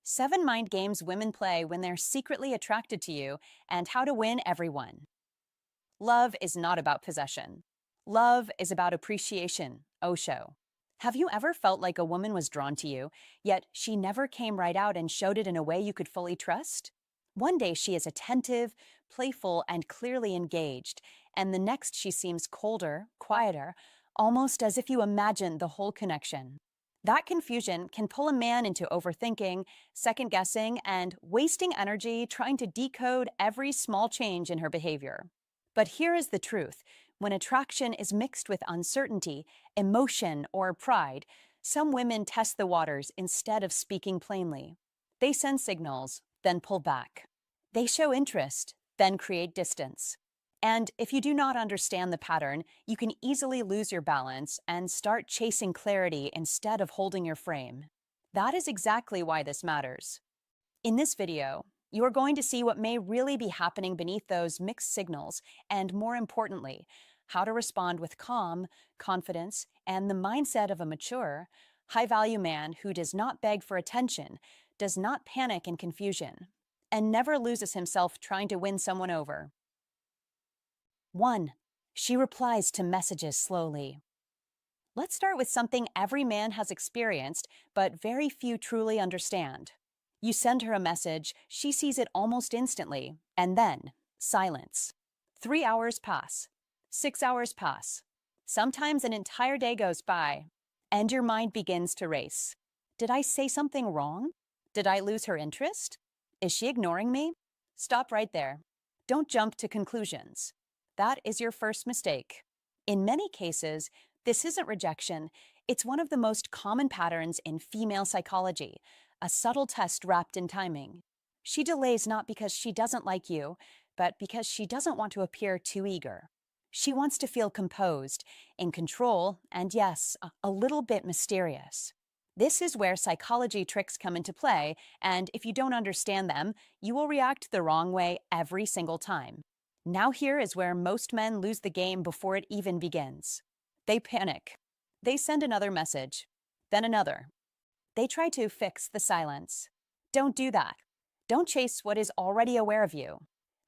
7 mind games women play when they're secretly attracted to you, and how to win everyone. Love is not about possession. Love is about appreciation. Osho. Have you ever felt like a woman was drawn to you, yet she never came right out and showed it in a way you could fully trust? One day she is attentive, playful, and clearly engaged, and the next she seems colder, quieter, almost as if you imagined the whole connection. That confusion can pull a man into overthinking, second guessing, and wasting energy trying to decode every small change in her behavior. But here is the truth. When attraction is mixed with uncertainty, emotion, or pride, some women test the waters instead of speaking plainly. They send signals, then pull back. They show interest, then create distance. And if you do not understand the pattern, you can easily lose your balance and start chasing clarity instead of holding your frame. That is exactly why this matters. In this video, you are going to see what may really be happening beneath those mixed signals, and more importantly, how to respond with calm, confidence, and the mindset of a mature, high-value man who does not beg for attention, does not panic in confusion, and never loses himself trying to win someone over. 1. She replies to messages slowly. Let's start with something every man has experienced, but very few truly understand. You send her a message, she sees it almost instantly, and then silence. 3 hours pass. 6 hours pass. Sometimes an entire day goes by, and your mind begins to race. Did I say something wrong? Did I lose her interest? Is she ignoring me? Stop right there. Don't jump to conclusions. That is your first mistake. In many cases, this isn't rejection. It's one of the most common patterns in female psychology, a subtle test wrapped in timing. She delays not because she doesn't like you, but because she doesn't want to appear too eager. She wants to feel composed, in control, and yes, a little bit mysterious. This is where psychology tricks come into play, and if you don't understand them, you will react the wrong way every single time. Now here is where most men lose the game before it even begins. They panic. They send another message, then another. They try to fix the silence. Don't do that. Don't chase what is already aware of you.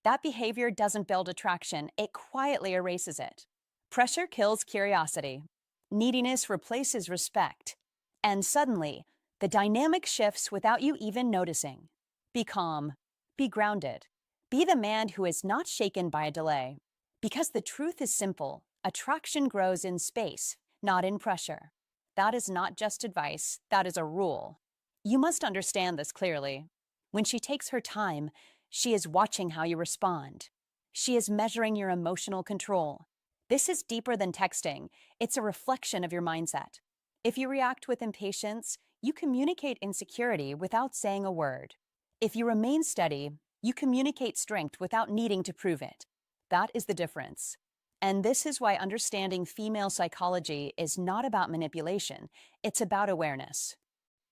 That behavior doesn't build attraction, it quietly erases it. Pressure kills curiosity. Neediness replaces respect. And suddenly, the dynamic shifts without you even noticing. Be calm. Be grounded. Be the man who is not shaken by a delay. Because the truth is simple, attraction grows in space, not in pressure. That is not just advice, that is a rule. You must understand this clearly. When she takes her time, she is watching how you respond. She is measuring your emotional control. This is deeper than texting. It's a reflection of your mindset. If you react with impatience, you communicate insecurity without saying a word. If you remain steady, you communicate strength without needing to prove it. That is the difference. And this is why understanding female psychology is not about manipulation, it's about awareness.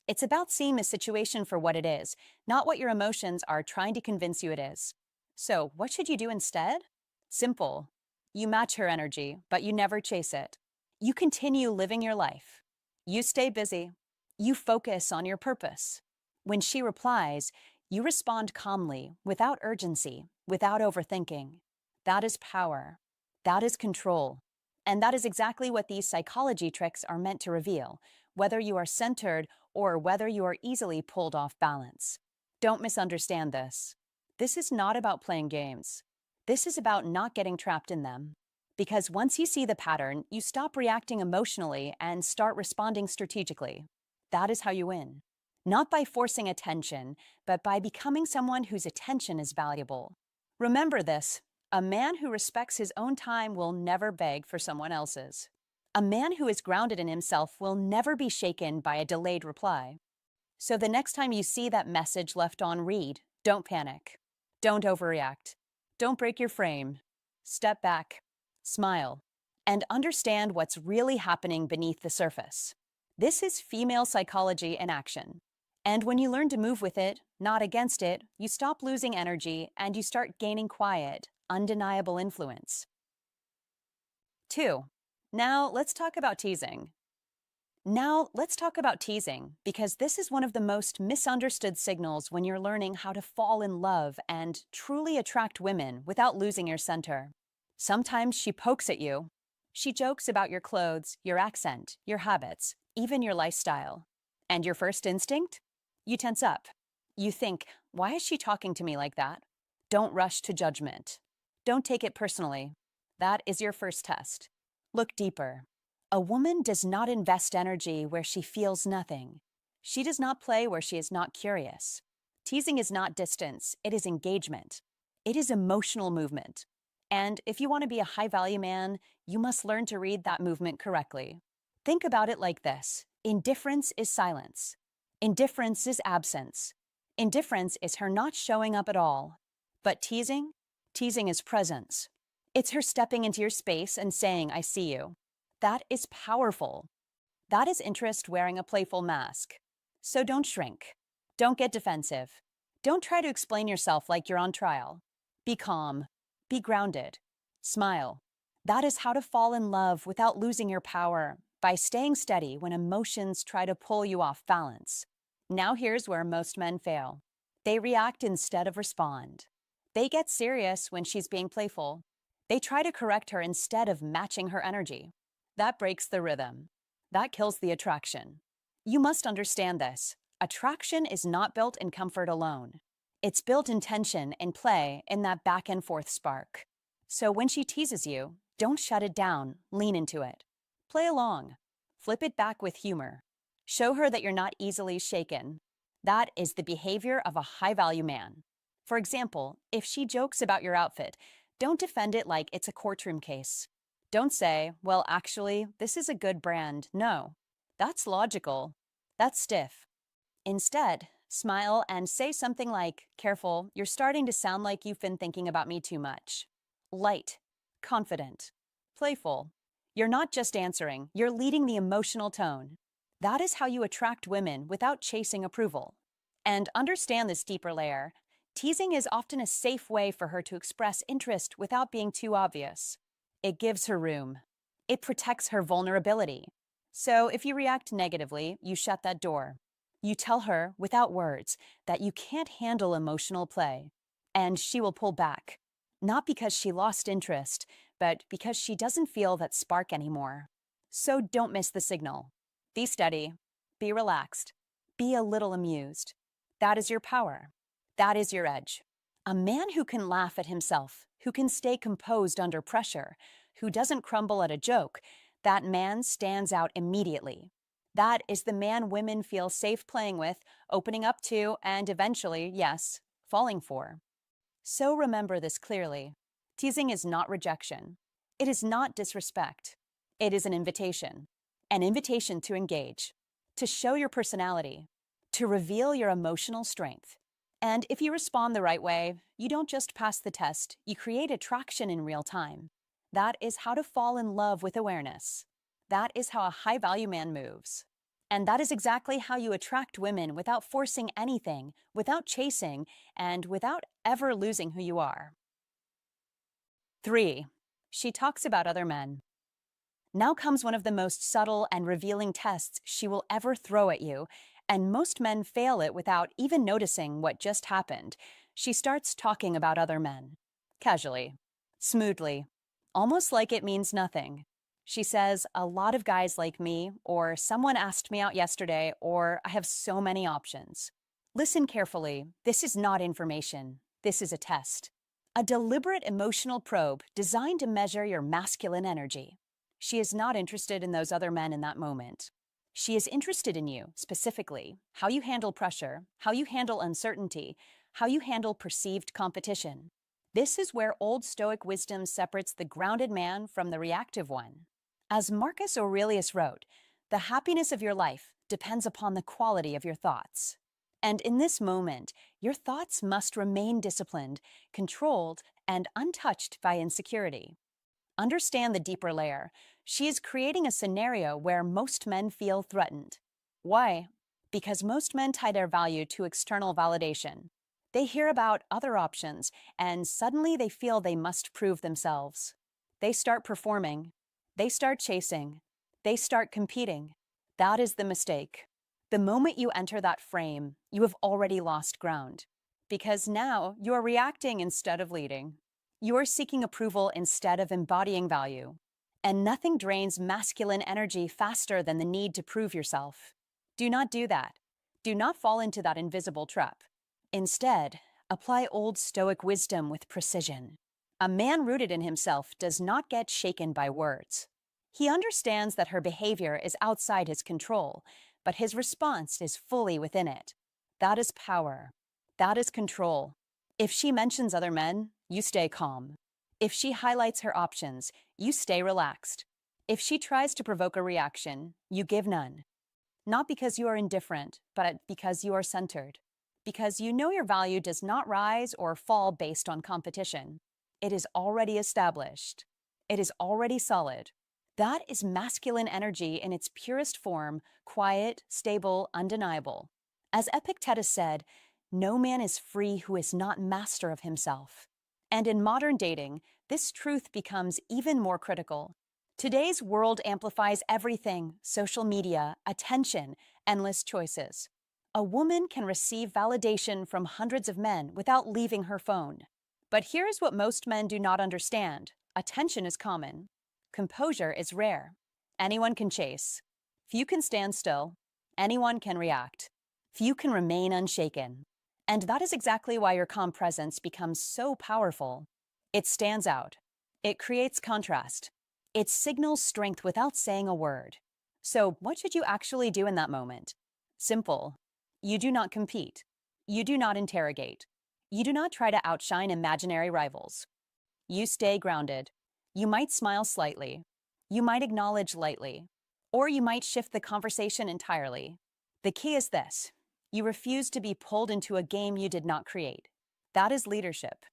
It's about seeing the situation for what it is, not what your emotions are trying to convince you it is. So, what should you do instead? Simple. You match her energy, but you never chase it. You continue living your life. You stay busy. You focus on your purpose. When she replies, you respond calmly, without urgency, without overthinking. That is power. That is control. And that is exactly what these psychology tricks are meant to reveal, whether you are centered or whether you are easily pulled off balance. Don't misunderstand this. This is not about playing games. This is about not getting trapped in them. Because once you see the pattern, you stop reacting emotionally and start responding strategically. That is how you win. Not by forcing attention, but by becoming someone whose attention is valuable. Remember this, a man who respects his own time will never beg for someone else's. A man who is grounded in himself will never be shaken by a delayed reply. So the next time you see that message left on read, don't panic. Don't overreact. Don't break your frame. Step back, smile, and understand what's really happening beneath the surface. This is female psychology in action. And when you learn to move with it, not against it, you stop losing energy and you start gaining quiet, undeniable influence. 2. Now let's talk about teasing. Now, let's talk about teasing, because this is one of the most misunderstood signals when you're learning how to fall in love and truly attract women without losing your center. Sometimes she pokes at you. She jokes about your clothes, your accent, your habits, even your lifestyle. And your first instinct? You tense up. You think, why is she talking to me like that? Don't rush to judgment. Don't take it personally. That is your first test. Look deeper. A woman does not invest energy where she feels nothing. She does not play where she is not curious. Teasing is not distance, it is engagement. It is emotional movement. And if you want to be a high value man, you must learn to read that movement correctly. Think about it like this: indifference is silence, indifference is absence, indifference is her not showing up at all. But teasing is presence. It's her stepping into your space and saying, I see you. That is powerful. That is interest wearing a playful mask. So don't shrink. Don't get defensive. Don't try to explain yourself like you're on trial. Be calm. Be grounded. Smile. That is how to fall in love without losing your power, by staying steady when emotions try to pull you off balance. Now here's where most men fail. They react instead of respond. They get serious when she's being playful. They try to correct her instead of matching her energy. That breaks the rhythm. That kills the attraction. You must understand this. Attraction is not built in comfort alone. It's built in tension and play, in that back and forth spark. So when she teases you, don't shut it down, lean into it. Play along. Flip it back with humor. Show her that you're not easily shaken. That is the behavior of a high-value man. For example, if she jokes about your outfit, don't defend it like it's a courtroom case. Don't say, well, actually, this is a good brand. No, that's logical. That's stiff. Instead, smile and say something like, careful, you're starting to sound like you've been thinking about me too much. Light, confident, playful. You're not just answering, you're leading the emotional tone. That is how you attract women without chasing approval. And understand this deeper layer. Teasing is often a safe way for her to express interest without being too obvious. It gives her room. It protects her vulnerability. So if you react negatively, you shut that door. You tell her, without words, that you can't handle emotional play. And she will pull back. Not because she lost interest, but because she doesn't feel that spark anymore. So don't miss the signal. Be steady. Be relaxed. Be a little amused. That is your power. That is your edge. A man who can laugh at himself, who can stay composed under pressure, who doesn't crumble at a joke, that man stands out immediately. That is the man women feel safe playing with, opening up to, and eventually, yes, falling for. So remember this clearly. Teasing is not rejection. It is not disrespect. It is an invitation. An invitation to engage, to show your personality, to reveal your emotional strength. And if you respond the right way, you don't just pass the test, you create attraction in real time. That is how to fall in love with awareness. That is how a high-value man moves. And that is exactly how you attract women without forcing anything, without chasing, and without ever losing who you are. 3. She talks about other men. Now comes one of the most subtle and revealing tests she will ever throw at you, and most men fail it without even noticing what just happened. She starts talking about other men. Casually. Smoothly. Almost like it means nothing. She says, a lot of guys like me, or someone asked me out yesterday, or I have so many options. Listen carefully. This is not information. This is a test. A deliberate emotional probe designed to measure your masculine energy. She is not interested in those other men in that moment. She is interested in you, specifically, how you handle pressure, how you handle uncertainty, how you handle perceived competition. This is where old Stoic wisdom separates the grounded man from the reactive one. As Marcus Aurelius wrote, the happiness of your life depends upon the quality of your thoughts. And in this moment, your thoughts must remain disciplined, controlled, and untouched by insecurity. Understand the deeper layer. She is creating a scenario where most men feel threatened. Why? Because most men tie their value to external validation. They hear about other options, and suddenly they feel they must prove themselves. They start performing. They start chasing. They start competing. That is the mistake. The moment you enter that frame, you have already lost ground. Because now you are reacting instead of leading. You are seeking approval instead of embodying value. And nothing drains masculine energy faster than the need to prove yourself. Do not do that. Do not fall into that invisible trap. Instead, apply old Stoic wisdom with precision. A man rooted in himself does not get shaken by words. He understands that her behavior is outside his control, but his response is fully within it. That is power. That is control. If she mentions other men, you stay calm. If she highlights her options, you stay relaxed. If she tries to provoke a reaction, you give none. Not because you are indifferent, but because you are centered. Because you know your value does not rise or fall based on competition. It is already established. It is already solid. That is masculine energy in its purest form, quiet, stable, undeniable. As Epictetus said, no man is free who is not master of himself. And in modern dating, this truth becomes even more critical. Today's world amplifies everything: social media, attention, endless choices. A woman can receive validation from hundreds of men without leaving her phone. But here's what most men do not understand: attention is common. Composure is rare. Anyone can chase. Few can stand still. Anyone can react. Few can remain unshaken. And that is exactly why your calm presence becomes so powerful. It stands out. It creates contrast. It signals strength without saying a word. So, what should you actually do in that moment? Simple. You do not compete. You do not interrogate. You do not try to outshine imaginary rivals. You stay grounded. You might smile slightly. You might acknowledge lightly. Or you might shift the conversation entirely. The key is this: you refuse to be pulled into a game you did not create. That is leadership.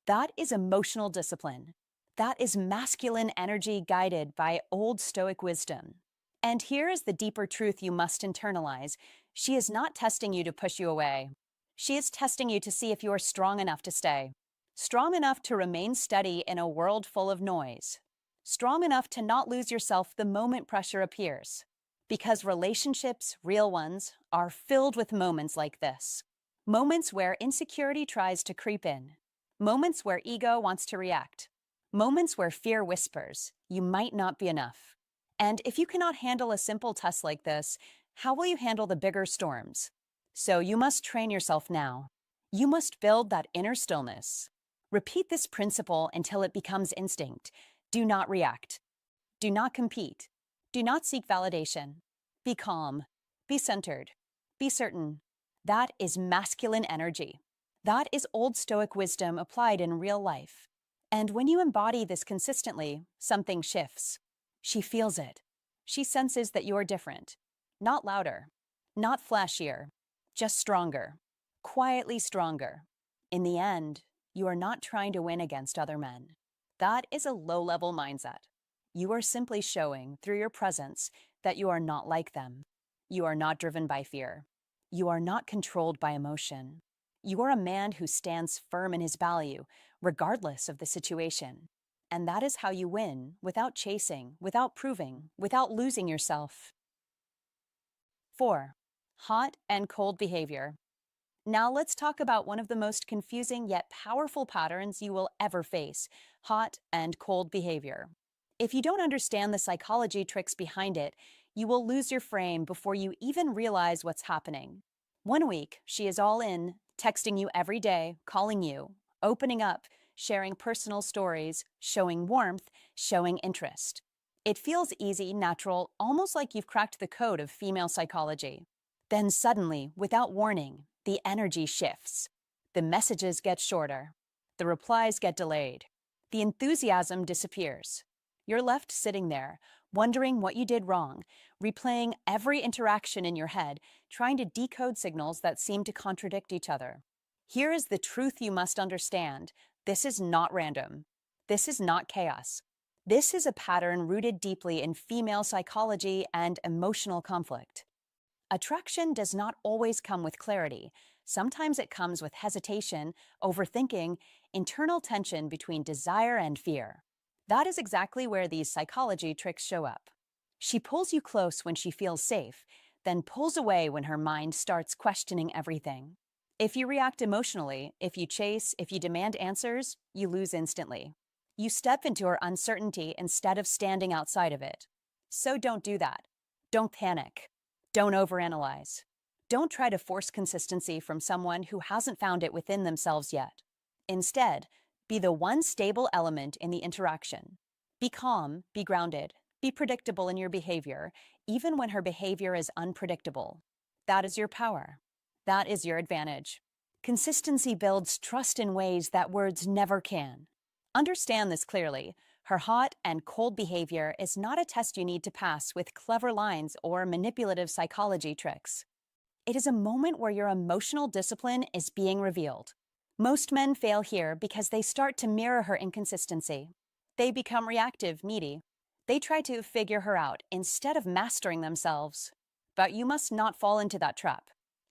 That is emotional discipline. That is masculine energy guided by old Stoic wisdom. And here is the deeper truth you must internalize: she is not testing you to push you away. She is testing you to see if you are strong enough to stay. Strong enough to remain steady in a world full of noise. Strong enough to not lose yourself the moment pressure appears. Because relationships, real ones, are filled with moments like this. Moments where insecurity tries to creep in. Moments where ego wants to react. Moments where fear whispers, you might not be enough. And if you cannot handle a simple test like this, how will you handle the bigger storms? So you must train yourself now. You must build that inner stillness. Repeat this principle until it becomes instinct. Do not react. Do not compete. Do not seek validation. Be calm. Be centered. Be certain. That is masculine energy. That is old Stoic wisdom applied in real life. And when you embody this consistently, something shifts. She feels it. She senses that you're different. Not louder. Not flashier. Just stronger. Quietly stronger. In the end, you are not trying to win against other men. That is a low-level mindset. You are simply showing through your presence that you are not like them. You are not driven by fear. You are not controlled by emotion. You are a man who stands firm in his value, regardless of the situation. And that is how you win, without chasing, without proving, without losing yourself. 4. Hot and cold behavior. Now let's talk about one of the most confusing yet powerful patterns you will ever face: hot and cold behavior. If you don't understand the psychology tricks behind it, you will lose your frame before you even realize what's happening. One week, she is all in, texting you every day, calling you, opening up, sharing personal stories, showing warmth, showing interest. It feels easy, natural, almost like you've cracked the code of female psychology. Then suddenly, without warning, the energy shifts. The messages get shorter. The replies get delayed. The enthusiasm disappears. You're left sitting there, wondering what you did wrong, replaying every interaction in your head, trying to decode signals that seem to contradict each other. Here is the truth you must understand: this is not random. This is not chaos. This is a pattern rooted deeply in female psychology and emotional conflict. Attraction does not always come with clarity. Sometimes it comes with hesitation, overthinking, internal tension between desire and fear. That is exactly where these psychology tricks show up. She pulls you close when she feels safe, then pulls away when her mind starts questioning everything. If you react emotionally, if you chase, if you demand answers, you lose instantly. You step into her uncertainty instead of standing outside of it. So don't do that. Don't panic. Don't overanalyze. Don't try to force consistency from someone who hasn't found it within themselves yet. Instead, be the one stable element in the interaction. Be calm, be grounded, be predictable in your behavior, even when her behavior is unpredictable. That is your power. That is your advantage. Consistency builds trust in ways that words never can. Understand this clearly. Her hot and cold behavior is not a test you need to pass with clever lines or manipulative psychology tricks. It is a moment where your emotional discipline is being revealed. Most men fail here because they start to mirror her inconsistency. They become reactive, needy. They try to figure her out instead of mastering themselves. But you must not fall into that trap.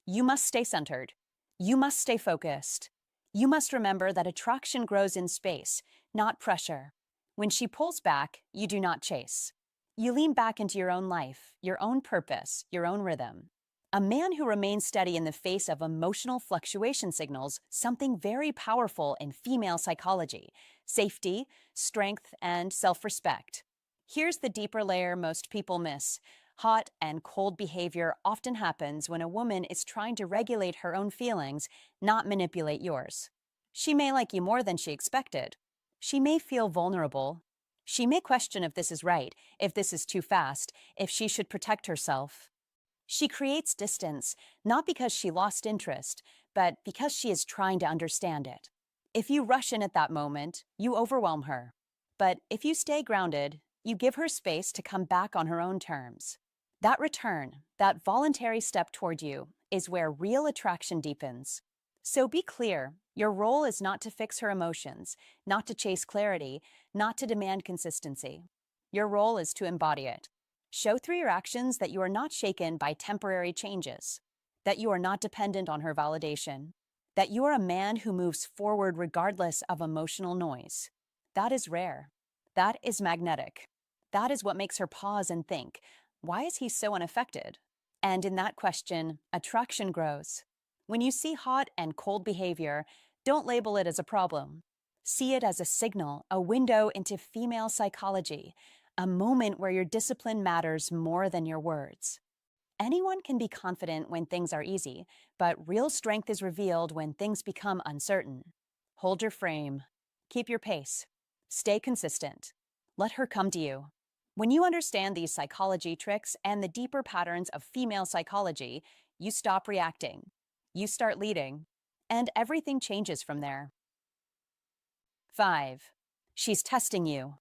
You must stay centered. You must stay focused. You must remember that attraction grows in space, not pressure. When she pulls back, you do not chase. You lean back into your own life, your own purpose, your own rhythm. A man who remains steady in the face of emotional fluctuation signals something very powerful in female psychology: safety, strength, and self-respect. Here's the deeper layer most people miss. Hot and cold behavior often happens when a woman is trying to regulate her own feelings, not manipulate yours. She may like you more than she expected. She may feel vulnerable. She may question if this is right, if this is too fast, if she should protect herself. She creates distance, not because she lost interest, but because she is trying to understand it. If you rush in at that moment, you overwhelm her. But if you stay grounded, you give her space to come back on her own terms. That return, that voluntary step toward you, is where real attraction deepens. So be clear, your role is not to fix her emotions, not to chase clarity, not to demand consistency. Your role is to embody it. Show through your actions that you are not shaken by temporary changes, that you are not dependent on her validation, that you are a man who moves forward regardless of emotional noise. That is rare. That is magnetic. That is what makes her pause and think, why is he so unaffected? And in that question, attraction grows. When you see hot and cold behavior, don't label it as a problem. See it as a signal, a window into female psychology, a moment where your discipline matters more than your words. Anyone can be confident when things are easy, but real strength is revealed when things become uncertain. Hold your frame. Keep your pace. Stay consistent. Let her come to you. When you understand these psychology tricks and the deeper patterns of female psychology, you stop reacting. You start leading. And everything changes from there. 5. She's testing you.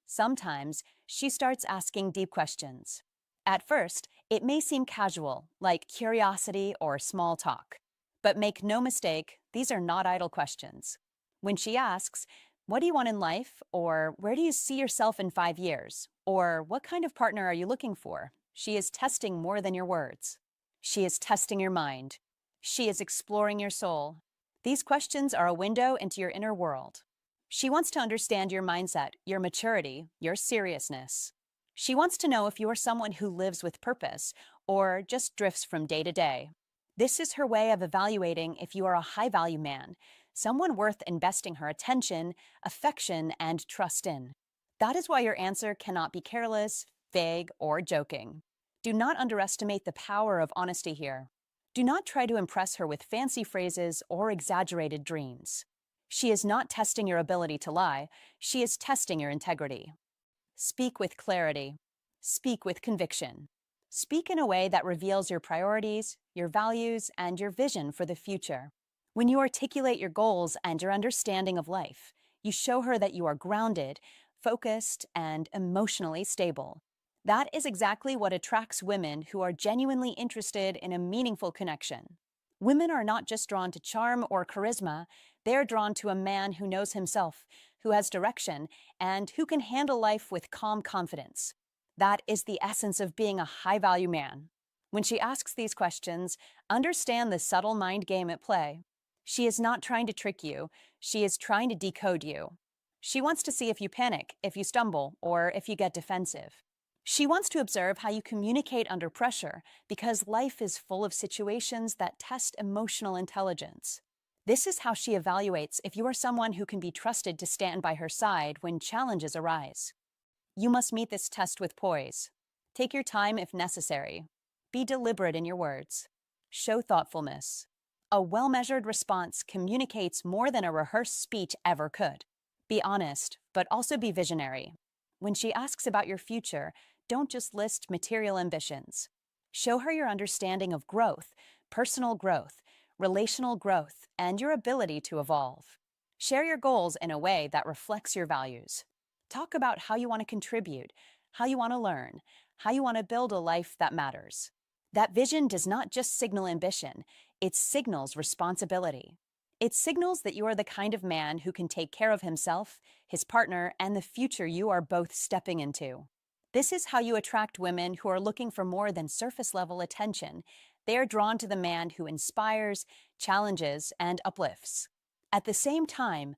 Sometimes she starts asking deep questions. At first, it may seem casual, like curiosity or small talk. But make no mistake, these are not idle questions. When she asks, "What do you want in life?" or "Where do you see yourself in 5 years?" or "What kind of partner are you looking for?" she is testing more than your words. She is testing your mind. She is exploring your soul. These questions are a window into your inner world. She wants to understand your mindset, your maturity, your seriousness. She wants to know if you are someone who lives with purpose or just drifts from day to day. This is her way of evaluating if you are a high-value man, someone worth investing her attention, affection, and trust in. That is why your answer cannot be careless, vague, or joking. Do not underestimate the power of honesty here. Do not try to impress her with fancy phrases or exaggerated dreams. She is not testing your ability to lie. She is testing your integrity. Speak with clarity. Speak with conviction. Speak in a way that reveals your priorities, your values, and your vision for the future. When you articulate your goals and your understanding of life, you show her that you are grounded, focused, and emotionally stable. That is exactly what attracts women who are genuinely interested in a meaningful connection. Women are not just drawn to charm or charisma, they are drawn to a man who knows himself, who has direction, and who can handle life with calm confidence. That is the essence of being a high-value man. When she asks these questions, understand the subtle mind game at play. She is not trying to trick you, she is trying to decode you. She wants to see if you panic, if you stumble, or if you get defensive. She wants to observe how you communicate under pressure because life is full of situations that test emotional intelligence. This is how she evaluates if you are someone who can be trusted to stand by her side when challenges arise. You must meet this test with poise. Take your time if necessary. Be deliberate in your words. Show thoughtfulness. A well-measured response communicates more than a rehearsed speech ever could. Be honest, but also be visionary. When she asks about your future, don't just list material ambitions. Show her your understanding of growth, personal growth, relational growth, and your ability to evolve. Share your goals in a way that reflects your values. Talk about how you want to contribute, how you want to learn, how you want to build a life that matters. That vision does not just signal ambition, it signals responsibility. It signals that you are the kind of man who can take care of himself, his partner, and the future you are both stepping into. This is how you attract women who are looking for more than surface-level attention. They are drawn to the man who inspires, challenges, and uplifts. At the same time,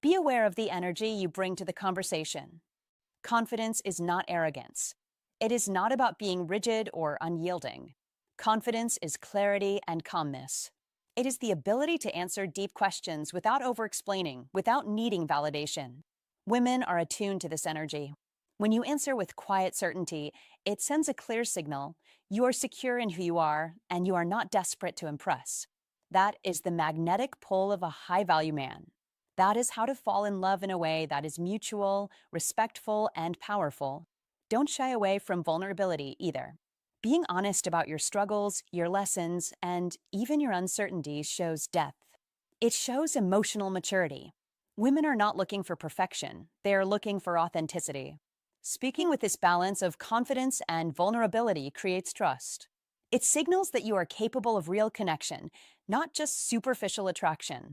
be aware of the energy you bring to the conversation. Confidence is not arrogance. It is not about being rigid or unyielding. Confidence is clarity and calmness. It is the ability to answer deep questions without over-explaining, without needing validation. Women are attuned to this energy. When you answer with quiet certainty, it sends a clear signal. You are secure in who you are, and you are not desperate to impress. That is the magnetic pull of a high-value man. That is how to fall in love in a way that is mutual, respectful, and powerful. Don't shy away from vulnerability either. Being honest about your struggles, your lessons, and even your uncertainties shows depth. It shows emotional maturity. Women are not looking for perfection. They are looking for authenticity. Speaking with this balance of confidence and vulnerability creates trust. It signals that you are capable of real connection, not just superficial attraction.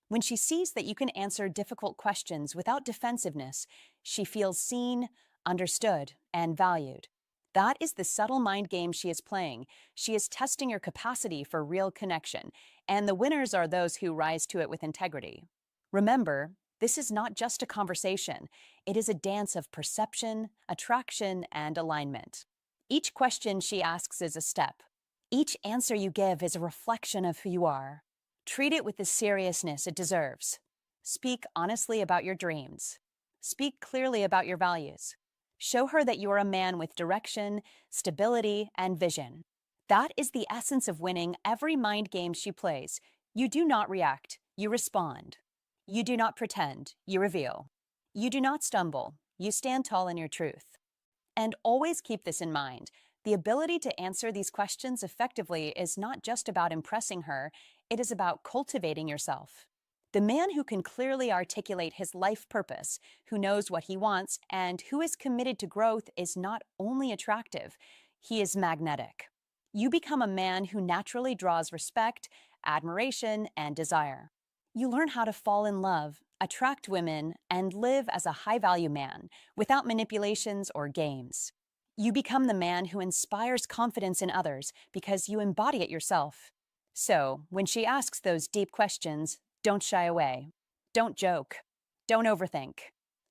When she sees that you can answer difficult questions without defensiveness, she feels seen, understood, and valued. That is the subtle mind game she is playing. She is testing your capacity for real connection, and the winners are those who rise to it with integrity. Remember, this is not just a conversation. It is a dance of perception, attraction, and alignment. Each question she asks is a step. Each answer you give is a reflection of who you are. Treat it with the seriousness it deserves. Speak honestly about your dreams. Speak clearly about your values. Show her that you are a man with direction, stability, and vision. That is the essence of winning every mind game she plays. You do not react, you respond. You do not pretend, you reveal. You do not stumble, you stand tall in your truth. And always keep this in mind. The ability to answer these questions effectively is not just about impressing her, it is about cultivating yourself. The man who can clearly articulate his life purpose, who knows what he wants, and who is committed to growth is not only attractive, he is magnetic. You become a man who naturally draws respect, admiration, and desire. You learn how to fall in love, attract women, and live as a high-value man without manipulations or games. You become the man who inspires confidence in others because you embody it yourself. So, when she asks those deep questions, don't shy away. Don't joke. Don't overthink.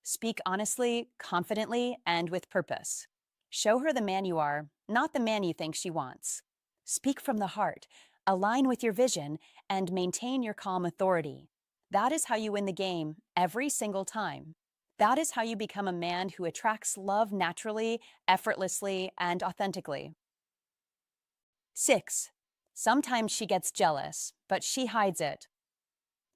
Speak honestly, confidently, and with purpose. Show her the man you are, not the man you think she wants. Speak from the heart, align with your vision, and maintain your calm authority. That is how you win the game every single time. That is how you become a man who attracts love naturally, effortlessly, and authentically. 6. Sometimes she gets jealous, but she hides it.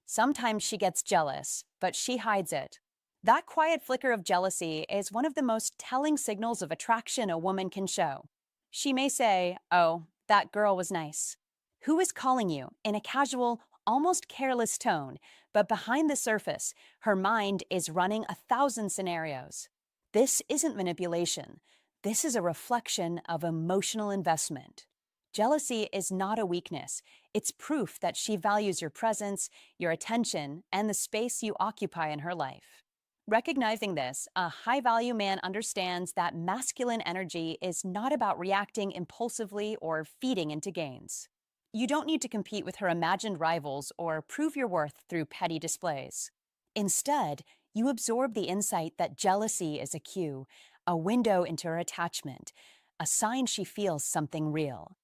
Sometimes she gets jealous, but she hides it. That quiet flicker of jealousy is one of the most telling signals of attraction a woman can show. She may say, "Oh, that girl was nice." Who is calling you in a casual, almost careless tone, but behind the surface, her mind is running 1,000 scenarios. This isn't manipulation. This is a reflection of emotional investment. Jealousy is not a weakness. It's proof that she values your presence, your attention, and the space you occupy in her life. Recognizing this, a high-value man understands that masculine energy is not about reacting impulsively or feeding into gains. You don't need to compete with her imagined rivals or prove your worth through petty displays. Instead, you absorb the insight that jealousy is a cue, a window into her attachment, a sign she feels something real.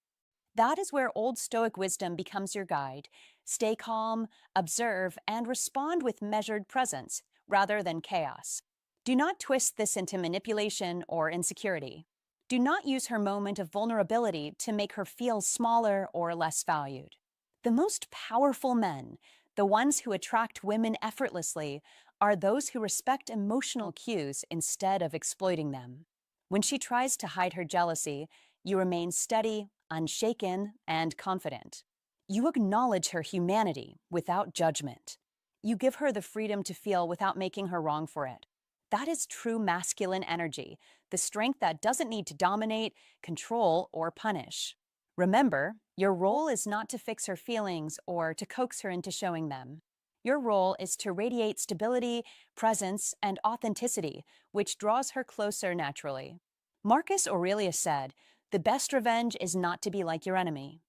That is where old Stoic wisdom becomes your guide. Stay calm, observe, and respond with measured presence rather than chaos. Do not twist this into manipulation or insecurity. Do not use her moment of vulnerability to make her feel smaller or less valued. The most powerful men, the ones who attract women effortlessly, are those who respect emotional cues instead of exploiting them. When she tries to hide her jealousy, you remain steady, unshaken, and confident. You acknowledge her humanity without judgment. You give her the freedom to feel without making her wrong for it. That is true masculine energy, the strength that doesn't need to dominate, control, or punish. Remember, your role is not to fix her feelings or to coax her into showing them. Your role is to radiate stability, presence, and authenticity, which draws her closer naturally. Marcus Aurelius said, "The best revenge is not to be like your enemy."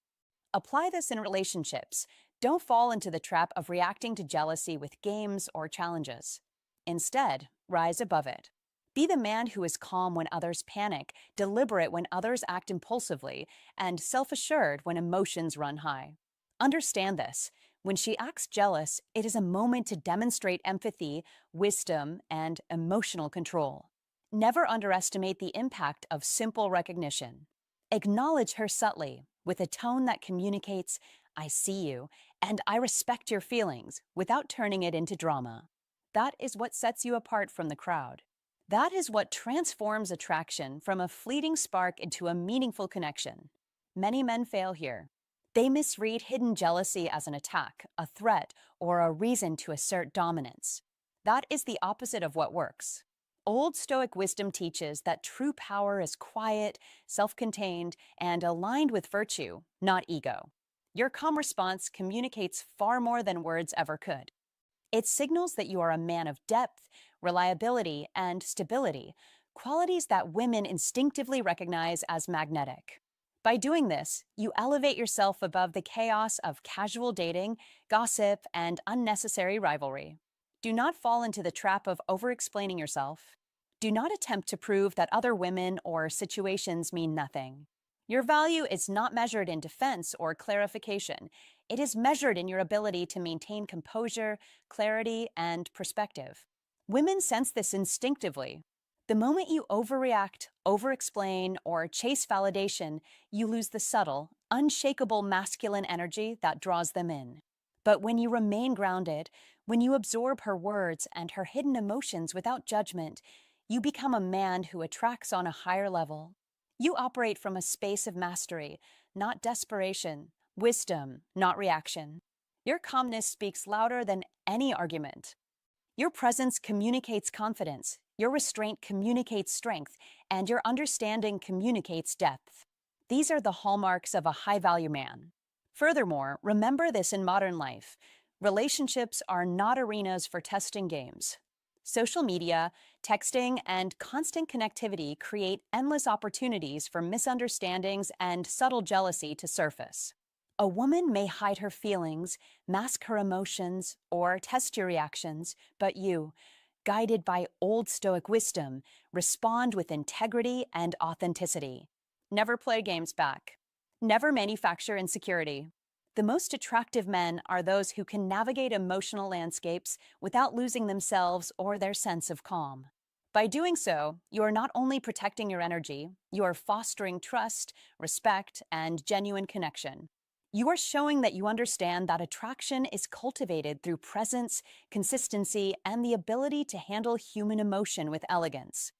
Apply this in relationships. Don't fall into the trap of reacting to jealousy with games or challenges. Instead, rise above it. Be the man who is calm when others panic, deliberate when others act impulsively, and self-assured when emotions run high. Understand this. When she acts jealous, it is a moment to demonstrate empathy, wisdom, and emotional control. Never underestimate the impact of simple recognition. Acknowledge her subtly, with a tone that communicates, "I see you," and "I respect your feelings," without turning it into drama. That is what sets you apart from the crowd. That is what transforms attraction from a fleeting spark into a meaningful connection. Many men fail here. They misread hidden jealousy as an attack, a threat, or a reason to assert dominance. That is the opposite of what works. Old Stoic wisdom teaches that true power is quiet, self-contained, and aligned with virtue, not ego. Your calm response communicates far more than words ever could. It signals that you are a man of depth, reliability, and stability, qualities that women instinctively recognize as magnetic. By doing this, you elevate yourself above the chaos of casual dating, gossip, and unnecessary rivalry. Do not fall into the trap of over-explaining yourself. Do not attempt to prove that other women or situations mean nothing. Your value is not measured in defense or clarification. It is measured in your ability to maintain composure, clarity, and perspective. Women sense this instinctively. The moment you overreact, over-explain, or chase validation, you lose the subtle, unshakable masculine energy that draws them in. But when you remain grounded, when you absorb her words and her hidden emotions without judgment, you become a man who attracts on a higher level. You operate from a space of mastery, not desperation, wisdom, not reaction. Your calmness speaks louder than any argument. Your presence communicates confidence, your restraint communicates strength, and your understanding communicates depth. These are the hallmarks of a high-value man. Furthermore, remember this in modern life. Relationships are not arenas for testing games. Social media, texting, and constant connectivity create endless opportunities for misunderstandings and subtle jealousy to surface. A woman may hide her feelings, mask her emotions, or test your reactions, but you, guided by old Stoic wisdom, respond with integrity and authenticity. Never play games back. Never manufacture insecurity. The most attractive men are those who can navigate emotional landscapes without losing themselves or their sense of calm. By doing so, you are not only protecting your energy, you are fostering trust, respect, and genuine connection. You are showing that you understand that attraction is cultivated through presence, consistency, and the ability to handle human emotion with elegance.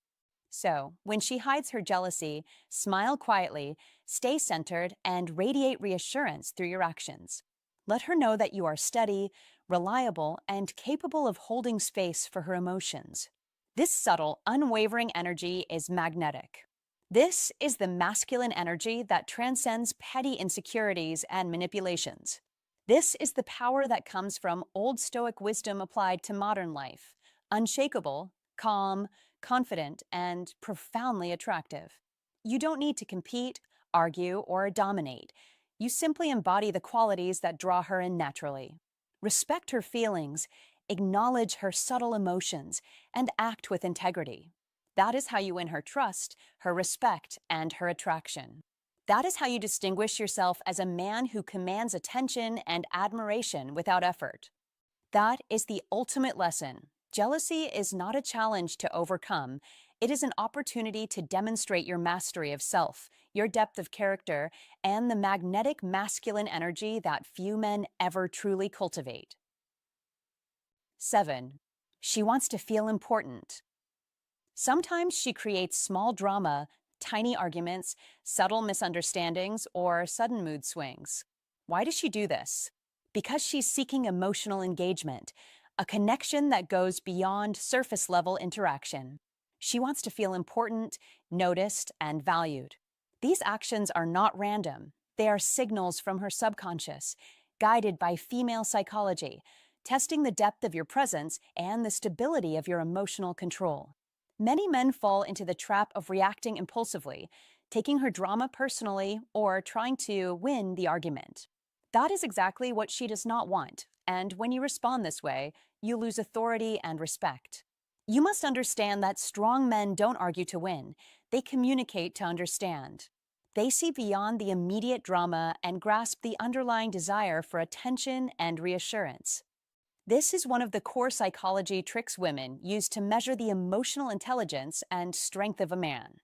So, when she hides her jealousy, smile quietly, stay centered, and radiate reassurance through your actions. Let her know that you are steady, reliable, and capable of holding space for her emotions. This subtle, unwavering energy is magnetic. This is the masculine energy that transcends petty insecurities and manipulations. This is the power that comes from old Stoic wisdom applied to modern life, unshakable, calm, confident, and profoundly attractive. You don't need to compete, argue, or dominate. You simply embody the qualities that draw her in naturally. Respect her feelings, acknowledge her subtle emotions, and act with integrity. That is how you win her trust, her respect, and her attraction. That is how you distinguish yourself as a man who commands attention and admiration without effort. That is the ultimate lesson. Jealousy is not a challenge to overcome. It is an opportunity to demonstrate your mastery of self, your depth of character, and the magnetic masculine energy that few men ever truly cultivate. 7. She wants to feel important. Sometimes she creates small drama, tiny arguments, subtle misunderstandings, or sudden mood swings. Why does she do this? Because she's seeking emotional engagement, a connection that goes beyond surface level interaction. She wants to feel important, noticed, and valued. These actions are not random. They are signals from her subconscious, guided by female psychology, testing the depth of your presence and the stability of your emotional control. Many men fall into the trap of reacting impulsively, taking her drama personally, or trying to win the argument. That is exactly what she does not want, and when you respond this way, you lose authority and respect. You must understand that strong men don't argue to win, they communicate to understand. They see beyond the immediate drama and grasp the underlying desire for attention and reassurance. This is one of the core psychology tricks women use to measure the emotional intelligence and strength of a man.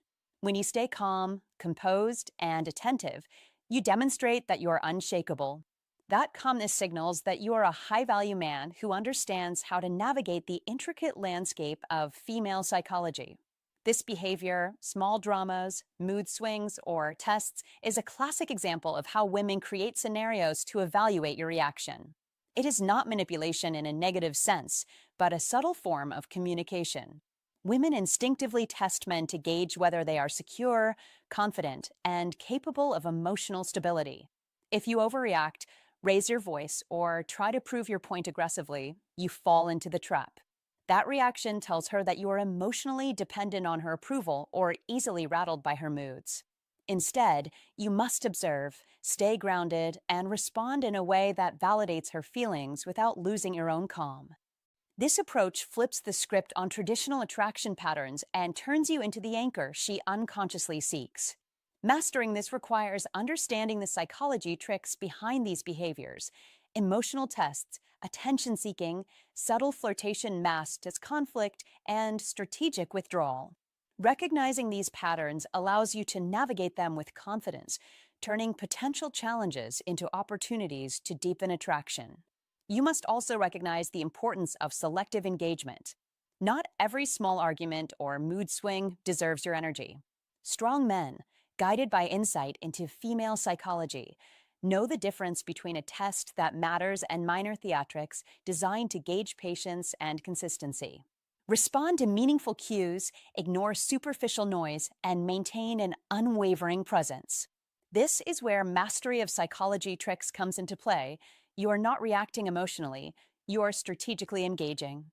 When you stay calm, composed, and attentive, you demonstrate that you are unshakable. That calmness signals that you are a high-value man who understands how to navigate the intricate landscape of female psychology. This behavior, small dramas, mood swings, or tests, is a classic example of how women create scenarios to evaluate your reaction. It is not manipulation in a negative sense, but a subtle form of communication. Women instinctively test men to gauge whether they are secure, confident, and capable of emotional stability. If you overreact, raise your voice, or try to prove your point aggressively, you fall into the trap. That reaction tells her that you are emotionally dependent on her approval or easily rattled by her moods. Instead, you must observe, stay grounded, and respond in a way that validates her feelings without losing your own calm. This approach flips the script on traditional attraction patterns and turns you into the anchor she unconsciously seeks. Mastering this requires understanding the psychology tricks behind these behaviors, emotional tests, attention seeking, subtle flirtation masked as conflict, and strategic withdrawal. Recognizing these patterns allows you to navigate them with confidence, turning potential challenges into opportunities to deepen attraction. You must also recognize the importance of selective engagement. Not every small argument or mood swing deserves your energy. Strong men, guided by insight into female psychology, know the difference between a test that matters and minor theatrics designed to gauge patience and consistency. Respond to meaningful cues, ignore superficial noise, and maintain an unwavering presence. This is where mastery of psychology tricks comes into play. You are not reacting emotionally, you are strategically engaging.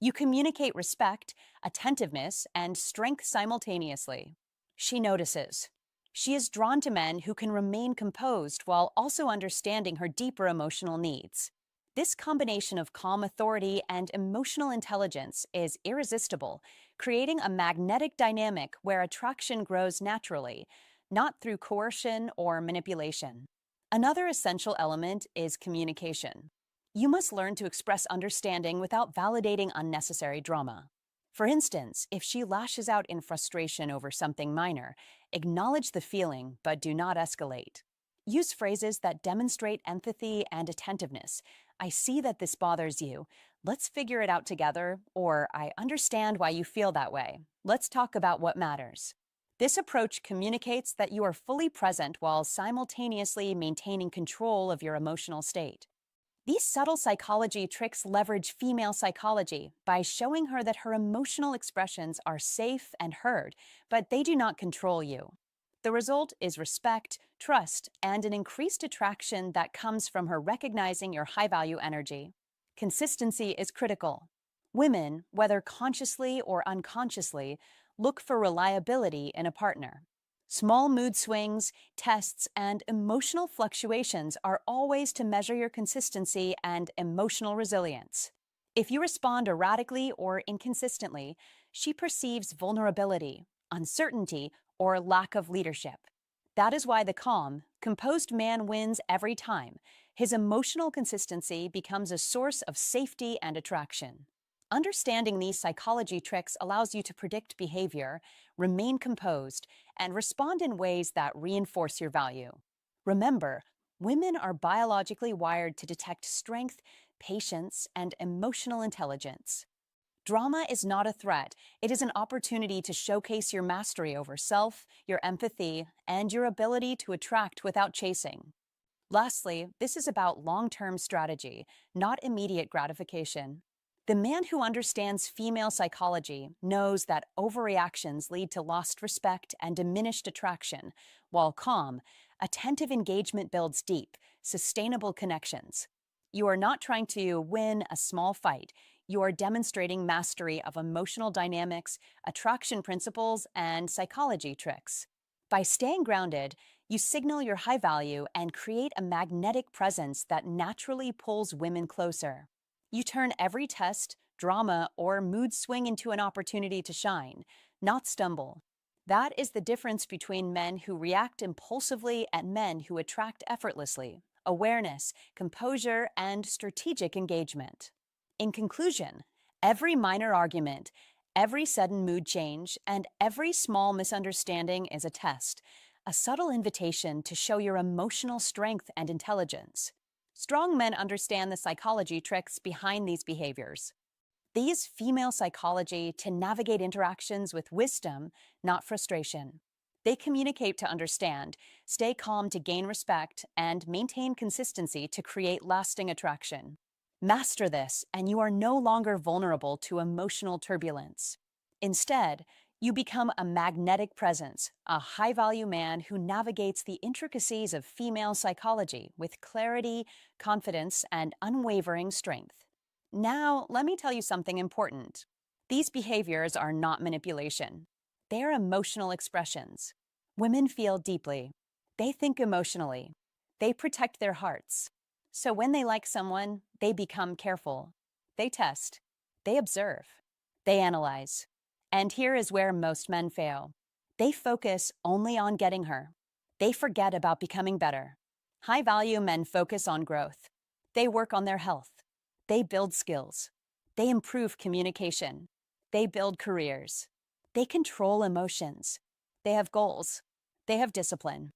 You communicate respect, attentiveness, and strength simultaneously. She notices. She is drawn to men who can remain composed while also understanding her deeper emotional needs. This combination of calm authority and emotional intelligence is irresistible, creating a magnetic dynamic where attraction grows naturally, not through coercion or manipulation. Another essential element is communication. You must learn to express understanding without validating unnecessary drama. For instance, if she lashes out in frustration over something minor, acknowledge the feeling but do not escalate. Use phrases that demonstrate empathy and attentiveness. I see that this bothers you. Let's figure it out together, or I understand why you feel that way. Let's talk about what matters. This approach communicates that you are fully present while simultaneously maintaining control of your emotional state. These subtle psychology tricks leverage female psychology by showing her that her emotional expressions are safe and heard, but they do not control you. The result is respect, trust, and an increased attraction that comes from her recognizing your high-value energy. Consistency is critical. Women, whether consciously or unconsciously, look for reliability in a partner. Small mood swings, tests, and emotional fluctuations are always to measure your consistency and emotional resilience. If you respond erratically or inconsistently, She perceives vulnerability, uncertainty, or lack of leadership. That is why the calm, composed man wins every time. His emotional consistency becomes a source of safety and attraction. Understanding these psychology tricks allows you to predict behavior, remain composed, and respond in ways that reinforce your value. Remember, women are biologically wired to detect strength, patience, and emotional intelligence. Drama is not a threat. It is an opportunity to showcase your mastery over self, your empathy, and your ability to attract without chasing. Lastly, this is about long-term strategy, not immediate gratification. The man who understands female psychology knows that overreactions lead to lost respect and diminished attraction, while calm, attentive engagement builds deep, sustainable connections. You are not trying to win a small fight. You are demonstrating mastery of emotional dynamics, attraction principles, and psychology tricks. By staying grounded, you signal your high value and create a magnetic presence that naturally pulls women closer. You turn every test, drama, or mood swing into an opportunity to shine, not stumble. That is the difference between men who react impulsively and men who attract effortlessly: awareness, composure, and strategic engagement. In conclusion, every minor argument, every sudden mood change, and every small misunderstanding is a test, a subtle invitation to show your emotional strength and intelligence. Strong men understand the psychology tricks behind these behaviors. They use female psychology to navigate interactions with wisdom, not frustration. They communicate to understand, stay calm to gain respect, and maintain consistency to create lasting attraction. Master this, and you are no longer vulnerable to emotional turbulence. Instead, you become a magnetic presence, a high-value man who navigates the intricacies of female psychology with clarity, confidence, and unwavering strength. Now, let me tell you something important. These behaviors are not manipulation. They are emotional expressions. Women feel deeply. They think emotionally. They protect their hearts. So when they like someone, they become careful. They test. They observe. They analyze. And here is where most men fail. They focus only on getting her. They forget about becoming better. High-value men focus on growth. They work on their health. They build skills. They improve communication. They build careers. They control emotions. They have goals. They have discipline.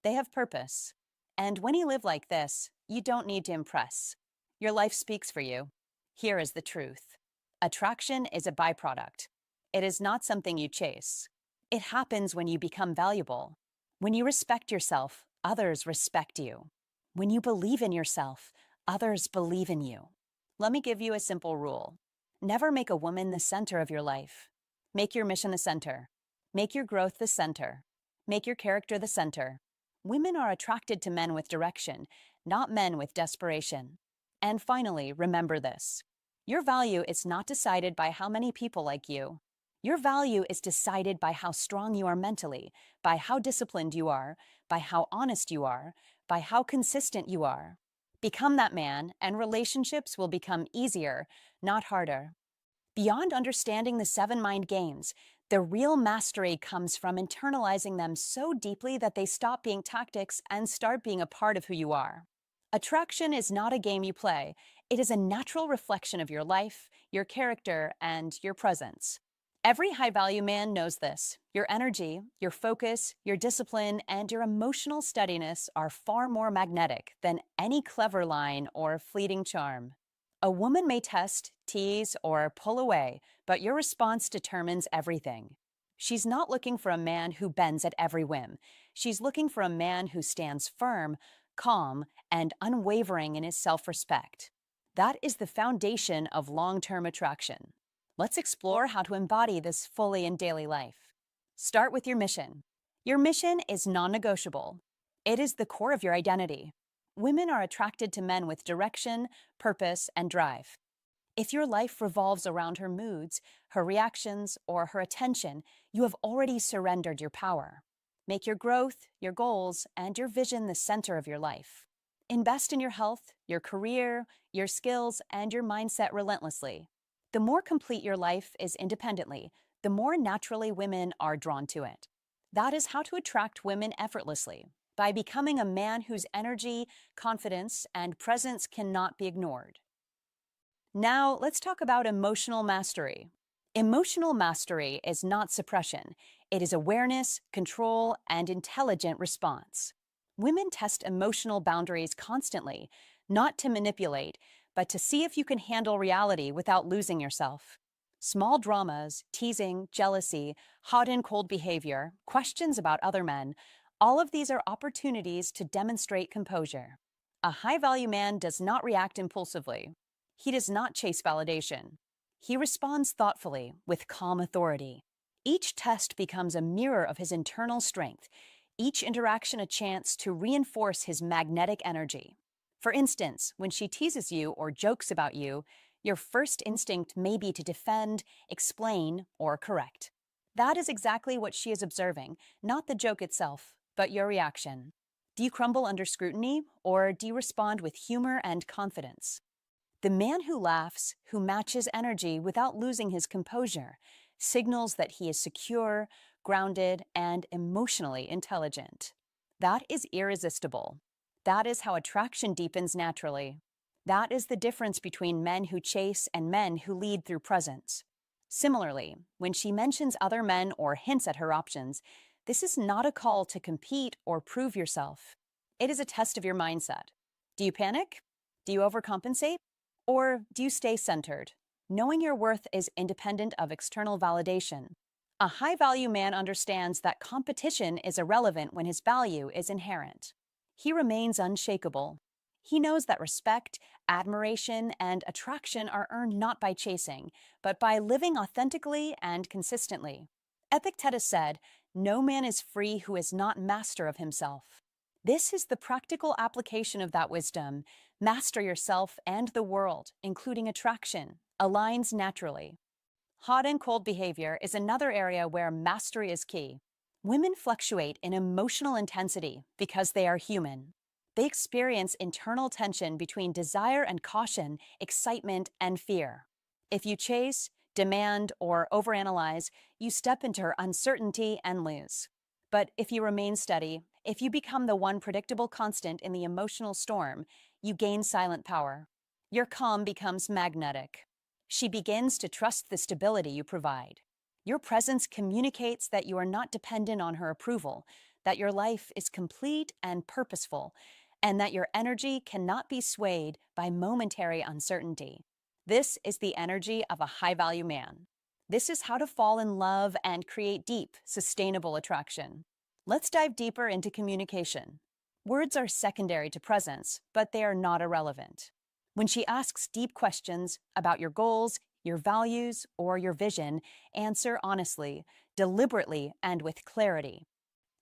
They have purpose. And when you live like this, you don't need to impress. Your life speaks for you. Here is the truth. Attraction is a byproduct. It is not something you chase. It happens when you become valuable. When you respect yourself, others respect you. When you believe in yourself, others believe in you. Let me give you a simple rule. Never make a woman the center of your life. Make your mission the center. Make your growth the center. Make your character the center. Women are attracted to men with direction, not men with desperation. And finally, remember this. Your value is not decided by how many people like you. Your value is decided by how strong you are mentally, by how disciplined you are, by how honest you are, by how consistent you are. Become that man, and relationships will become easier, not harder. Beyond understanding the seven mind games, the real mastery comes from internalizing them so deeply that they stop being tactics and start being a part of who you are. Attraction is not a game you play. It is a natural reflection of your life, your character, and your presence. Every high-value man knows this. Your energy, your focus, your discipline, and your emotional steadiness are far more magnetic than any clever line or fleeting charm. A woman may test, tease, or pull away, but your response determines everything. She's not looking for a man who bends at every whim. She's looking for a man who stands firm, calm, and unwavering in his self-respect. That is the foundation of long-term attraction. Let's explore how to embody this fully in daily life. Start with your mission. Your mission is non-negotiable. It is the core of your identity. Women are attracted to men with direction, purpose, and drive. If your life revolves around her moods, her reactions, or her attention, you have already surrendered your power. Make your growth, your goals, and your vision the center of your life. Invest in your health, your career, your skills, and your mindset relentlessly. The more complete your life is independently, the more naturally women are drawn to it. That is how to attract women effortlessly, by becoming a man whose energy, confidence, and presence cannot be ignored. Now, let's talk about emotional mastery. Emotional mastery is not suppression, it is awareness, control, and intelligent response. Women test emotional boundaries constantly, not to manipulate, but to see if you can handle reality without losing yourself. Small dramas, teasing, jealousy, hot and cold behavior, questions about other men, all of these are opportunities to demonstrate composure. A high value man does not react impulsively. He does not chase validation. He responds thoughtfully, with calm authority. Each test becomes a mirror of his internal strength, each interaction a chance to reinforce his magnetic energy. For instance, when she teases you or jokes about you, your first instinct may be to defend, explain, or correct. That is exactly what she is observing, not the joke itself, but your reaction. Do you crumble under scrutiny, or do you respond with humor and confidence? The man who laughs, who matches energy without losing his composure, signals that he is secure, grounded, and emotionally intelligent. That is irresistible. That is how attraction deepens naturally. That is the difference between men who chase and men who lead through presence. Similarly, when she mentions other men or hints at her options, this is not a call to compete or prove yourself. It is a test of your mindset. Do you panic? Do you overcompensate? Or do you stay centered? Knowing your worth is independent of external validation. A high-value man understands that competition is irrelevant when his value is inherent. He remains unshakable. He knows that respect, admiration, and attraction are earned not by chasing, but by living authentically and consistently. Epictetus said, "No man is free who is not master of himself." This is the practical application of that wisdom. Master yourself and the world, including attraction, aligns naturally. Hot and cold behavior is another area where mastery is key. Women fluctuate in emotional intensity because they are human. They experience internal tension between desire and caution, excitement and fear. If you chase, demand, or overanalyze, you step into uncertainty and lose. But if you remain steady, if you become the one predictable constant in the emotional storm, you gain silent power. Your calm becomes magnetic. She begins to trust the stability you provide. Your presence communicates that you are not dependent on her approval, that your life is complete and purposeful, and that your energy cannot be swayed by momentary uncertainty. This is the energy of a high-value man. This is how to fall in love and create deep, sustainable attraction. Let's dive deeper into communication. Words are secondary to presence, but they are not irrelevant. When she asks deep questions about your goals, your values, or your vision, answer honestly, deliberately, and with clarity.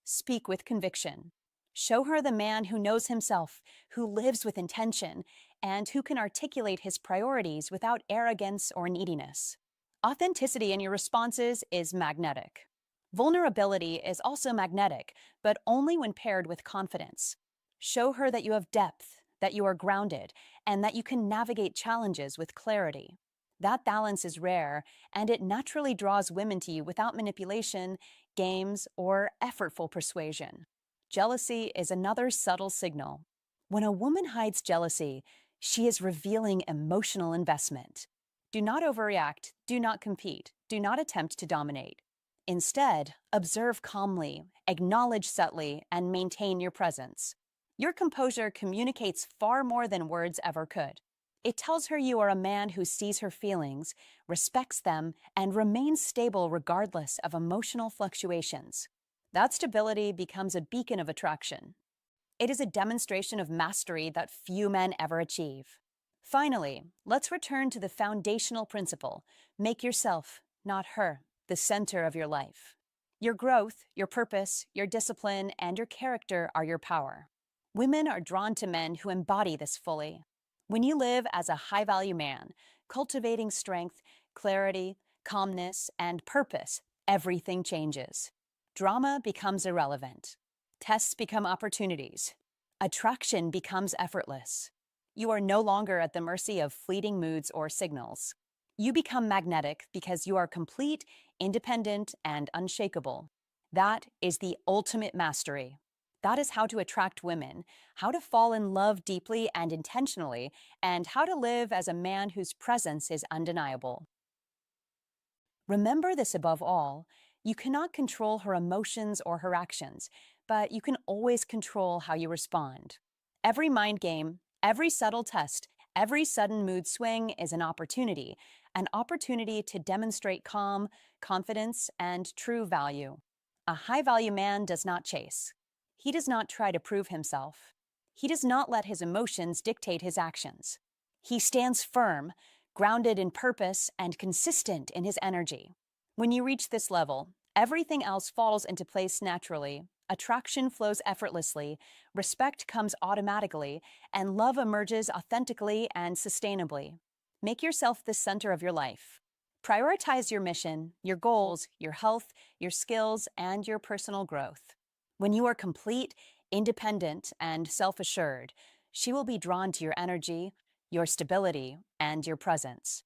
Speak with conviction. Show her the man who knows himself, who lives with intention, and who can articulate his priorities without arrogance or neediness. Authenticity in your responses is magnetic. Vulnerability is also magnetic, but only when paired with confidence. Show her that you have depth, that you are grounded, and that you can navigate challenges with clarity. That balance is rare, and it naturally draws women to you without manipulation, games, or effortful persuasion. Jealousy is another subtle signal. When a woman hides jealousy, she is revealing emotional investment. Do not overreact, do not compete, do not attempt to dominate. Instead, observe calmly, acknowledge subtly, and maintain your presence. Your composure communicates far more than words ever could. It tells her you are a man who sees her feelings, respects them, and remains stable regardless of emotional fluctuations. That stability becomes a beacon of attraction. It is a demonstration of mastery that few men ever achieve. Finally, let's return to the foundational principle: make yourself, not her, the center of your life. Your growth, your purpose, your discipline, and your character are your power. Women are drawn to men who embody this fully. When you live as a high-value man, cultivating strength, clarity, calmness, and purpose, everything changes. Drama becomes irrelevant. Tests become opportunities. Attraction becomes effortless. You are no longer at the mercy of fleeting moods or signals. You become magnetic because you are complete, independent, and unshakable. That is the ultimate mastery. That is how to attract women, how to fall in love deeply and intentionally, and how to live as a man whose presence is undeniable. Remember this above all: you cannot control her emotions or her actions, but you can always control how you respond. Every mind game, every subtle test, every sudden mood swing is an opportunity to demonstrate calm, confidence, and true value. A high value man does not chase. He does not try to prove himself. He does not let his emotions dictate his actions. He stands firm, grounded in purpose, and consistent in his energy. When you reach this level, everything else falls into place naturally. Attraction flows effortlessly, respect comes automatically, and love emerges authentically and sustainably. Make yourself the center of your life. Prioritize your mission, your goals, your health, your skills, and your personal growth. When you are complete, independent, and self assured, she will be drawn to your energy, your stability, and your presence.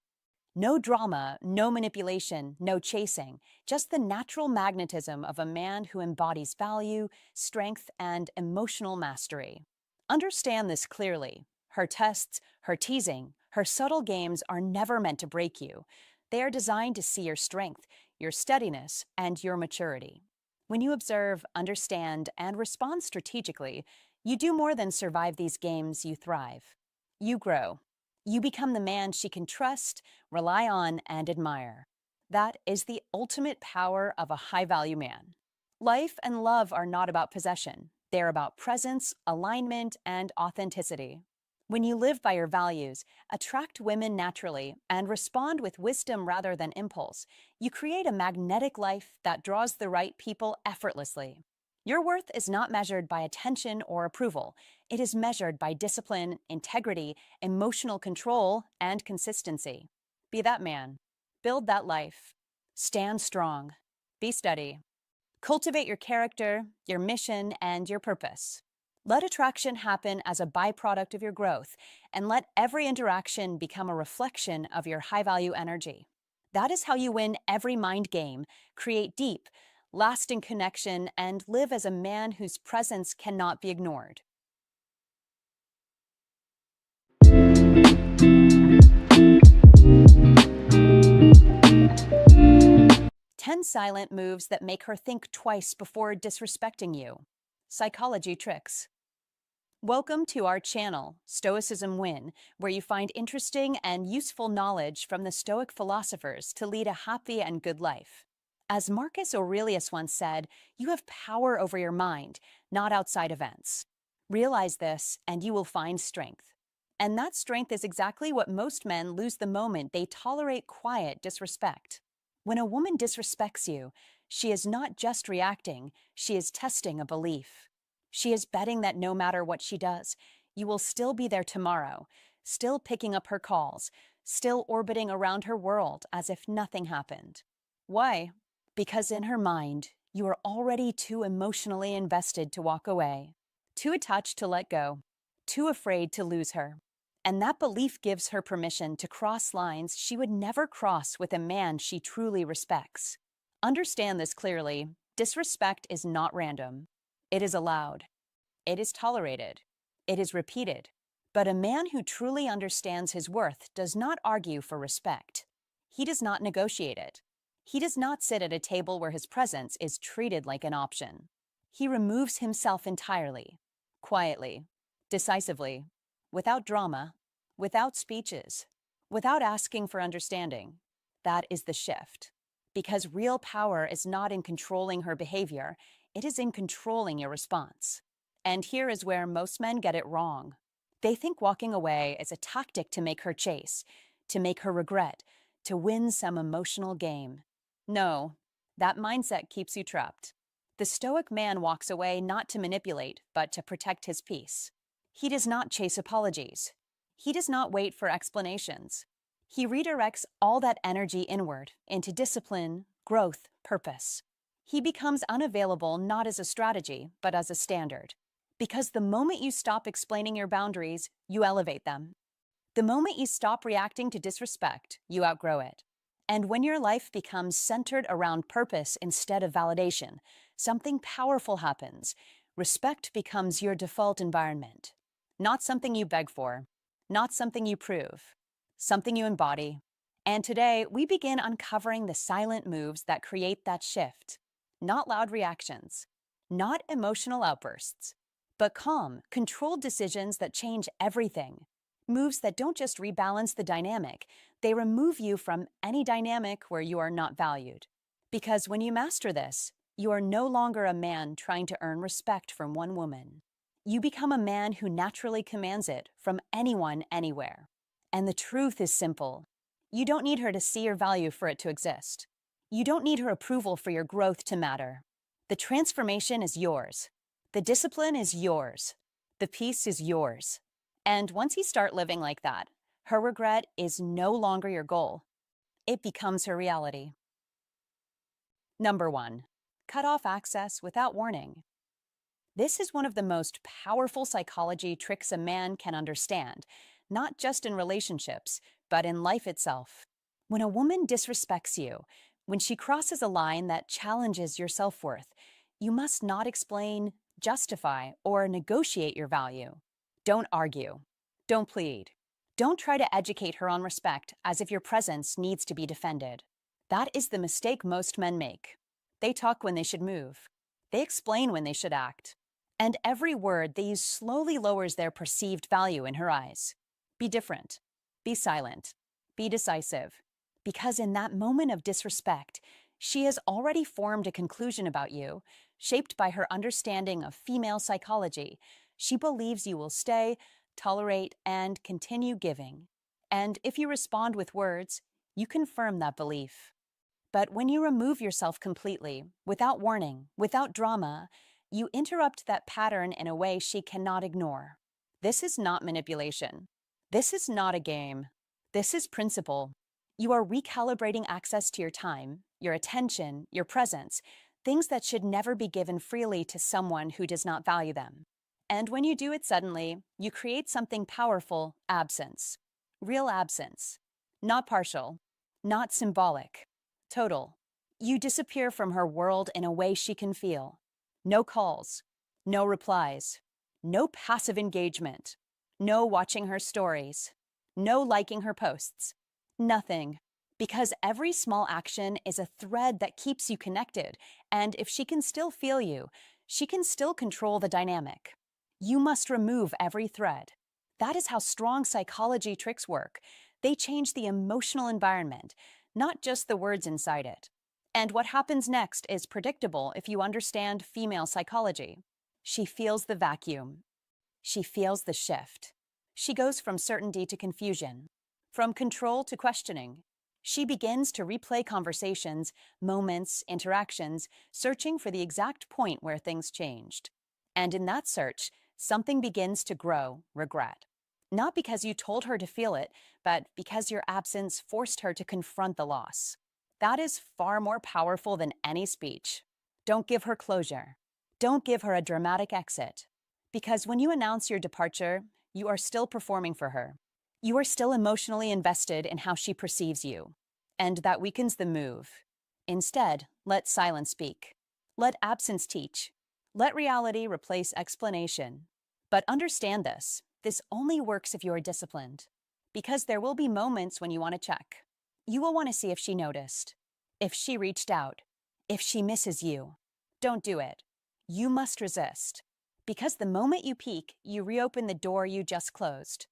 No drama, no manipulation, no chasing, just the natural magnetism of a man who embodies value, strength, and emotional mastery. Understand this clearly. Her tests, her teasing, her subtle games are never meant to break you. They are designed to see your strength, your steadiness, and your maturity. When you observe, understand, and respond strategically, you do more than survive these games, you thrive. You grow. You become the man she can trust, rely on, and admire. That is the ultimate power of a high-value man. Life and love are not about possession. They're about presence, alignment, and authenticity. When you live by your values, attract women naturally, and respond with wisdom rather than impulse, you create a magnetic life that draws the right people effortlessly. Your worth is not measured by attention or approval. It is measured by discipline, integrity, emotional control, and consistency. Be that man. Build that life. Stand strong. Be steady. Cultivate your character, your mission, and your purpose. Let attraction happen as a byproduct of your growth, and let every interaction become a reflection of your high-value energy. That is how you win every mind game, create deep, lasting connection, and live as a man whose presence cannot be ignored. 10 silent moves that make her think twice before disrespecting you. Psychology tricks. Welcome to our channel, Stoicism Win, where you find interesting and useful knowledge from the Stoic philosophers to lead a happy and good life. As Marcus Aurelius once said, you have power over your mind, not outside events. Realize this, and you will find strength. And that strength is exactly what most men lose the moment they tolerate quiet disrespect. When a woman disrespects you, she is not just reacting, she is testing a belief. She is betting that no matter what she does, you will still be there tomorrow, still picking up her calls, still orbiting around her world as if nothing happened. Why? Because in her mind, you are already too emotionally invested to walk away, too attached to let go, too afraid to lose her. And that belief gives her permission to cross lines she would never cross with a man she truly respects. Understand this clearly: disrespect is not random. It is allowed. It is tolerated. It is repeated. But a man who truly understands his worth does not argue for respect. He does not negotiate it. He does not sit at a table where his presence is treated like an option. He removes himself entirely, quietly, decisively, without drama, without speeches, without asking for understanding. That is the shift. Because real power is not in controlling her behavior, it is in controlling your response. And here is where most men get it wrong. They think walking away is a tactic to make her chase, to make her regret, to win some emotional game. No, that mindset keeps you trapped. The Stoic man walks away not to manipulate, but to protect his peace. He does not chase apologies. He does not wait for explanations. He redirects all that energy inward into discipline, growth, purpose. He becomes unavailable not as a strategy, but as a standard. Because the moment you stop explaining your boundaries, you elevate them. The moment you stop reacting to disrespect, you outgrow it. And when your life becomes centered around purpose instead of validation, something powerful happens. Respect becomes your default environment. Not something you beg for, not something you prove, something you embody. And today, we begin uncovering the silent moves that create that shift. Not loud reactions, not emotional outbursts, but calm, controlled decisions that change everything. Moves that don't just rebalance the dynamic, they remove you from any dynamic where you are not valued. Because when you master this, you are no longer a man trying to earn respect from one woman. You become a man who naturally commands it from anyone, anywhere. And the truth is simple. You don't need her to see your value for it to exist. You don't need her approval for your growth to matter. The transformation is yours. The discipline is yours. The peace is yours. And once you start living like that, her regret is no longer your goal. It becomes her reality. Number 1. Cut off access without warning. This is one of the most powerful psychology tricks a man can understand, not just in relationships, but in life itself. When a woman disrespects you, when she crosses a line that challenges your self-worth, you must not explain, justify, or negotiate your value. Don't argue. Don't plead. Don't try to educate her on respect as if your presence needs to be defended. That is the mistake most men make. They talk when they should move. They explain when they should act. And every word they use slowly lowers their perceived value in her eyes. Be different. Be silent. Be decisive. Because in that moment of disrespect, she has already formed a conclusion about you, shaped by her understanding of female psychology. She believes you will stay, tolerate, and continue giving. And if you respond with words, you confirm that belief. But when you remove yourself completely, without warning, without drama, you interrupt that pattern in a way she cannot ignore. This is not manipulation. This is not a game. This is principle. You are recalibrating access to your time, your attention, your presence, things that should never be given freely to someone who does not value them. And when you do it suddenly, you create something powerful: absence. Real absence. Not partial. Not symbolic. Total. You disappear from her world in a way she can feel. No calls. No replies. No passive engagement. No watching her stories. No liking her posts. Nothing. Because every small action is a thread that keeps you connected, and if she can still feel you, she can still control the dynamic. You must remove every thread. That is how strong psychology tricks work. They change the emotional environment, not just the words inside it. And what happens next is predictable if you understand female psychology. She feels the vacuum. She feels the shift. She goes from certainty to confusion, from control to questioning. She begins to replay conversations, moments, interactions, searching for the exact point where things changed. And in that search, something begins to grow: regret. Not because you told her to feel it, but because your absence forced her to confront the loss. That is far more powerful than any speech. Don't give her closure. Don't give her a dramatic exit. Because when you announce your departure, you are still performing for her. You are still emotionally invested in how she perceives you. And that weakens the move. Instead, let silence speak. Let absence teach. Let reality replace explanation. But understand this. This only works if you are disciplined. Because there will be moments when you want to check. You will want to see if she noticed, if she reached out, if she misses you. Don't do it. You must resist. Because the moment you peek, you reopen the door you just closed.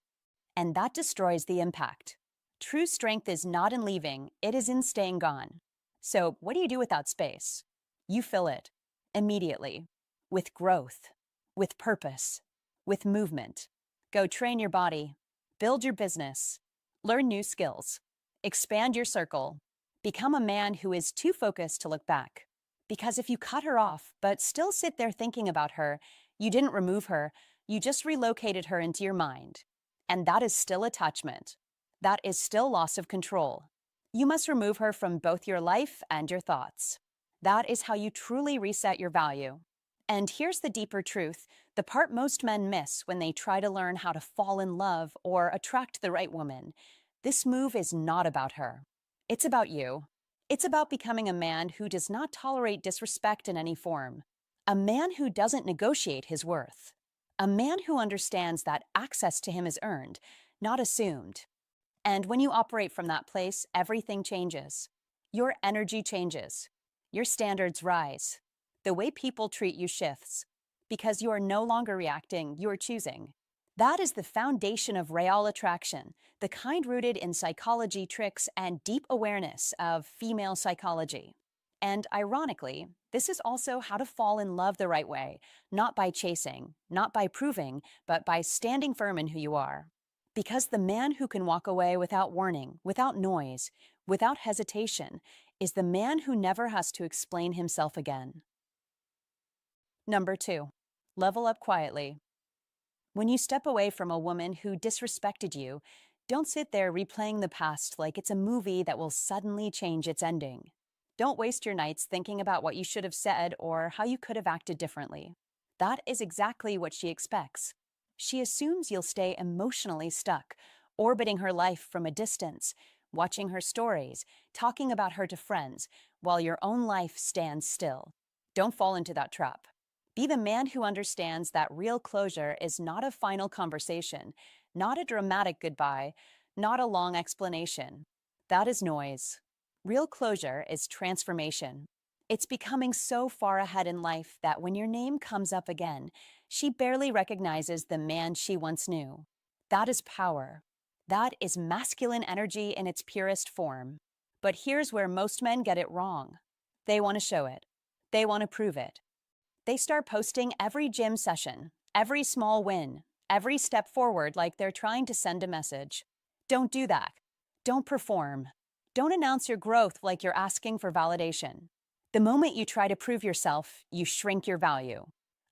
And that destroys the impact. True strength is not in leaving, it is in staying gone. So what do you do with that space? You fill it, immediately, with growth, with purpose, with movement. Go train your body, build your business, learn new skills, expand your circle, become a man who is too focused to look back. Because if you cut her off, but still sit there thinking about her, you didn't remove her, you just relocated her into your mind. And that is still attachment. That is still loss of control. You must remove her from both your life and your thoughts. That is how you truly reset your value. And here's the deeper truth: The part most men miss when they try to learn how to fall in love or attract the right woman. This move is not about her. It's about you. It's about becoming a man who does not tolerate disrespect in any form. A man who doesn't negotiate his worth. A man who understands that access to him is earned, not assumed. And when you operate from that place, everything changes. Your energy changes. Your standards rise. The way people treat you shifts. Because you are no longer reacting, you are choosing. That is the foundation of real attraction, the kind rooted in psychology tricks and deep awareness of female psychology. And ironically, this is also how to fall in love the right way, not by chasing, not by proving, but by standing firm in who you are. Because the man who can walk away without warning, without noise, without hesitation, is the man who never has to explain himself again. Number 2. Level up quietly. When you step away from a woman who disrespected you, don't sit there replaying the past like it's a movie that will suddenly change its ending. Don't waste your nights thinking about what you should have said or how you could have acted differently. That is exactly what she expects. She assumes you'll stay emotionally stuck, orbiting her life from a distance, watching her stories, talking about her to friends, while your own life stands still. Don't fall into that trap. Be the man who understands that real closure is not a final conversation, not a dramatic goodbye, not a long explanation. That is noise. Real closure is transformation. It's becoming so far ahead in life that when your name comes up again, she barely recognizes the man she once knew. That is power. That is masculine energy in its purest form. But here's where most men get it wrong. They want to show it. They want to prove it. They start posting every gym session, every small win, every step forward like they're trying to send a message. Don't do that. Don't perform. Don't announce your growth like you're asking for validation. The moment you try to prove yourself, you shrink your value.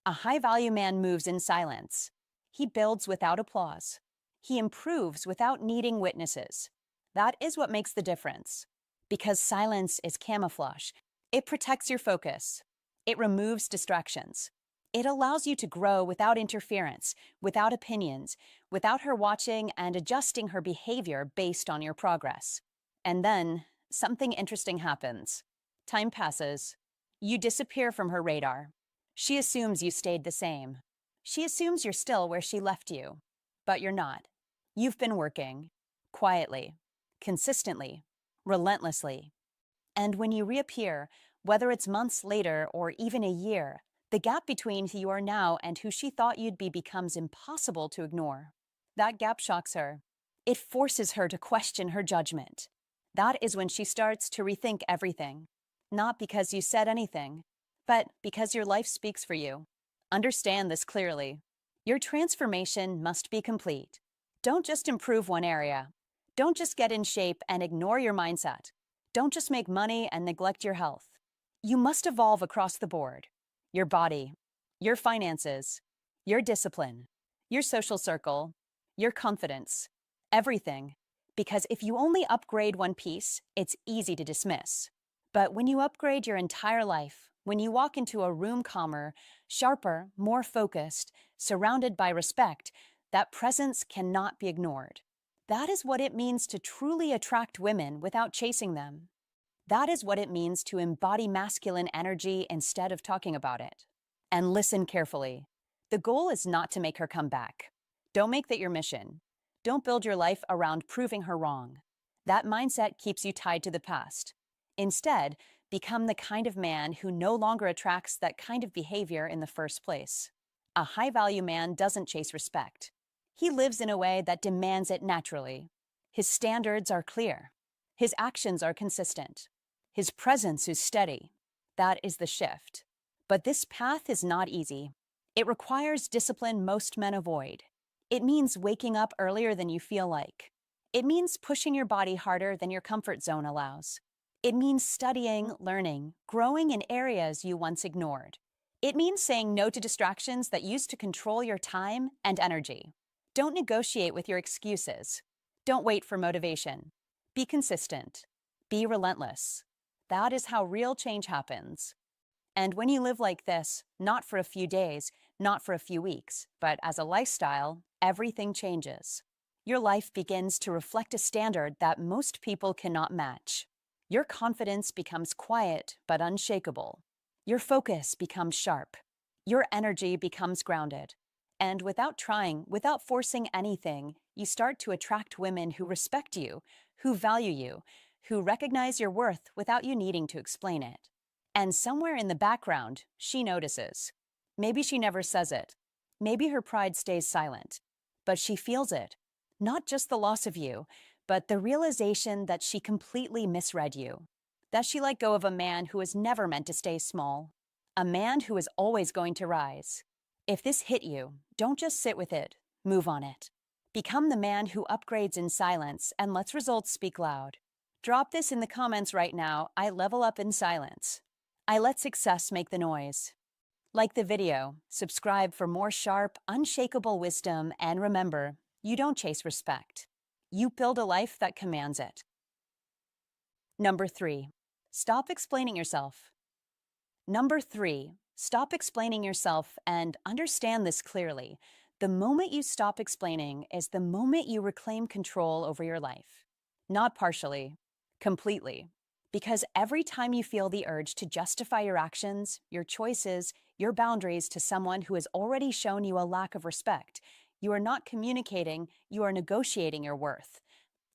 A high-value man moves in silence. He builds without applause. He improves without needing witnesses. That is what makes the difference. Because silence is camouflage. It protects your focus. It removes distractions. It allows you to grow without interference, without opinions, without her watching and adjusting her behavior based on your progress. And then, something interesting happens. Time passes. You disappear from her radar. She assumes you stayed the same. She assumes you're still where she left you. But you're not. You've been working. Quietly. Consistently. Relentlessly. And when you reappear, whether it's months later or even a year, the gap between who you are now and who she thought you'd be becomes impossible to ignore. That gap shocks her. It forces her to question her judgment. That is when she starts to rethink everything. Not because you said anything, but because your life speaks for you. Understand this clearly. Your transformation must be complete. Don't just improve one area. Don't just get in shape and ignore your mindset. Don't just make money and neglect your health. You must evolve across the board. Your body, your finances, your discipline, your social circle, your confidence, everything. Because if you only upgrade one piece, it's easy to dismiss. But when you upgrade your entire life, when you walk into a room calmer, sharper, more focused, surrounded by respect, that presence cannot be ignored. That is what it means to truly attract women without chasing them. That is what it means to embody masculine energy instead of talking about it. And listen carefully. The goal is not to make her come back. Don't make that your mission. Don't build your life around proving her wrong. That mindset keeps you tied to the past. Instead, become the kind of man who no longer attracts that kind of behavior in the first place. A high-value man doesn't chase respect. He lives in a way that demands it naturally. His standards are clear. His actions are consistent. His presence is steady. That is the shift. But this path is not easy. It requires discipline most men avoid. It means waking up earlier than you feel like. It means pushing your body harder than your comfort zone allows. It means studying, learning, growing in areas you once ignored. It means saying no to distractions that used to control your time and energy. Don't negotiate with your excuses. Don't wait for motivation. Be consistent. Be relentless. That is how real change happens. And when you live like this, not for a few days, not for a few weeks, but as a lifestyle, everything changes. Your life begins to reflect a standard that most people cannot match. Your confidence becomes quiet but unshakable. Your focus becomes sharp. Your energy becomes grounded. And without trying, without forcing anything, you start to attract women who respect you, who value you, who recognize your worth without you needing to explain it. And somewhere in the background, she notices. Maybe she never says it. Maybe her pride stays silent. But she feels it. Not just the loss of you, but the realization that she completely misread you. That she let go of a man who was never meant to stay small. A man who is always going to rise. If this hit you, don't just sit with it. Move on it. Become the man who upgrades in silence and lets results speak loud. Drop this in the comments right now. I level up in silence. I let success make the noise. Like the video, subscribe for more sharp, unshakable wisdom, and remember, you don't chase respect. You build a life that commands it. Number 3. Stop explaining yourself. Number 3. Stop explaining yourself and understand this clearly. The moment you stop explaining is the moment you reclaim control over your life. Not partially, completely. Because every time you feel the urge to justify your actions, your choices, your boundaries to someone who has already shown you a lack of respect, you are not communicating, you are negotiating your worth.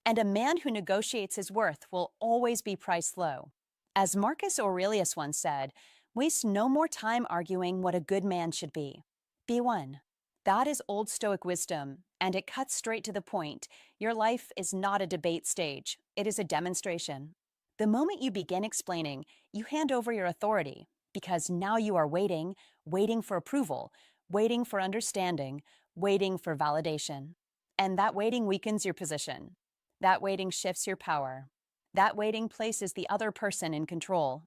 And a man who negotiates his worth will always be priced low. As Marcus Aurelius once said, waste no more time arguing what a good man should be. Be one. That is old Stoic wisdom, and it cuts straight to the point. Your life is not a debate stage, it is a demonstration. The moment you begin explaining, you hand over your authority, because now you are waiting for approval, waiting for understanding, waiting for validation. And that waiting weakens your position. That waiting shifts your power. That waiting places the other person in control.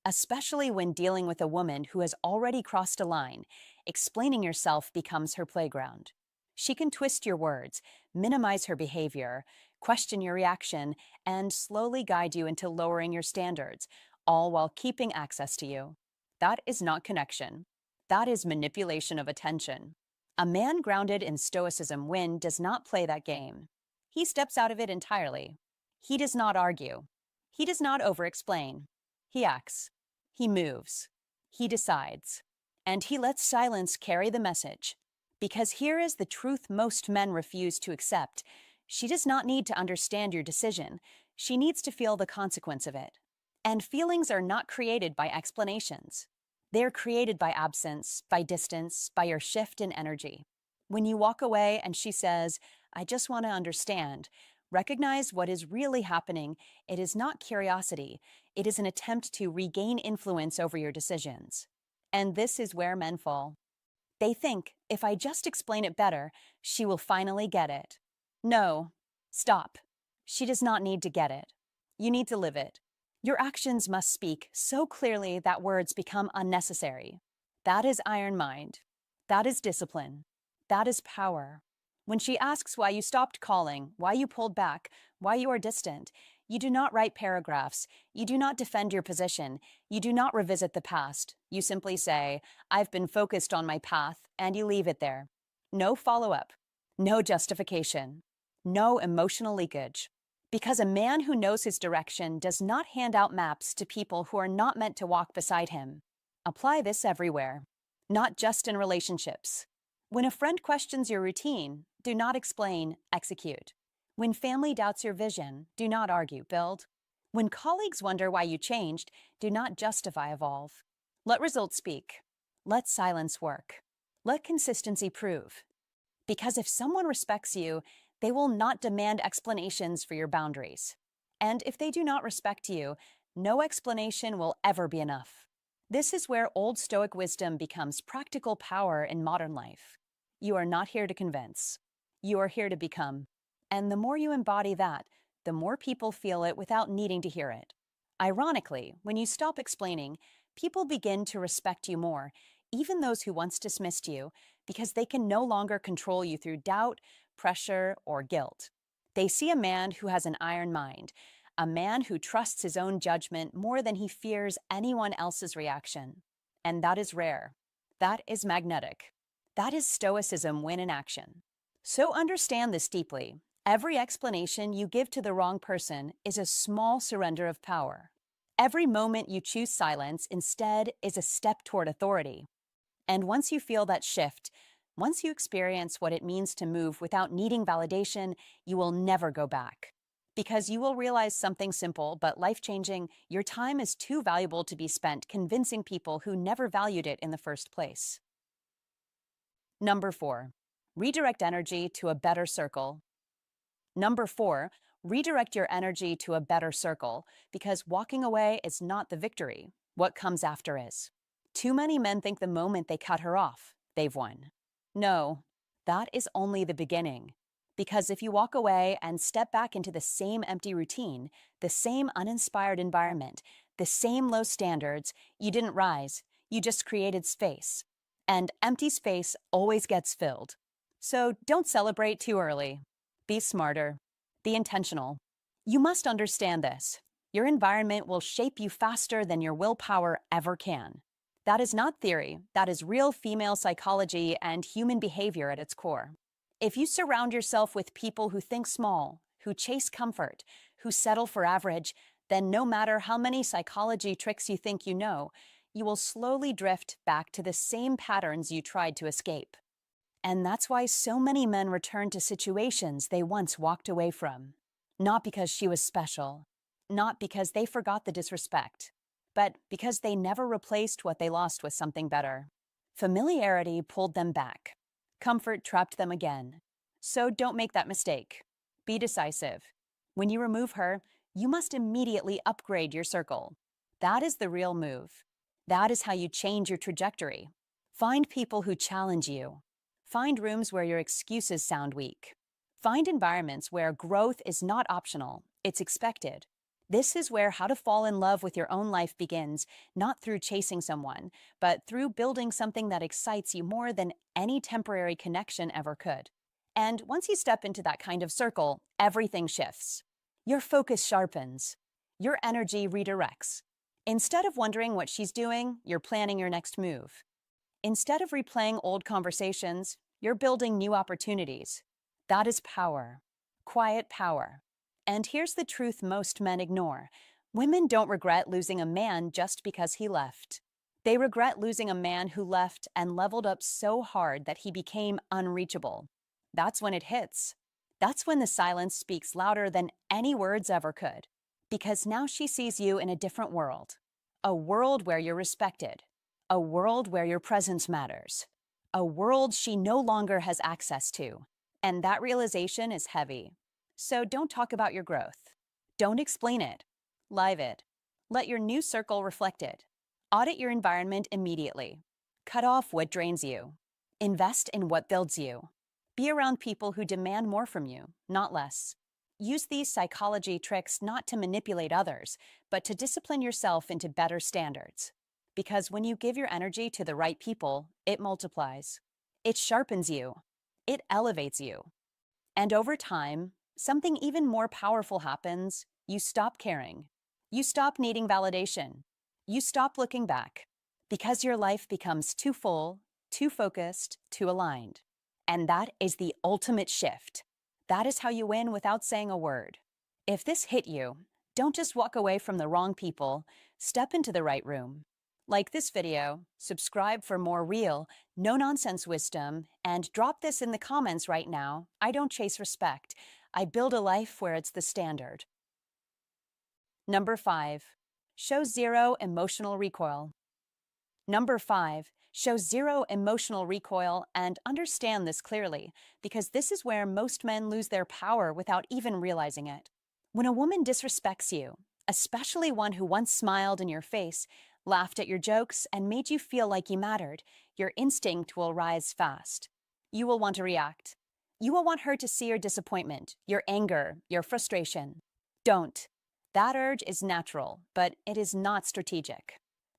Especially when dealing with a woman who has already crossed a line, explaining yourself becomes her playground. She can twist your words, minimize her behavior, question your reaction, and slowly guide you into lowering your standards, all while keeping access to you. That is not connection. That is manipulation of attention. A man grounded in Stoicism does not play that game. He steps out of it entirely. He does not argue. He does not over-explain. He acts. He moves. He decides. And he lets silence carry the message. Because here is the truth most men refuse to accept. She does not need to understand your decision. She needs to feel the consequence of it. And feelings are not created by explanations. They are created by absence, by distance, by your shift in energy. When you walk away and she says, I just want to understand, recognize what is really happening. It is not curiosity. It is an attempt to regain influence over your decisions. And this is where men fall. They think, if I just explain it better, she will finally get it. No. Stop. She does not need to get it. You need to live it. Your actions must speak so clearly that words become unnecessary. That is iron mind. That is discipline. That is power. When she asks why you stopped calling, why you pulled back, why you are distant, you do not write paragraphs. You do not defend your position. You do not revisit the past. You simply say, I've been focused on my path, and you leave it there. No follow-up. No justification. No emotional leakage. Because a man who knows his direction does not hand out maps to people who are not meant to walk beside him. Apply this everywhere, not just in relationships. When a friend questions your routine, do not explain, execute. When family doubts your vision, do not argue, build. When colleagues wonder why you changed, do not justify, evolve. Let results speak. Let silence work. Let consistency prove. Because if someone respects you, they will not demand explanations for your boundaries. And if they do not respect you, no explanation will ever be enough. This is where old Stoic wisdom becomes practical power in modern life. You are not here to convince. You are here to become. And the more you embody that, the more people feel it without needing to hear it. Ironically, when you stop explaining, people begin to respect you more, even those who once dismissed you, because they can no longer control you through doubt, pressure, or guilt. They see a man who has an iron mind, a man who trusts his own judgment more than he fears anyone else's reaction. And that is rare. That is magnetic. That is Stoicism win in action. So understand this deeply. Every explanation you give to the wrong person is a small surrender of power. Every moment you choose silence instead is a step toward authority. And once you feel that shift, once you experience what it means to move without needing validation, you will never go back. Because you will realize something simple but life-changing: your time is too valuable to be spent convincing people who never valued it in the first place. Number 4. Redirect energy to a better circle. Number 4. Redirect your energy to a better circle, because walking away is not the victory. What comes after is. Too many men think the moment they cut her off, they've won. No, that is only the beginning. Because if you walk away and step back into the same empty routine, the same uninspired environment, the same low standards, you didn't rise, you just created space. And empty space always gets filled. So don't celebrate too early. Be smarter. Be intentional. You must understand this. Your environment will shape you faster than your willpower ever can. That is not theory. That is real female psychology and human behavior at its core. If you surround yourself with people who think small, who chase comfort, who settle for average, then no matter how many psychology tricks you think you know, you will slowly drift back to the same patterns you tried to escape. And that's why so many men return to situations they once walked away from. Not because she was special, not because they forgot the disrespect, but because they never replaced what they lost with something better. Familiarity pulled them back. Comfort trapped them again. So don't make that mistake. Be decisive. When you remove her, you must immediately upgrade your circle. That is the real move. That is how you change your trajectory. Find people who challenge you. Find rooms where your excuses sound weak. Find environments where growth is not optional, it's expected. This is where how to fall in love with your own life begins, not through chasing someone, but through building something that excites you more than any temporary connection ever could. And once you step into that kind of circle, everything shifts. Your focus sharpens. Your energy redirects. Instead of wondering what she's doing, you're planning your next move. Instead of replaying old conversations, you're building new opportunities. That is power. Quiet power. And here's the truth most men ignore. Women don't regret losing a man just because he left. They regret losing a man who left and leveled up so hard that he became unreachable. That's when it hits. That's when the silence speaks louder than any words ever could. Because now she sees you in a different world. A world where you're respected. A world where your presence matters. A world she no longer has access to. And that realization is heavy. So don't talk about your growth. Don't explain it. Live it. Let your new circle reflect it. Audit your environment immediately. Cut off what drains you. Invest in what builds you. Be around people who demand more from you, not less. Use these psychology tricks not to manipulate others, but to discipline yourself into better standards. Because when you give your energy to the right people, it multiplies. It sharpens you. It elevates you. And over time, something even more powerful happens. You stop caring. You stop needing validation. You stop looking back. Because your life becomes too full, too focused, too aligned. And that is the ultimate shift. That is how you win without saying a word. If this hit you, don't just walk away from the wrong people. Step into the right room. Like this video, subscribe for more real, no-nonsense wisdom, and drop this in the comments right now. I don't chase respect. I build a life where it's the standard. Number 5. Show zero emotional recoil. Number 5. Show zero emotional recoil, and understand this clearly, because this is where most men lose their power without even realizing it. When a woman disrespects you, especially one who once smiled in your face, laughed at your jokes, and made you feel like you mattered, your instinct will rise fast. You will want to react. You will want her to see your disappointment, your anger, your frustration. Don't. That urge is natural, but it is not strategic.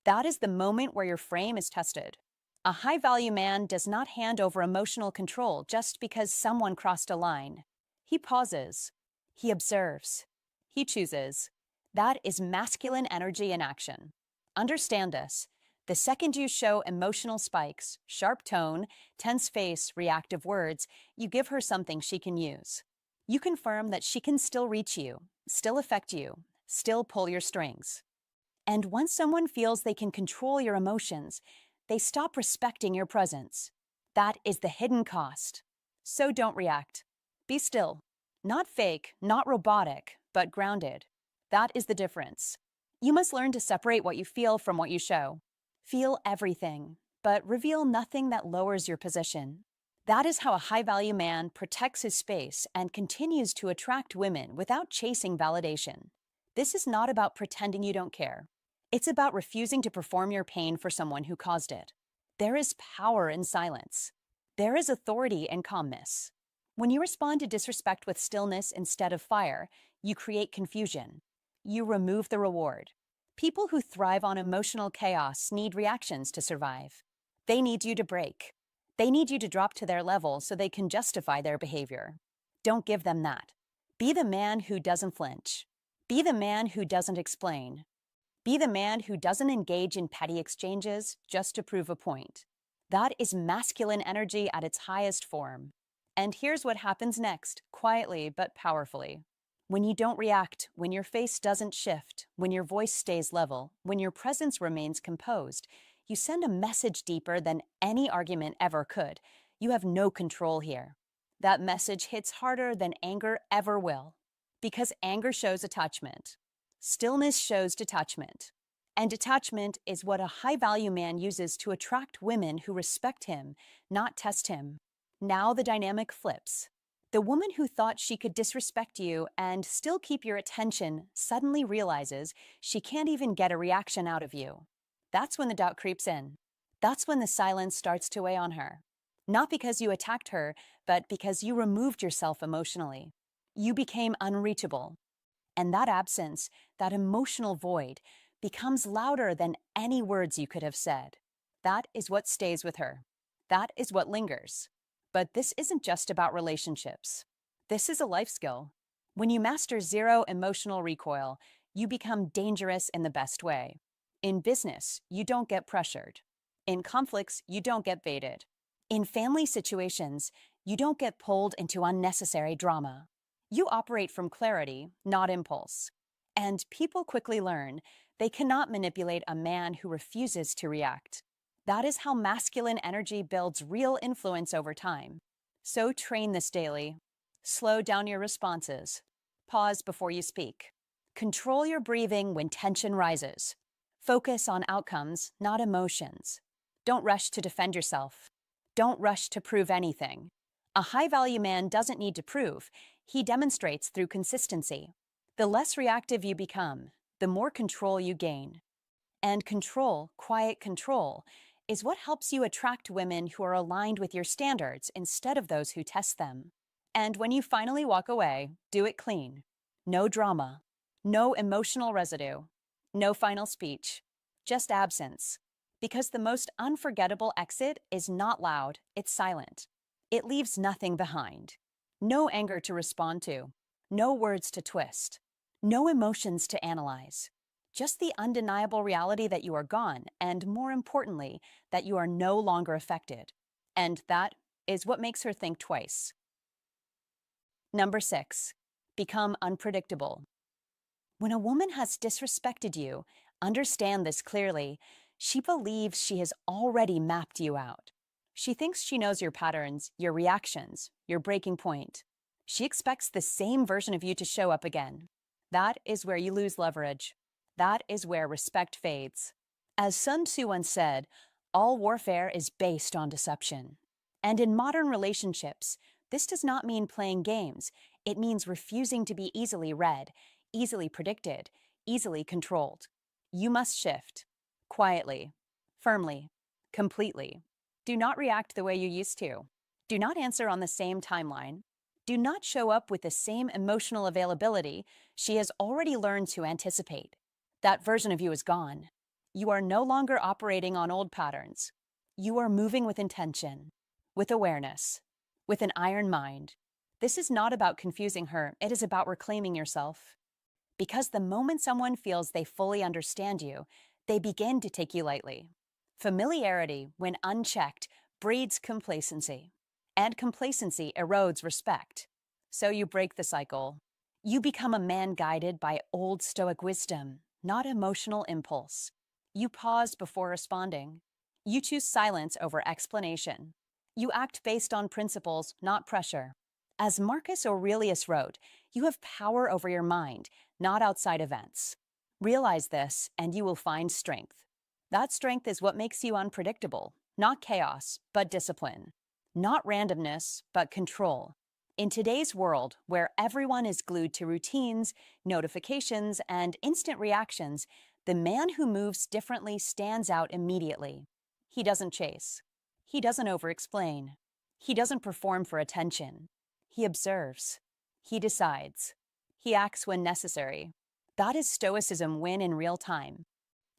That is the moment where your frame is tested. A high-value man does not hand over emotional control just because someone crossed a line. He pauses. He observes. He chooses. That is masculine energy in action. Understand this. The second you show emotional spikes, sharp tone, tense face, reactive words, you give her something she can use. You confirm that she can still reach you, still affect you, still pull your strings. And once someone feels they can control your emotions, they stop respecting your presence. That is the hidden cost. So don't react. Be still. Not fake, not robotic, but grounded. That is the difference. You must learn to separate what you feel from what you show. Feel everything, but reveal nothing that lowers your position. That is how a high-value man protects his space and continues to attract women without chasing validation. This is not about pretending you don't care. It's about refusing to perform your pain for someone who caused it. There is power in silence. There is authority in calmness. When you respond to disrespect with stillness instead of fire, you create confusion. You remove the reward. People who thrive on emotional chaos need reactions to survive. They need you to break. They need you to drop to their level so they can justify their behavior. Don't give them that. Be the man who doesn't flinch. Be the man who doesn't explain. Be the man who doesn't engage in petty exchanges just to prove a point. That is masculine energy at its highest form. And here's what happens next, quietly but powerfully. When you don't react, when your face doesn't shift, when your voice stays level, when your presence remains composed, you send a message deeper than any argument ever could. You have no control here. That message hits harder than anger ever will. Because anger shows attachment. Stillness shows detachment. And detachment is what a high-value man uses to attract women who respect him, not test him. Now the dynamic flips. The woman who thought she could disrespect you and still keep your attention suddenly realizes she can't even get a reaction out of you. That's when the doubt creeps in. That's when the silence starts to weigh on her. Not because you attacked her, but because you removed yourself emotionally. You became unreachable. And that absence, that emotional void, becomes louder than any words you could have said. That is what stays with her. That is what lingers. But this isn't just about relationships. This is a life skill. When you master zero emotional recoil, you become dangerous in the best way. In business, you don't get pressured. In conflicts, you don't get baited. In family situations, you don't get pulled into unnecessary drama. You operate from clarity, not impulse. And people quickly learn they cannot manipulate a man who refuses to react. That is how masculine energy builds real influence over time. So train this daily. Slow down your responses. Pause before you speak. Control your breathing when tension rises. Focus on outcomes, not emotions. Don't rush to defend yourself. Don't rush to prove anything. A high-value man doesn't need to prove. He demonstrates through consistency. The less reactive you become, the more control you gain. And control, quiet control, is what helps you attract women who are aligned with your standards instead of those who test them. And when you finally walk away, do it clean. No drama. No emotional residue. No final speech. Just absence. Because the most unforgettable exit is not loud, it's silent. It leaves nothing behind. No anger to respond to. No words to twist. No emotions to analyze. Just the undeniable reality that you are gone, and more importantly, that you are no longer affected. And that is what makes her think twice. Number 6, become unpredictable. When a woman has disrespected you, understand this clearly, she believes she has already mapped you out. She thinks she knows your patterns, your reactions, your breaking point. She expects the same version of you to show up again. That is where you lose leverage. That is where respect fades. As Sun Tzu once said, all warfare is based on deception. And in modern relationships, this does not mean playing games. It means refusing to be easily read, easily predicted, easily controlled. You must shift. Quietly, firmly, completely. Do not react the way you used to. Do not answer on the same timeline. Do not show up with the same emotional availability she has already learned to anticipate. That version of you is gone. You are no longer operating on old patterns. You are moving with intention, with awareness, with an iron mind. This is not about confusing her, it is about reclaiming yourself. Because the moment someone feels they fully understand you, they begin to take you lightly. Familiarity, when unchecked, breeds complacency, and complacency erodes respect. So you break the cycle. You become a man guided by old Stoic wisdom, not emotional impulse. You pause before responding. You choose silence over explanation. You act based on principles, not pressure. As Marcus Aurelius wrote, you have power over your mind, not outside events. Realize this, and you will find strength. That strength is what makes you unpredictable, not chaos, but discipline, not randomness, but control. In today's world, where everyone is glued to routines, notifications, and instant reactions, the man who moves differently stands out immediately. He doesn't chase. He doesn't over-explain. He doesn't perform for attention. He observes. He decides. He acts when necessary. That is Stoicism win in real time.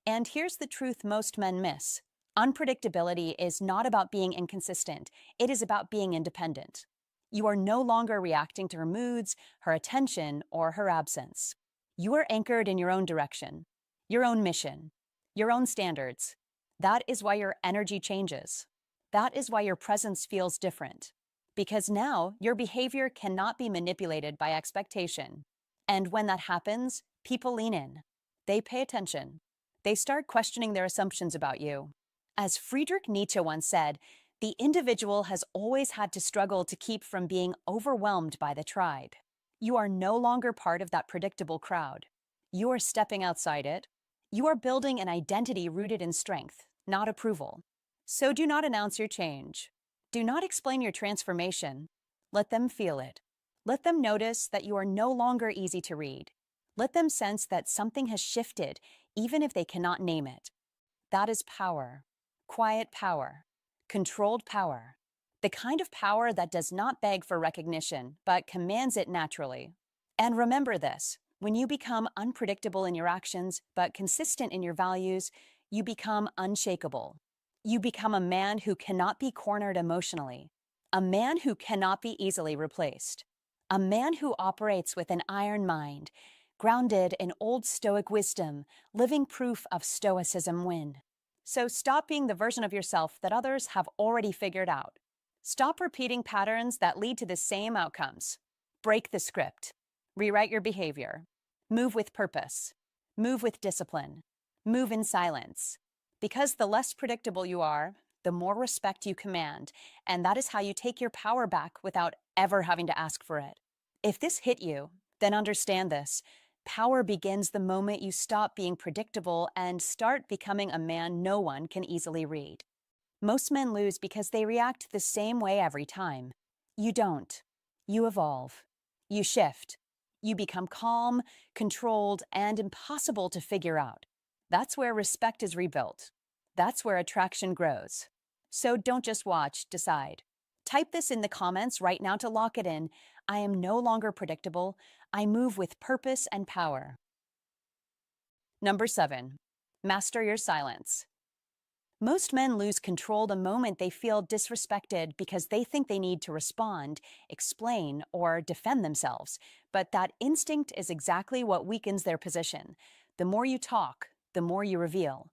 And here's the truth most men miss. Unpredictability is not about being inconsistent. It is about being independent. You are no longer reacting to her moods, her attention, or her absence. You are anchored in your own direction, your own mission, your own standards. That is why your energy changes. That is why your presence feels different. Because now your behavior cannot be manipulated by expectation. And when that happens, people lean in. They pay attention. They start questioning their assumptions about you. As Friedrich Nietzsche once said, the individual has always had to struggle to keep from being overwhelmed by the tribe. You are no longer part of that predictable crowd. You are stepping outside it. You are building an identity rooted in strength, not approval. So do not announce your change. Do not explain your transformation. Let them feel it. Let them notice that you are no longer easy to read. Let them sense that something has shifted, even if they cannot name it. That is power. Quiet power. Controlled power. The kind of power that does not beg for recognition, but commands it naturally. And remember this, when you become unpredictable in your actions, but consistent in your values, you become unshakable. You become a man who cannot be cornered emotionally. A man who cannot be easily replaced. A man who operates with an iron mind, grounded in old Stoic wisdom, living proof of Stoicism win. So stop being the version of yourself that others have already figured out. Stop repeating patterns that lead to the same outcomes. Break the script. Rewrite your behavior. Move with purpose. Move with discipline. Move in silence. Because the less predictable you are, the more respect you command, and that is how you take your power back without ever having to ask for it. If this hit you, then understand this. Power begins the moment you stop being predictable and start becoming a man no one can easily read. Most men lose because they react the same way every time. You don't. You evolve. You shift. You become calm, controlled, and impossible to figure out. That's where respect is rebuilt. That's where attraction grows. So don't just watch, decide. Type this in the comments right now to lock it in. I am no longer predictable. I move with purpose and power. Number 7. Master your silence. Most men lose control the moment they feel disrespected because they think they need to respond, explain, or defend themselves. But that instinct is exactly what weakens their position. The more you talk, the more you reveal.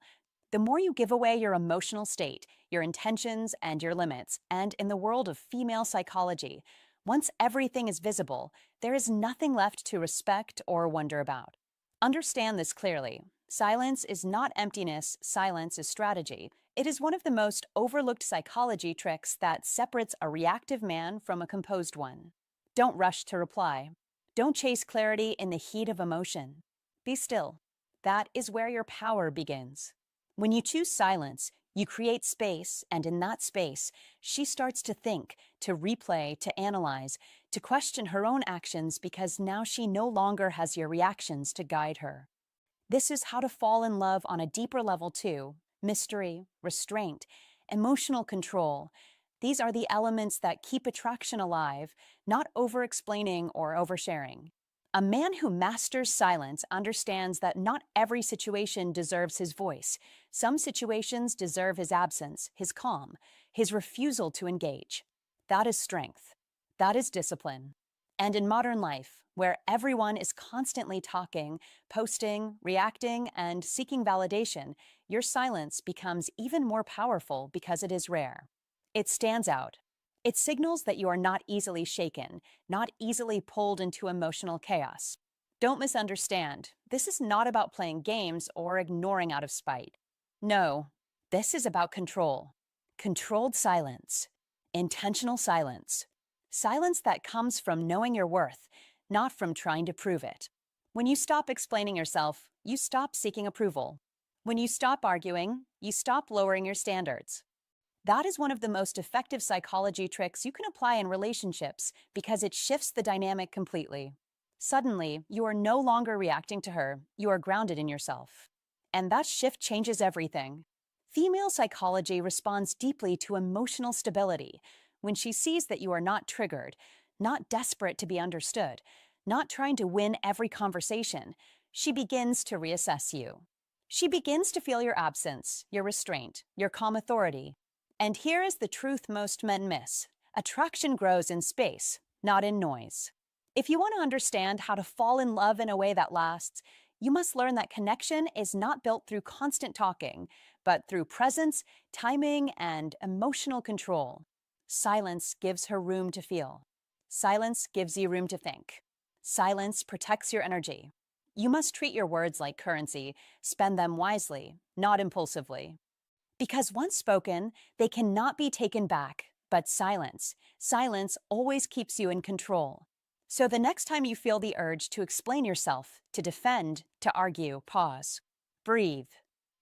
The more you give away your emotional state, your intentions, and your limits. And in the world of female psychology, once everything is visible, there is nothing left to respect or wonder about. Understand this clearly. Silence is not emptiness, silence is strategy. It is one of the most overlooked psychology tricks that separates a reactive man from a composed one. Don't rush to reply. Don't chase clarity in the heat of emotion. Be still. That is where your power begins. When you choose silence, you create space, and in that space, she starts to think, to replay, to analyze, to question her own actions because now she no longer has your reactions to guide her. This is how to fall in love on a deeper level too. Mystery, restraint, emotional control. These are the elements that keep attraction alive, not over-explaining or oversharing. A man who masters silence understands that not every situation deserves his voice. Some situations deserve his absence, his calm, his refusal to engage. That is strength. That is discipline. And in modern life, where everyone is constantly talking, posting, reacting, and seeking validation, your silence becomes even more powerful because it is rare. It stands out. It signals that you are not easily shaken, not easily pulled into emotional chaos. Don't misunderstand. This is not about playing games or ignoring out of spite. No, this is about control. Controlled silence. Intentional silence. Silence that comes from knowing your worth, not from trying to prove it. When you stop explaining yourself, you stop seeking approval. When you stop arguing, you stop lowering your standards. That is one of the most effective psychology tricks you can apply in relationships because it shifts the dynamic completely. Suddenly, you are no longer reacting to her, you are grounded in yourself. And that shift changes everything. Female psychology responds deeply to emotional stability when she sees that you are not triggered, not desperate to be understood, not trying to win every conversation. She begins to reassess you. She begins to feel your absence, your restraint, your calm authority. And here is the truth most men miss. Attraction grows in space, not in noise. If you want to understand how to fall in love in a way that lasts, you must learn that connection is not built through constant talking, but through presence, timing, and emotional control. Silence gives her room to feel. Silence gives you room to think. Silence protects your energy. You must treat your words like currency, spend them wisely, not impulsively. Because once spoken, they cannot be taken back, but silence always keeps you in control. So the next time you feel the urge to explain yourself, to defend, to argue, pause. Breathe.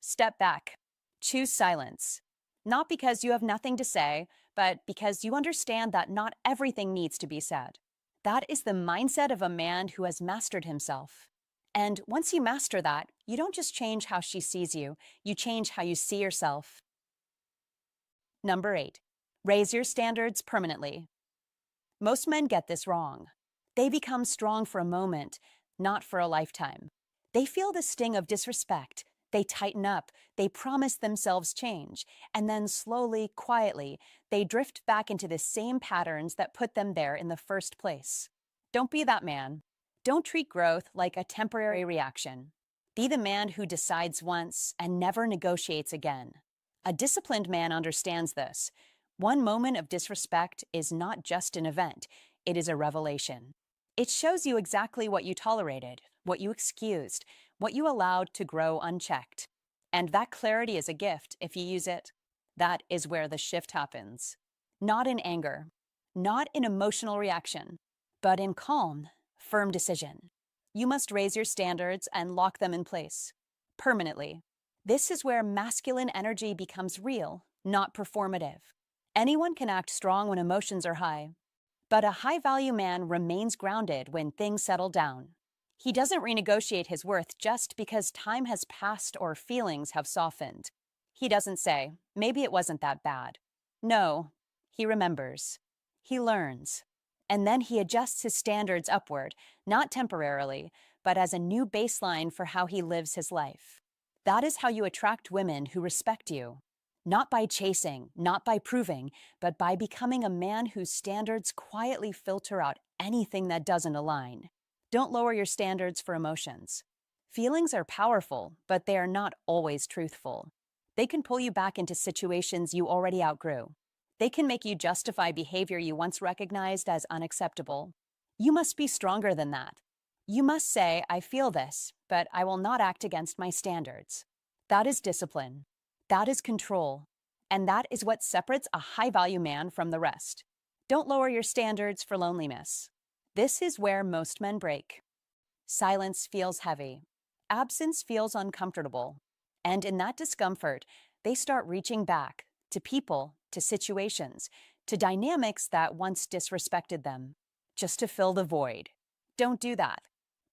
Step back. Choose silence. Not because you have nothing to say, but because you understand that not everything needs to be said. That is the mindset of a man who has mastered himself. And once you master that, you don't just change how she sees you, you change how you see yourself. Number 8. Raise your standards permanently. Most men get this wrong. They become strong for a moment, not for a lifetime. They feel the sting of disrespect. They tighten up, they promise themselves change, and then slowly, quietly, they drift back into the same patterns that put them there in the first place. Don't be that man. Don't treat growth like a temporary reaction. Be the man who decides once and never negotiates again. A disciplined man understands this. One moment of disrespect is not just an event, it is a revelation. It shows you exactly what you tolerated, what you excused, what you allowed to grow unchecked. And that clarity is a gift if you use it. That is where the shift happens. Not in anger, not in emotional reaction, but in calm, firm decision. You must raise your standards and lock them in place, permanently. This is where masculine energy becomes real, not performative. Anyone can act strong when emotions are high, but a high-value man remains grounded when things settle down. He doesn't renegotiate his worth just because time has passed or feelings have softened. He doesn't say, maybe it wasn't that bad. No, he remembers. He learns. And then he adjusts his standards upward, not temporarily, but as a new baseline for how he lives his life. That is how you attract women who respect you. Not by chasing, not by proving, but by becoming a man whose standards quietly filter out anything that doesn't align. Don't lower your standards for emotions. Feelings are powerful, but they are not always truthful. They can pull you back into situations you already outgrew. They can make you justify behavior you once recognized as unacceptable. You must be stronger than that. You must say, I feel this, but I will not act against my standards. That is discipline. That is control. And that is what separates a high-value man from the rest. Don't lower your standards for loneliness. This is where most men break. Silence feels heavy. Absence feels uncomfortable. And in that discomfort, they start reaching back to people, to situations, to dynamics that once disrespected them, just to fill the void. Don't do that.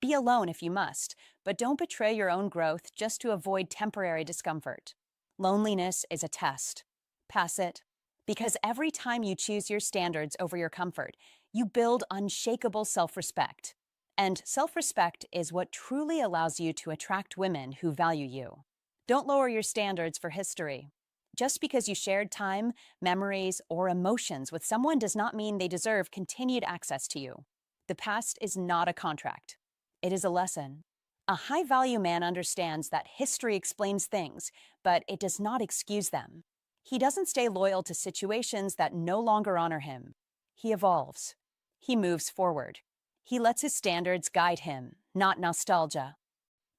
Be alone if you must, but don't betray your own growth just to avoid temporary discomfort. Loneliness is a test. Pass it. Because every time you choose your standards over your comfort, you build unshakable self-respect. And self-respect is what truly allows you to attract women who value you. Don't lower your standards for history. Just because you shared time, memories, or emotions with someone does not mean they deserve continued access to you. The past is not a contract. It is a lesson. A high-value man understands that history explains things, but it does not excuse them. He doesn't stay loyal to situations that no longer honor him. He evolves. He moves forward. He lets his standards guide him, not nostalgia.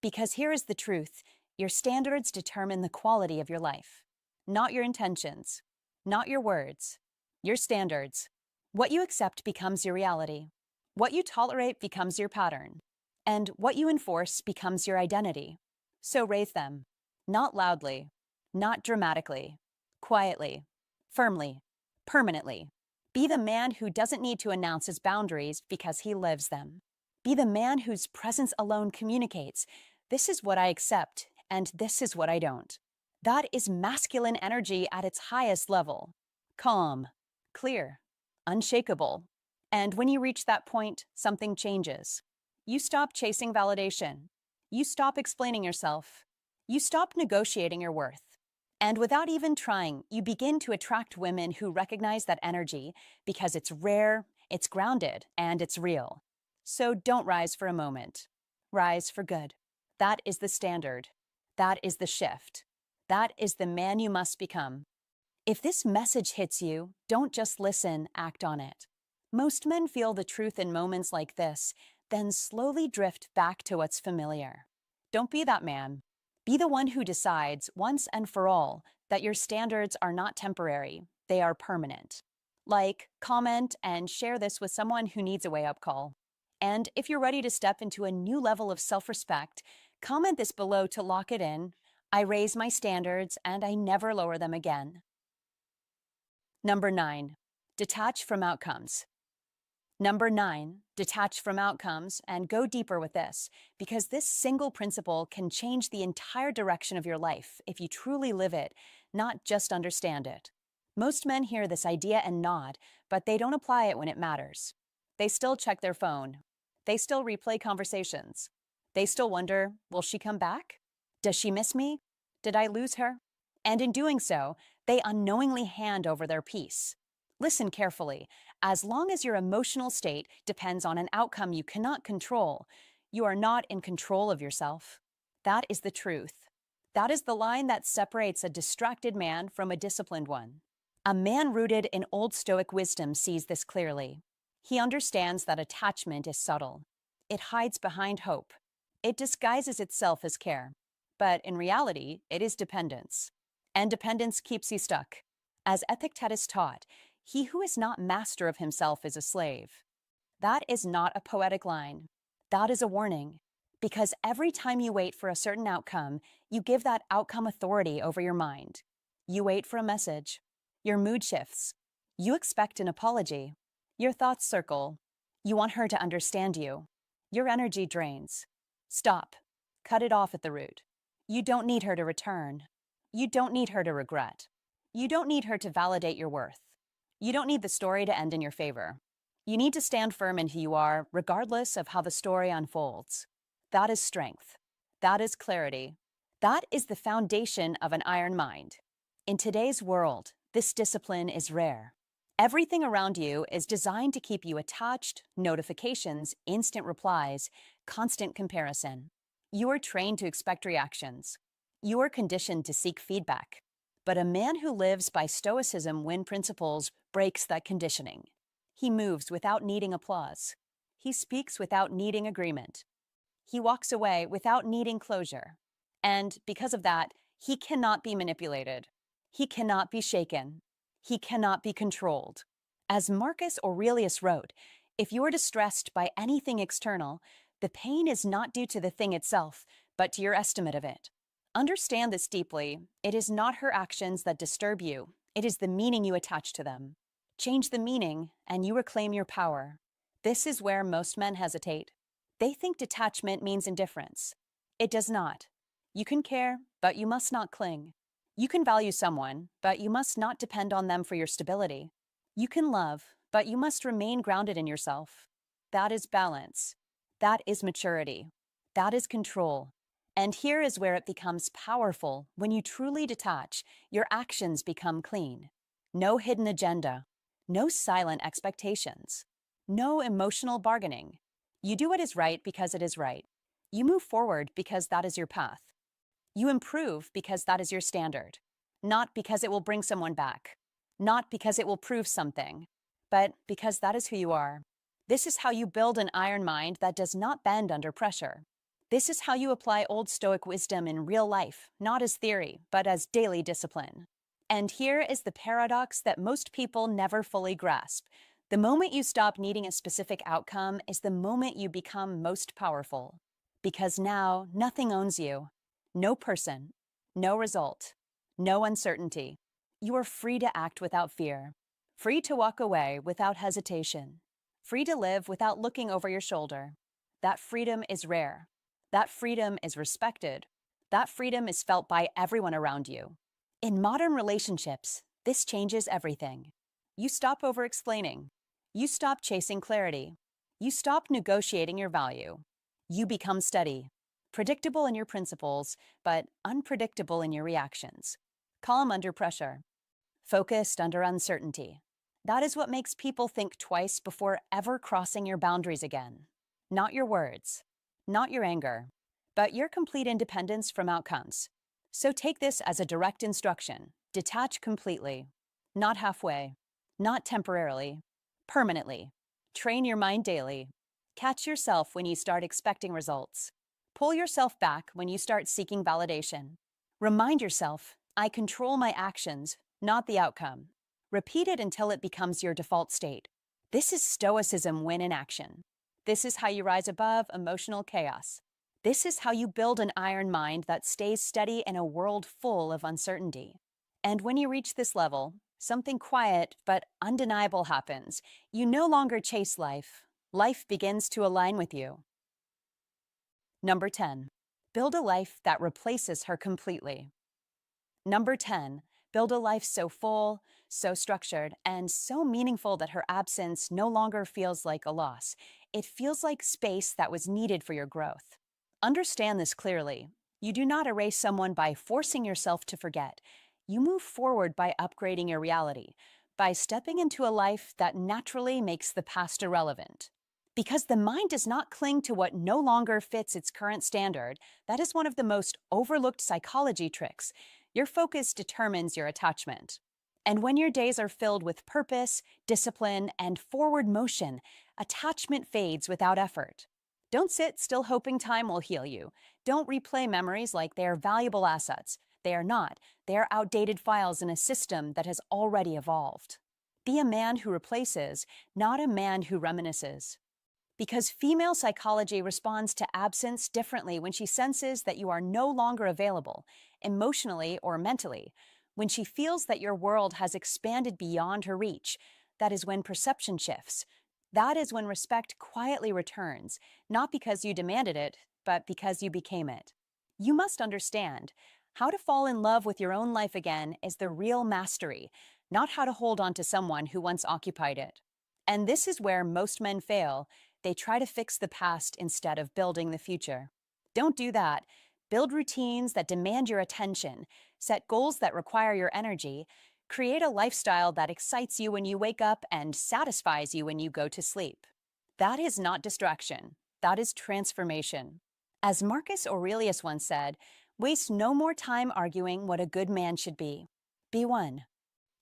Because here is the truth, your standards determine the quality of your life. Not your intentions, not your words, your standards. What you accept becomes your reality. What you tolerate becomes your pattern. And what you enforce becomes your identity. So raise them. Not loudly, not dramatically, quietly, firmly, permanently. Be the man who doesn't need to announce his boundaries because he lives them. Be the man whose presence alone communicates, this is what I accept, and this is what I don't. That is masculine energy at its highest level. Calm, clear, unshakable. And when you reach that point, something changes. You stop chasing validation. You stop explaining yourself. You stop negotiating your worth. And without even trying, you begin to attract women who recognize that energy because it's rare, it's grounded, and it's real. So don't rise for a moment. Rise for good. That is the standard. That is the shift. That is the man you must become. If this message hits you, don't just listen, act on it. Most men feel the truth in moments like this, then slowly drift back to what's familiar. Don't be that man. Be the one who decides, once and for all, that your standards are not temporary, they are permanent. Like, comment, and share this with someone who needs a wake-up call. And if you're ready to step into a new level of self-respect, comment this below to lock it in. I raise my standards and I never lower them again. Number 9, detach from outcomes. Number 9, detach from outcomes, and go deeper with this, because this single principle can change the entire direction of your life if you truly live it, not just understand it. Most men hear this idea and nod, but they don't apply it when it matters. They still check their phone. They still replay conversations. They still wonder, will she come back? Does she miss me? Did I lose her? And in doing so, they unknowingly hand over their peace. Listen carefully. As long as your emotional state depends on an outcome you cannot control, you are not in control of yourself. That is the truth. That is the line that separates a distracted man from a disciplined one. A man rooted in old Stoic wisdom sees this clearly. He understands that attachment is subtle. It hides behind hope. It disguises itself as care. But in reality, it is dependence. And dependence keeps you stuck. As Epictetus taught, he who is not master of himself is a slave. That is not a poetic line. That is a warning. Because every time you wait for a certain outcome, you give that outcome authority over your mind. You wait for a message. Your mood shifts. You expect an apology. Your thoughts circle. You want her to understand you. Your energy drains. Stop. Cut it off at the root. You don't need her to return. You don't need her to regret. You don't need her to validate your worth. You don't need the story to end in your favor. You need to stand firm in who you are, regardless of how the story unfolds. That is strength. That is clarity. That is the foundation of an iron mind. In today's world, this discipline is rare. Everything around you is designed to keep you attached, notifications, instant replies, constant comparison. You are trained to expect reactions. You are conditioned to seek feedback. But a man who lives by Stoicism win principles breaks that conditioning. He moves without needing applause. He speaks without needing agreement. He walks away without needing closure. And because of that, he cannot be manipulated. He cannot be shaken. He cannot be controlled. As Marcus Aurelius wrote, if you are distressed by anything external, the pain is not due to the thing itself, but to your estimate of it. Understand this deeply. It is not her actions that disturb you. It is the meaning you attach to them. Change the meaning, and you reclaim your power. This is where most men hesitate. They think detachment means indifference. It does not. You can care, but you must not cling. You can value someone, but you must not depend on them for your stability. You can love, but you must remain grounded in yourself. That is balance. That is maturity. That is control. And here is where it becomes powerful. When you truly detach, your actions become clean. No hidden agenda. No silent expectations. No emotional bargaining. You do what is right because it is right. You move forward because that is your path. You improve because that is your standard, not because it will bring someone back, not because it will prove something, but because that is who you are. This is how you build an iron mind that does not bend under pressure. This is how you apply old Stoic wisdom in real life, not as theory, but as daily discipline. And here is the paradox that most people never fully grasp. The moment you stop needing a specific outcome is the moment you become most powerful. Because now nothing owns you. No person, no result, no uncertainty. You are free to act without fear, free to walk away without hesitation, free to live without looking over your shoulder. That freedom is rare. That freedom is respected. That freedom is felt by everyone around you. In modern relationships, this changes everything. You stop over-explaining. You stop chasing clarity. You stop negotiating your value. You become steady, predictable in your principles, but unpredictable in your reactions. Calm under pressure. Focused under uncertainty. That is what makes people think twice before ever crossing your boundaries again. Not your words, not your anger, but your complete independence from outcomes. So take this as a direct instruction. Detach completely, not halfway, not temporarily, permanently. Train your mind daily. Catch yourself when you start expecting results. Pull yourself back when you start seeking validation. Remind yourself, I control my actions, not the outcome. Repeat it until it becomes your default state. This is Stoicism when in action. This is how you rise above emotional chaos. This is how you build an iron mind that stays steady in a world full of uncertainty. And when you reach this level, something quiet but undeniable happens. You no longer chase life. Life begins to align with you. Number 10. Build a life that replaces her completely. Number 10. Build a life so full, so structured, and so meaningful that her absence no longer feels like a loss. It feels like space that was needed for your growth. Understand this clearly. You do not erase someone by forcing yourself to forget. You move forward by upgrading your reality, by stepping into a life that naturally makes the past irrelevant. Because the mind does not cling to what no longer fits its current standard, that is one of the most overlooked psychology tricks. Your focus determines your attachment. And when your days are filled with purpose, discipline, and forward motion, attachment fades without effort. Don't sit still hoping time will heal you. Don't replay memories like they are valuable assets. They are not. They are outdated files in a system that has already evolved. Be a man who replaces, not a man who reminisces. Because female psychology responds to absence differently when she senses that you are no longer available, emotionally or mentally. When she feels that your world has expanded beyond her reach, that is when perception shifts. That is when respect quietly returns, not because you demanded it, but because you became it. You must understand, how to fall in love with your own life again is the real mastery, not how to hold on to someone who once occupied it. And this is where most men fail. They try to fix the past instead of building the future. Don't do that. Build routines that demand your attention, set goals that require your energy, create a lifestyle that excites you when you wake up and satisfies you when you go to sleep. That is not distraction. That is transformation. As Marcus Aurelius once said, waste no more time arguing what a good man should be. Be one.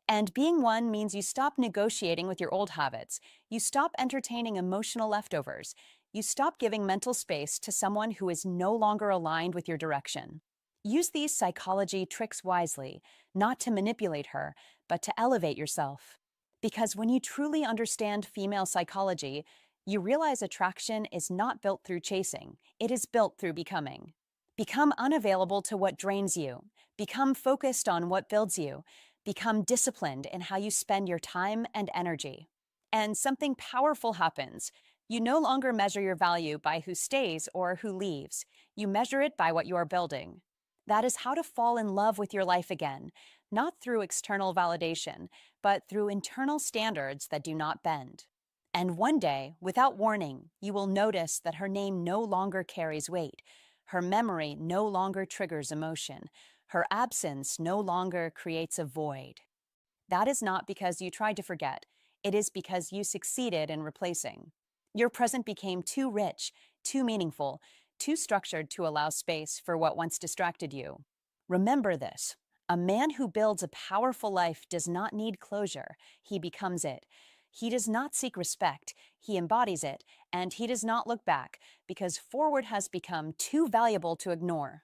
And being one means you stop negotiating with your old habits. You stop entertaining emotional leftovers. You stop giving mental space to someone who is no longer aligned with your direction. Use these psychology tricks wisely, not to manipulate her, but to elevate yourself. Because when you truly understand female psychology, you realize attraction is not built through chasing. It is built through becoming. Become unavailable to what drains you. Become focused on what builds you. Become disciplined in how you spend your time and energy. And something powerful happens. You no longer measure your value by who stays or who leaves. You measure it by what you are building. That is how to fall in love with your life again, not through external validation, but through internal standards that do not bend. And one day, without warning, you will notice that her name no longer carries weight. Her memory no longer triggers emotion. Her absence no longer creates a void. That is not because you tried to forget. it is because you succeeded in replacing. Your present became too rich, too meaningful, too structured to allow space for what once distracted you. Remember this. A man who builds a powerful life does not need closure. He becomes it. He does not seek respect. He embodies it. And he does not look back because forward has become too valuable to ignore.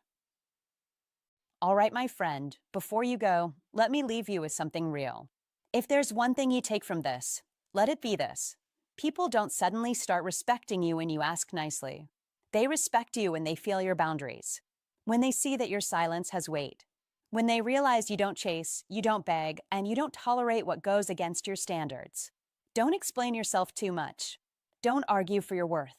All right, my friend, before you go, let me leave you with something real. If there's one thing you take from this, let it be this. People don't suddenly start respecting you when you ask nicely. They respect you when they feel your boundaries, when they see that your silence has weight, when they realize you don't chase, you don't beg, and you don't tolerate what goes against your standards. Don't explain yourself too much. Don't argue for your worth.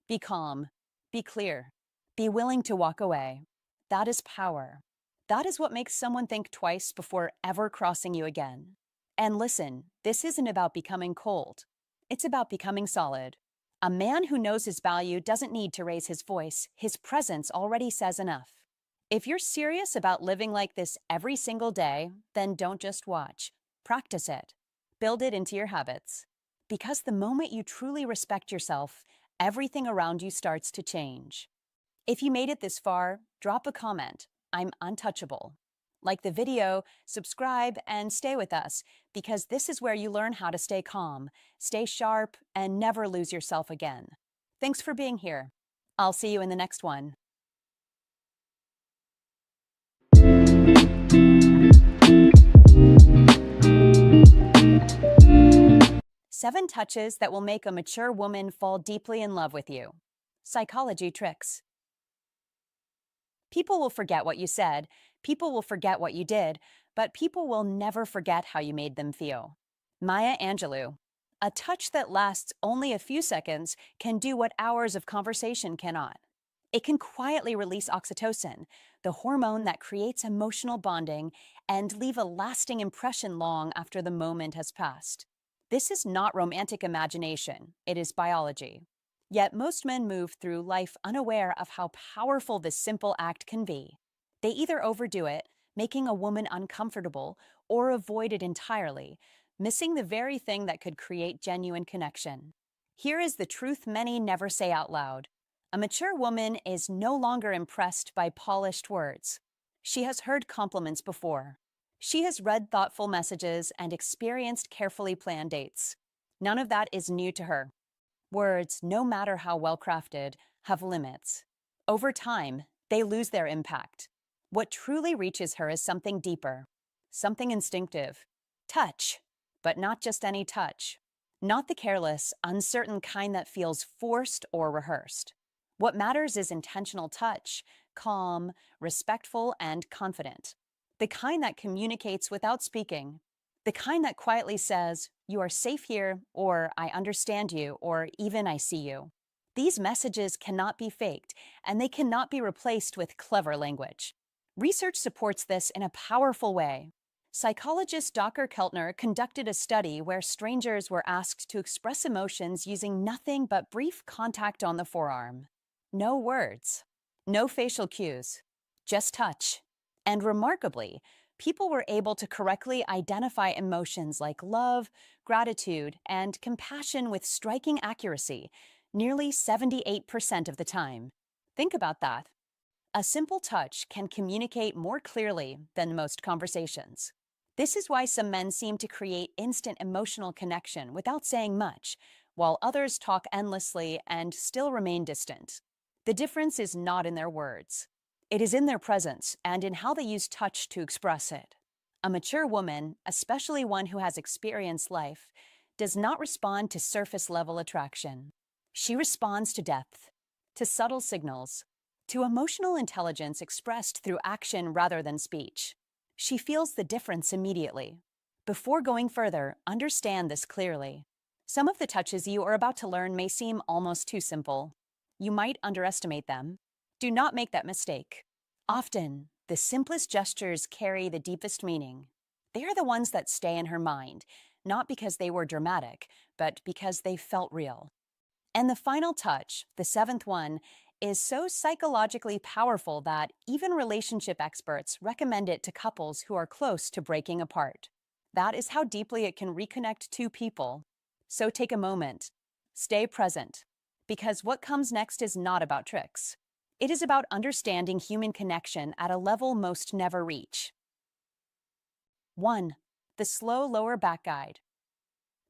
Be calm. Be clear. Be willing to walk away. That is power. That is what makes someone think twice before ever crossing you again. And listen, this isn't about becoming cold. It's about becoming solid. A man who knows his value doesn't need to raise his voice. His presence already says enough. If you're serious about living like this every single day, then don't just watch. Practice it. Build it into your habits. Because the moment you truly respect yourself, everything around you starts to change. If you made it this far, drop a comment. I'm untouchable. Like the video, subscribe, and stay with us, because this is where you learn how to stay calm, stay sharp, and never lose yourself again. Thanks for being here. I'll see you in the next one. Seven touches that will make a mature woman fall deeply in love with you. Psychology tricks. People will forget what you said, people will forget what you did, but people will never forget how you made them feel. Maya Angelou. A touch that lasts only a few seconds can do what hours of conversation cannot. It can quietly release oxytocin, the hormone that creates emotional bonding, and leave a lasting impression long after the moment has passed. This is not romantic imagination, it is biology. Yet most men move through life unaware of how powerful this simple act can be. They either overdo it, making a woman uncomfortable, or avoid it entirely, missing the very thing that could create genuine connection. Here is the truth many never say out loud. A mature woman is no longer impressed by polished words. She has heard compliments before. She has read thoughtful messages and experienced carefully planned dates. None of that is new to her. Words, no matter how well-crafted, have limits. Over time, they lose their impact. What truly reaches her is something deeper, something instinctive. Touch, but not just any touch. Not the careless, uncertain kind that feels forced or rehearsed. What matters is intentional touch, calm, respectful, and confident. The kind that communicates without speaking. The kind that quietly says, "You are safe here," or "I understand you," or even "I see you." These messages cannot be faked, and they cannot be replaced with clever language. Research supports this in a powerful way. Psychologist Dr. Keltner conducted a study where strangers were asked to express emotions using nothing but brief contact on the forearm. No words, no facial cues, just touch. And remarkably, people were able to correctly identify emotions like love, gratitude, and compassion with striking accuracy, nearly 78% of the time. Think about that. A simple touch can communicate more clearly than most conversations. This is why some men seem to create instant emotional connection without saying much, while others talk endlessly and still remain distant. The difference is not in their words. It is in their presence and in how they use touch to express it. A mature woman, especially one who has experienced life, does not respond to surface-level attraction. She responds to depth, to subtle signals, to emotional intelligence expressed through action rather than speech. She feels the difference immediately. Before going further, understand this clearly. Some of the touches you are about to learn may seem almost too simple. You might underestimate them. Do not make that mistake. Often, the simplest gestures carry the deepest meaning. They are the ones that stay in her mind, not because they were dramatic, but because they felt real. And the final touch, the seventh one, is so psychologically powerful that even relationship experts recommend it to couples who are close to breaking apart. That is how deeply it can reconnect two people. So take a moment. Stay present. Because what comes next is not about tricks. It is about understanding human connection at a level most never reach. 1. The slow lower back guide.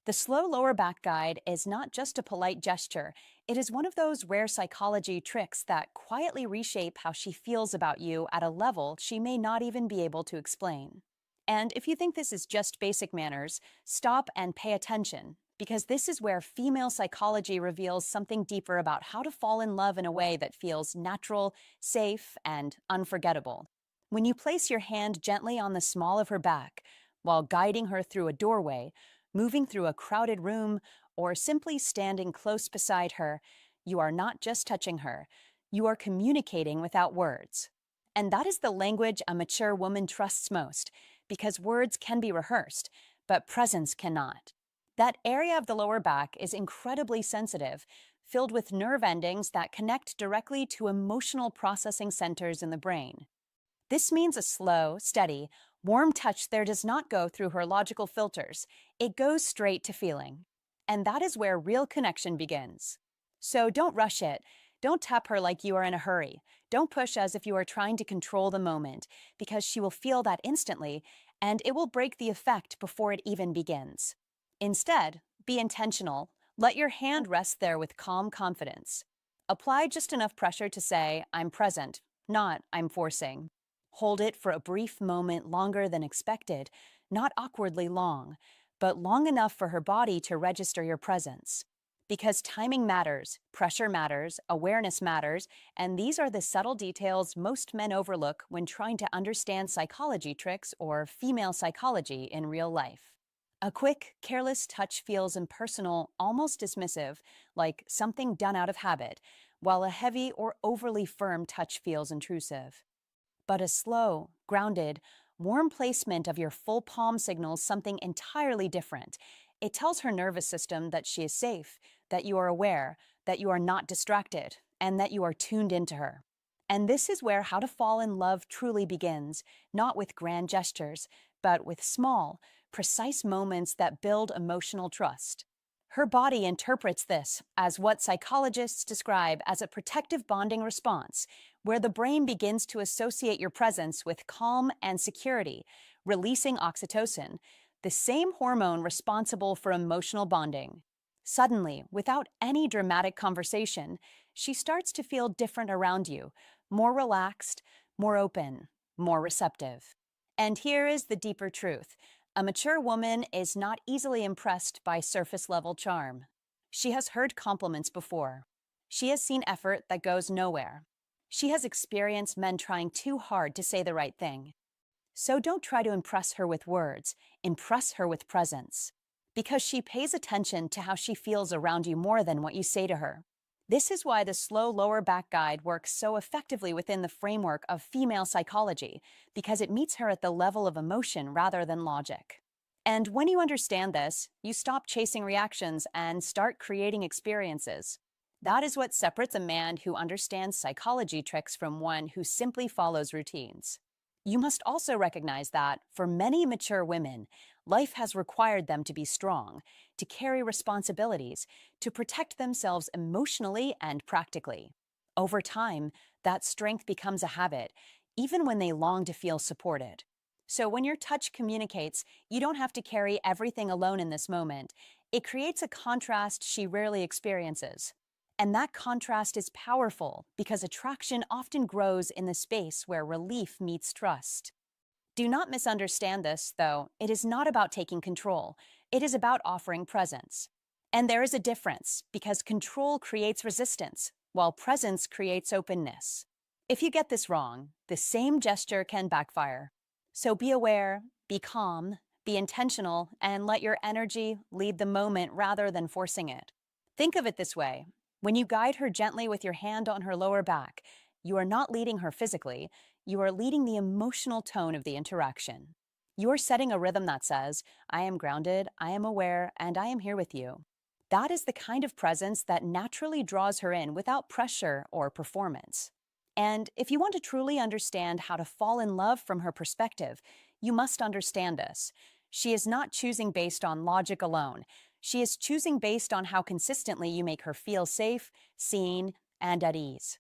The slow lower back guide is not just a polite gesture, it is one of those rare psychology tricks that quietly reshape how she feels about you at a level she may not even be able to explain. And if you think this is just basic manners, stop and pay attention, because this is where female psychology reveals something deeper about how to fall in love in a way that feels natural, safe, and unforgettable. When you place your hand gently on the small of her back, while guiding her through a doorway, moving through a crowded room, or simply standing close beside her, you are not just touching her, you are communicating without words. And that is the language a mature woman trusts most, because words can be rehearsed, but presence cannot. That area of the lower back is incredibly sensitive, filled with nerve endings that connect directly to emotional processing centers in the brain. This means a slow, steady, warm touch there does not go through her logical filters. It goes straight to feeling. And that is where real connection begins. So don't rush it. Don't tap her like you are in a hurry. Don't push as if you are trying to control the moment, because she will feel that instantly, and it will break the effect before it even begins. Instead, be intentional. Let your hand rest there with calm confidence. Apply just enough pressure to say, I'm present, not I'm forcing. Hold it for a brief moment longer than expected, not awkwardly long, but long enough for her body to register your presence. Because timing matters, pressure matters, awareness matters, and these are the subtle details most men overlook when trying to understand psychology tricks or female psychology in real life. A quick, careless touch feels impersonal, almost dismissive, like something done out of habit, while a heavy or overly firm touch feels intrusive. But a slow, grounded, warm placement of your full palm signals something entirely different. It tells her nervous system that she is safe, that you are aware, that you are not distracted, and that you are tuned into her. And this is where how to fall in love truly begins, not with grand gestures, but with small, precise moments that build emotional trust. Her body interprets this as what psychologists describe as a protective bonding response, where the brain begins to associate your presence with calm and security, releasing oxytocin, the same hormone responsible for emotional bonding. Suddenly, without any dramatic conversation, she starts to feel different around you, more relaxed, more open, more receptive. And here is the deeper truth. A mature woman is not easily impressed by surface-level charm. She has heard compliments before. She has seen effort that goes nowhere. She has experienced men trying too hard to say the right thing. So don't try to impress her with words, impress her with presence. Because she pays attention to how she feels around you more than what you say to her. This is why the slow lower back guide works so effectively within the framework of female psychology, because it meets her at the level of emotion rather than logic. And when you understand this, you stop chasing reactions and start creating experiences. That is what separates a man who understands psychology tricks from one who simply follows routines. You must also recognize that, for many mature women, life has required them to be strong, to carry responsibilities, to protect themselves emotionally and practically. Over time, that strength becomes a habit, even when they long to feel supported. So when your touch communicates, you don't have to carry everything alone in this moment. It creates a contrast she rarely experiences. And that contrast is powerful because attraction often grows in the space where relief meets trust. Do not misunderstand this, though. It is not about taking control. It is about offering presence. And there is a difference, because control creates resistance, while presence creates openness. If you get this wrong, the same gesture can backfire. So be aware, be calm, be intentional, and let your energy lead the moment rather than forcing it. Think of it this way. When you guide her gently with your hand on her lower back, you are not leading her physically, you are leading the emotional tone of the interaction. You are setting a rhythm that says, I am grounded, I am aware, and I am here with you. That is the kind of presence that naturally draws her in without pressure or performance. And if you want to truly understand how to fall in love from her perspective, you must understand this. She is not choosing based on logic alone. She is choosing based on how consistently you make her feel safe, seen, and at ease.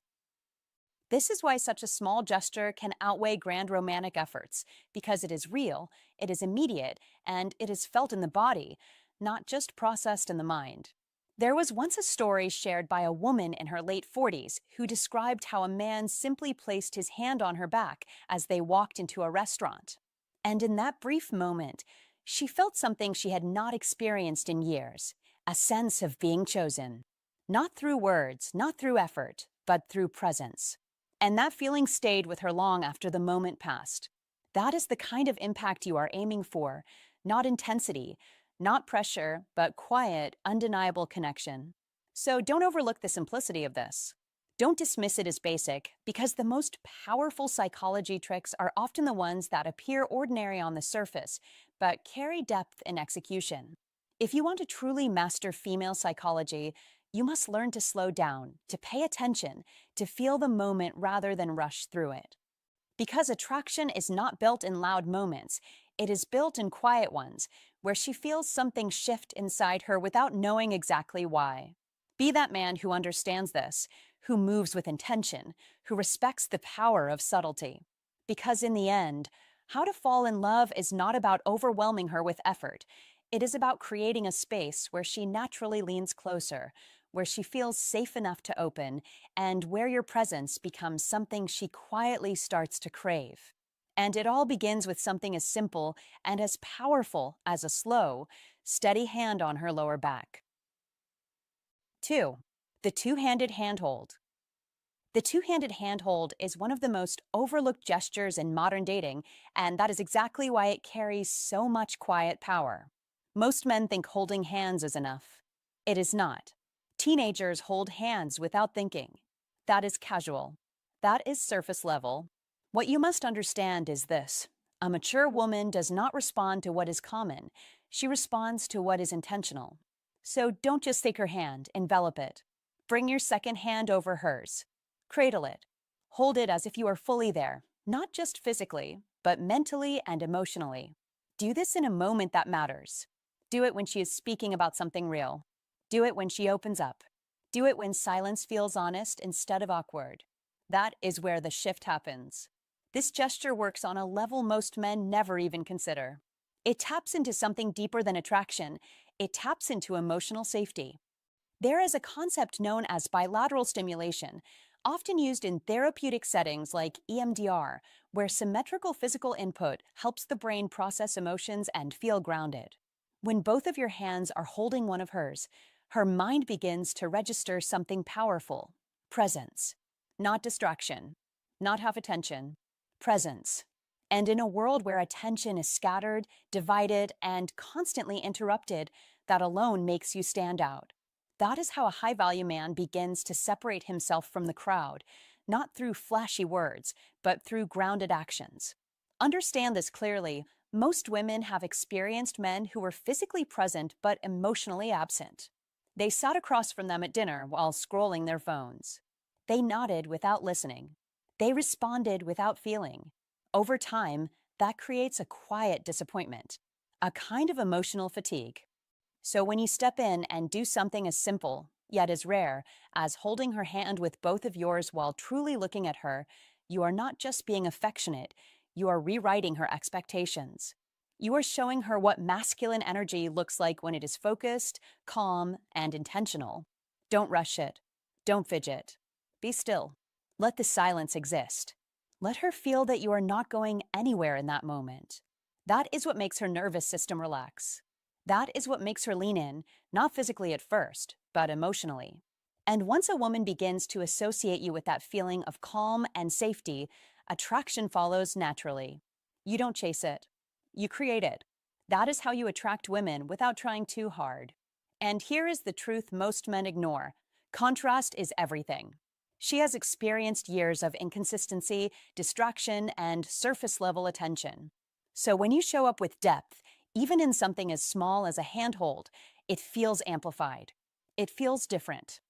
This is why such a small gesture can outweigh grand romantic efforts, because it is real, it is immediate, and it is felt in the body, not just processed in the mind. There was once a story shared by a woman in her late 40s who described how a man simply placed his hand on her back as they walked into a restaurant. And in that brief moment, she felt something she had not experienced in years, a sense of being chosen. Not through words, not through effort, but through presence. And that feeling stayed with her long after the moment passed. That is the kind of impact you are aiming for, not intensity, not pressure, but quiet, undeniable connection. So don't overlook the simplicity of this. Don't dismiss it as basic, because the most powerful psychology tricks are often the ones that appear ordinary on the surface, but carry depth in execution. If you want to truly master female psychology, you must learn to slow down, to pay attention, to feel the moment rather than rush through it. Because attraction is not built in loud moments, it is built in quiet ones, where she feels something shift inside her without knowing exactly why. Be that man who understands this, who moves with intention, who respects the power of subtlety. Because in the end, how to fall in love is not about overwhelming her with effort. It is about creating a space where she naturally leans closer, where she feels safe enough to open, and where your presence becomes something she quietly starts to crave. And it all begins with something as simple and as powerful as a slow, steady hand on her lower back. 2. The two-handed handhold. The two-handed handhold is one of the most overlooked gestures in modern dating, and that is exactly why it carries so much quiet power. Most men think holding hands is enough. It is not. Teenagers hold hands without thinking. That is casual. That is surface level. What you must understand is this. A mature woman does not respond to what is common. She responds to what is intentional. So don't just take her hand, envelop it. Bring your second hand over hers. Cradle it. Hold it as if you are fully there, not just physically, but mentally and emotionally. Do this in a moment that matters. Do it when she is speaking about something real. Do it when she opens up. Do it when silence feels honest instead of awkward. That is where the shift happens. This gesture works on a level most men never even consider. It taps into something deeper than attraction. It taps into emotional safety. There is a concept known as bilateral stimulation, often used in therapeutic settings like EMDR, where symmetrical physical input helps the brain process emotions and feel grounded. When both of your hands are holding one of hers, her mind begins to register something powerful: presence. Not distraction, not half attention, presence. And in a world where attention is scattered, divided, and constantly interrupted, that alone makes you stand out. That is how a high-value man begins to separate himself from the crowd, not through flashy words, but through grounded actions. Understand this clearly. Most women have experienced men who were physically present but emotionally absent. They sat across from them at dinner while scrolling their phones. They nodded without listening. They responded without feeling. Over time, that creates a quiet disappointment, a kind of emotional fatigue. So when you step in and do something as simple, yet as rare, as holding her hand with both of yours while truly looking at her, you are not just being affectionate, you are rewriting her expectations. You are showing her what masculine energy looks like when it is focused, calm, and intentional. Don't rush it. Don't fidget. Be still. Let the silence exist. Let her feel that you are not going anywhere in that moment. That is what makes her nervous system relax. That is what makes her lean in, not physically at first, but emotionally. And once a woman begins to associate you with that feeling of calm and safety, attraction follows naturally. You don't chase it. You create it. That is how you attract women without trying too hard. And here is the truth most men ignore. Contrast is everything. She has experienced years of inconsistency, distraction, and surface-level attention. So when you show up with depth, even in something as small as a handhold, it feels amplified. It feels different.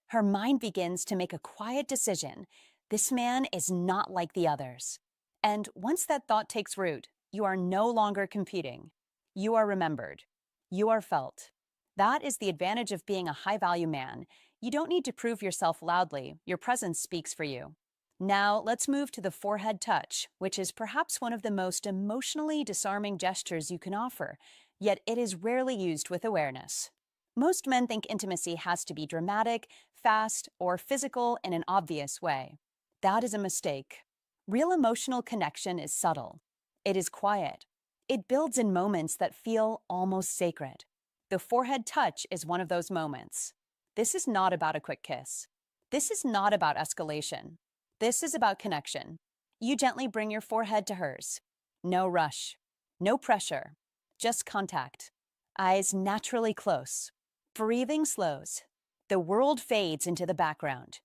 Her mind begins to make a quiet decision. This man is not like the others. And once that thought takes root, you are no longer competing. You are remembered. You are felt. That is the advantage of being a high-value man. You don't need to prove yourself loudly. Your presence speaks for you. Now, let's move to the forehead touch, which is perhaps one of the most emotionally disarming gestures you can offer, yet it is rarely used with awareness. Most men think intimacy has to be dramatic, fast, or physical in an obvious way. That is a mistake. Real emotional connection is subtle. It is quiet. It builds in moments that feel almost sacred. The forehead touch is one of those moments. This is not about a quick kiss. This is not about escalation. This is about connection. You gently bring your forehead to hers. No rush. No pressure. Just contact. Eyes naturally close. Breathing slows. The world fades into the background.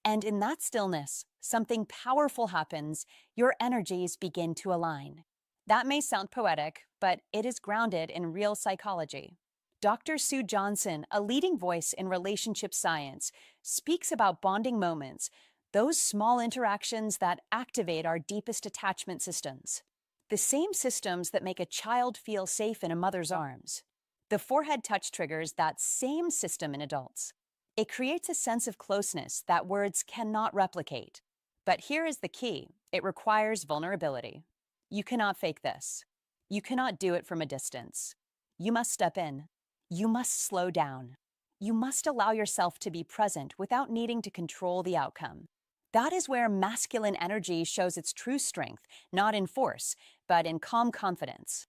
And in that stillness, something powerful happens. Your energies begin to align. That may sound poetic, but it is grounded in real psychology. Dr. Sue Johnson, a leading voice in relationship science, speaks about bonding moments, those small interactions that activate our deepest attachment systems. The same systems that make a child feel safe in a mother's arms. The forehead touch triggers that same system in adults. It creates a sense of closeness that words cannot replicate. But here is the key. It requires vulnerability. You cannot fake this. You cannot do it from a distance. You must step in. You must slow down. You must allow yourself to be present without needing to control the outcome. That is where masculine energy shows its true strength, not in force, but in calm confidence.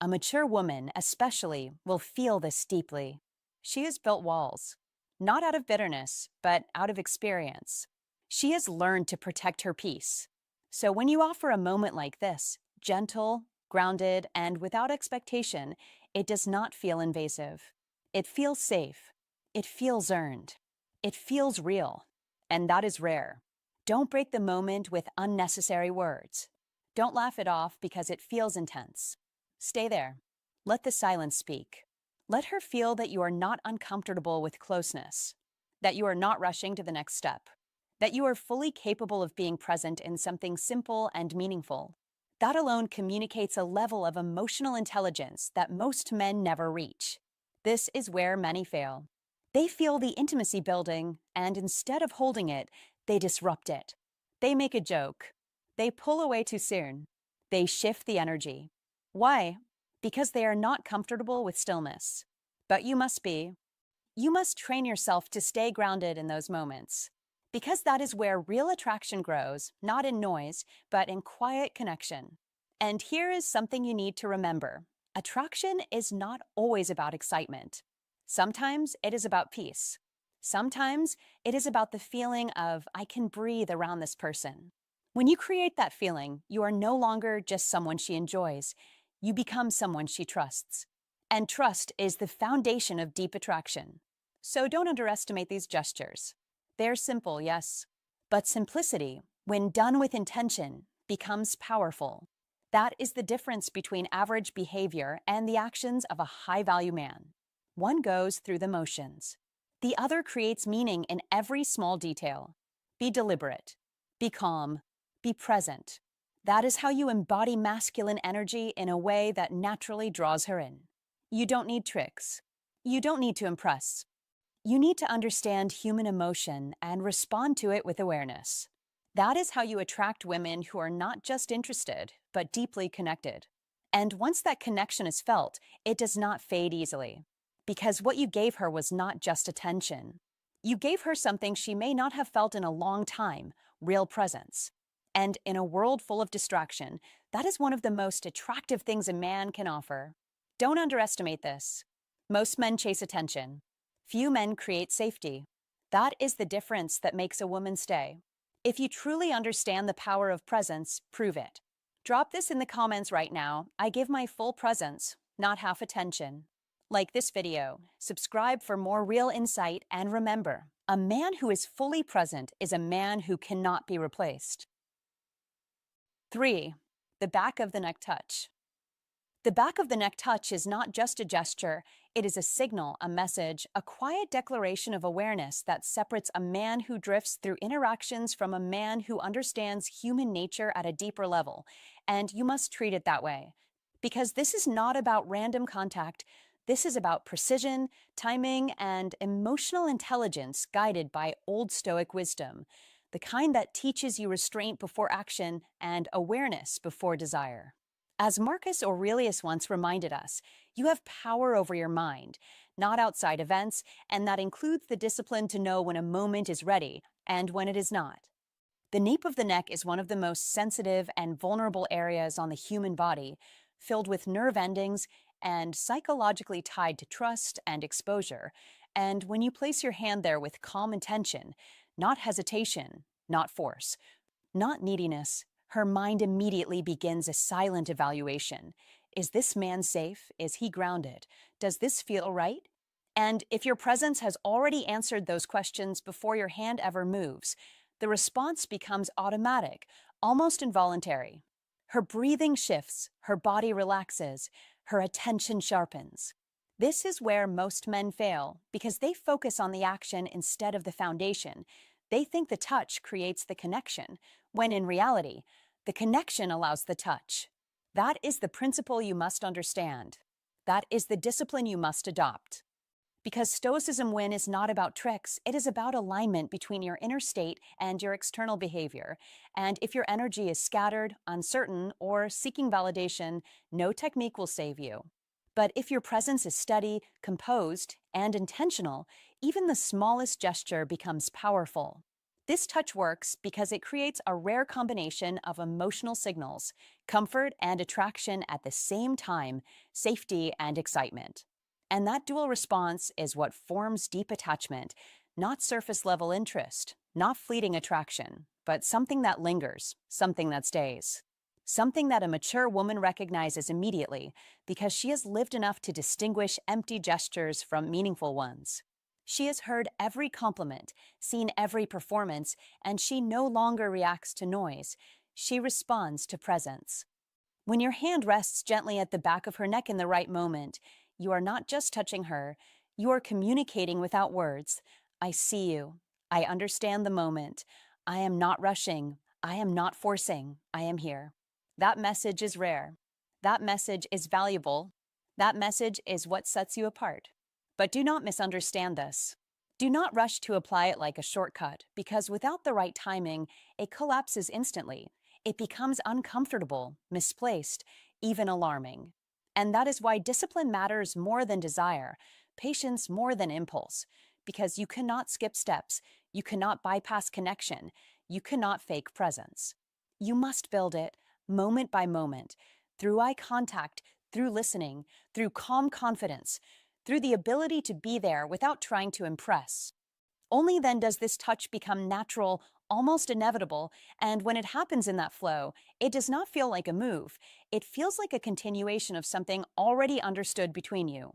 A mature woman, especially, will feel this deeply. She has built walls, not out of bitterness, but out of experience. She has learned to protect her peace. So when you offer a moment like this, gentle, grounded, and without expectation, it does not feel invasive. It feels safe. It feels earned. It feels real. And that is rare. Don't break the moment with unnecessary words. Don't laugh it off because it feels intense. Stay there. Let the silence speak. Let her feel that you are not uncomfortable with closeness, that you are not rushing to the next step, that you are fully capable of being present in something simple and meaningful. That alone communicates a level of emotional intelligence that most men never reach. This is where many fail. They feel the intimacy building, and instead of holding it, they disrupt it. They make a joke. They pull away too soon. They shift the energy. Why? Because they are not comfortable with stillness. But you must be. You must train yourself to stay grounded in those moments. Because that is where real attraction grows, not in noise, but in quiet connection. And here is something you need to remember. Attraction is not always about excitement. Sometimes it is about peace. Sometimes it is about the feeling of, I can breathe around this person. When you create that feeling, you are no longer just someone she enjoys. You become someone she trusts. And trust is the foundation of deep attraction. So don't underestimate these gestures. They're simple, yes. But simplicity, when done with intention, becomes powerful. That is the difference between average behavior and the actions of a high-value man. One goes through the motions. The other creates meaning in every small detail. Be deliberate. Be calm. Be present. That is how you embody masculine energy in a way that naturally draws her in. You don't need tricks. You don't need to impress. You need to understand human emotion and respond to it with awareness. That is how you attract women who are not just interested, but deeply connected. And once that connection is felt, it does not fade easily. Because what you gave her was not just attention. You gave her something she may not have felt in a long time, real presence. And in a world full of distraction, that is one of the most attractive things a man can offer. Don't underestimate this. Most men chase attention. Few men create safety. That is the difference that makes a woman stay. If you truly understand the power of presence, prove it. Drop this in the comments right now. I give my full presence, not half attention. Like this video, subscribe for more real insight, and remember, a man who is fully present is a man who cannot be replaced. 3. The back of the neck touch. The back of the neck touch is not just a gesture, it is a signal, a message, a quiet declaration of awareness that separates a man who drifts through interactions from a man who understands human nature at a deeper level, and you must treat it that way. Because this is not about random contact. This is about precision, timing, and emotional intelligence guided by old Stoic wisdom, the kind that teaches you restraint before action and awareness before desire. As Marcus Aurelius once reminded us, you have power over your mind, not outside events, and that includes the discipline to know when a moment is ready and when it is not. The nape of the neck is one of the most sensitive and vulnerable areas on the human body, filled with nerve endings and psychologically tied to trust and exposure. And when you place your hand there with calm intention, not hesitation, not force, not neediness, her mind immediately begins a silent evaluation. Is this man safe? Is he grounded? Does this feel right? And if your presence has already answered those questions before your hand ever moves, the response becomes automatic, almost involuntary. Her breathing shifts, her body relaxes, her attention sharpens. This is where most men fail because they focus on the action instead of the foundation. They think the touch creates the connection, when in reality, the connection allows the touch. That is the principle you must understand. That is the discipline you must adopt. Because Stoicism win is not about tricks, it is about alignment between your inner state and your external behavior. And if your energy is scattered, uncertain, or seeking validation, no technique will save you. But if your presence is steady, composed, and intentional, even the smallest gesture becomes powerful. This touch works because it creates a rare combination of emotional signals, comfort and attraction at the same time, safety and excitement. And that dual response is what forms deep attachment, not surface-level interest, not fleeting attraction, but something that lingers, something that stays. Something that a mature woman recognizes immediately because she has lived enough to distinguish empty gestures from meaningful ones. She has heard every compliment, seen every performance, and she no longer reacts to noise. She responds to presence. When your hand rests gently at the back of her neck in the right moment, you are not just touching her, you are communicating without words. I see you. I understand the moment. I am not rushing. I am not forcing. I am here. That message is rare. That message is valuable. That message is what sets you apart. But do not misunderstand this. Do not rush to apply it like a shortcut, because without the right timing, it collapses instantly. It becomes uncomfortable, misplaced, even alarming. And that is why discipline matters more than desire, patience more than impulse, because you cannot skip steps, you cannot bypass connection, you cannot fake presence. You must build it, moment by moment, through eye contact, through listening, through calm confidence, through the ability to be there without trying to impress. Only then does this touch become natural, almost inevitable, and when it happens in that flow, it does not feel like a move. It feels like a continuation of something already understood between you.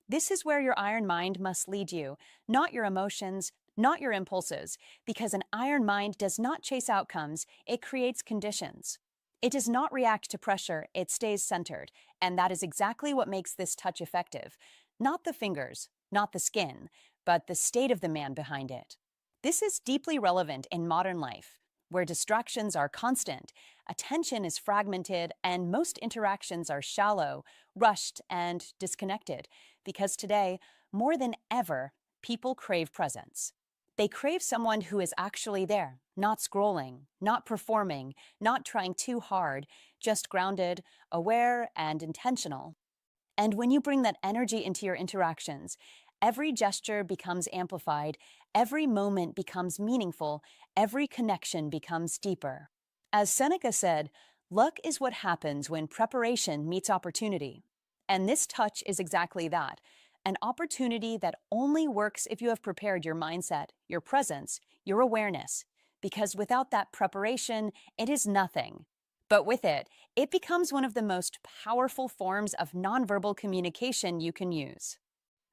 This is where your iron mind must lead you, not your emotions, not your impulses, because an iron mind does not chase outcomes, it creates conditions. It does not react to pressure, it stays centered, and that is exactly what makes this touch effective. Not the fingers, not the skin, but the state of the man behind it. This is deeply relevant in modern life, where distractions are constant, attention is fragmented, and most interactions are shallow, rushed, and disconnected, because today, more than ever, people crave presence. They crave someone who is actually there, not scrolling, not performing, not trying too hard, just grounded, aware, and intentional. And when you bring that energy into your interactions, every gesture becomes amplified, every moment becomes meaningful, every connection becomes deeper. As Seneca said, luck is what happens when preparation meets opportunity. And this touch is exactly that, an opportunity that only works if you have prepared your mindset, your presence, your awareness, because without that preparation, it is nothing. But with it, it becomes one of the most powerful forms of nonverbal communication you can use.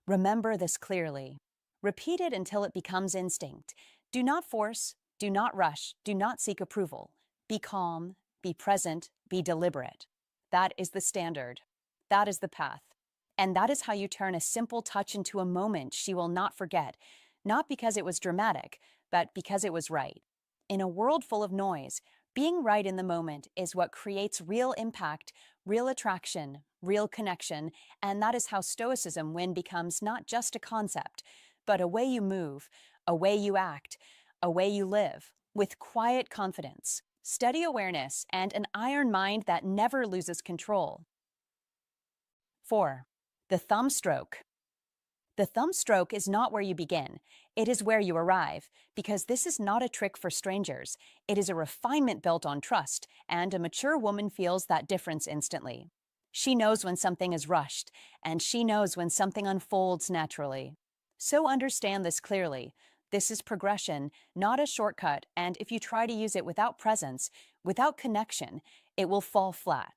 Remember this clearly. Repeat it until it becomes instinct. Do not force, do not rush, do not seek approval. Be calm, be present, be deliberate. That is the standard. That is the path. And that is how you turn a simple touch into a moment she will not forget, not because it was dramatic, but because it was right. In a world full of noise, being right in the moment is what creates real impact, real attraction, real connection, and that is how Stoicism win becomes not just a concept, but a way you move, a way you act, a way you live, with quiet confidence, steady awareness, and an iron mind that never loses control. 4. The thumb stroke. The thumb stroke is not where you begin. It is where you arrive, because this is not a trick for strangers. It is a refinement built on trust, and a mature woman feels that difference instantly. She knows when something is rushed, and she knows when something unfolds naturally. So understand this clearly. This is progression, not a shortcut, and if you try to use it without presence, without connection, it will fall flat.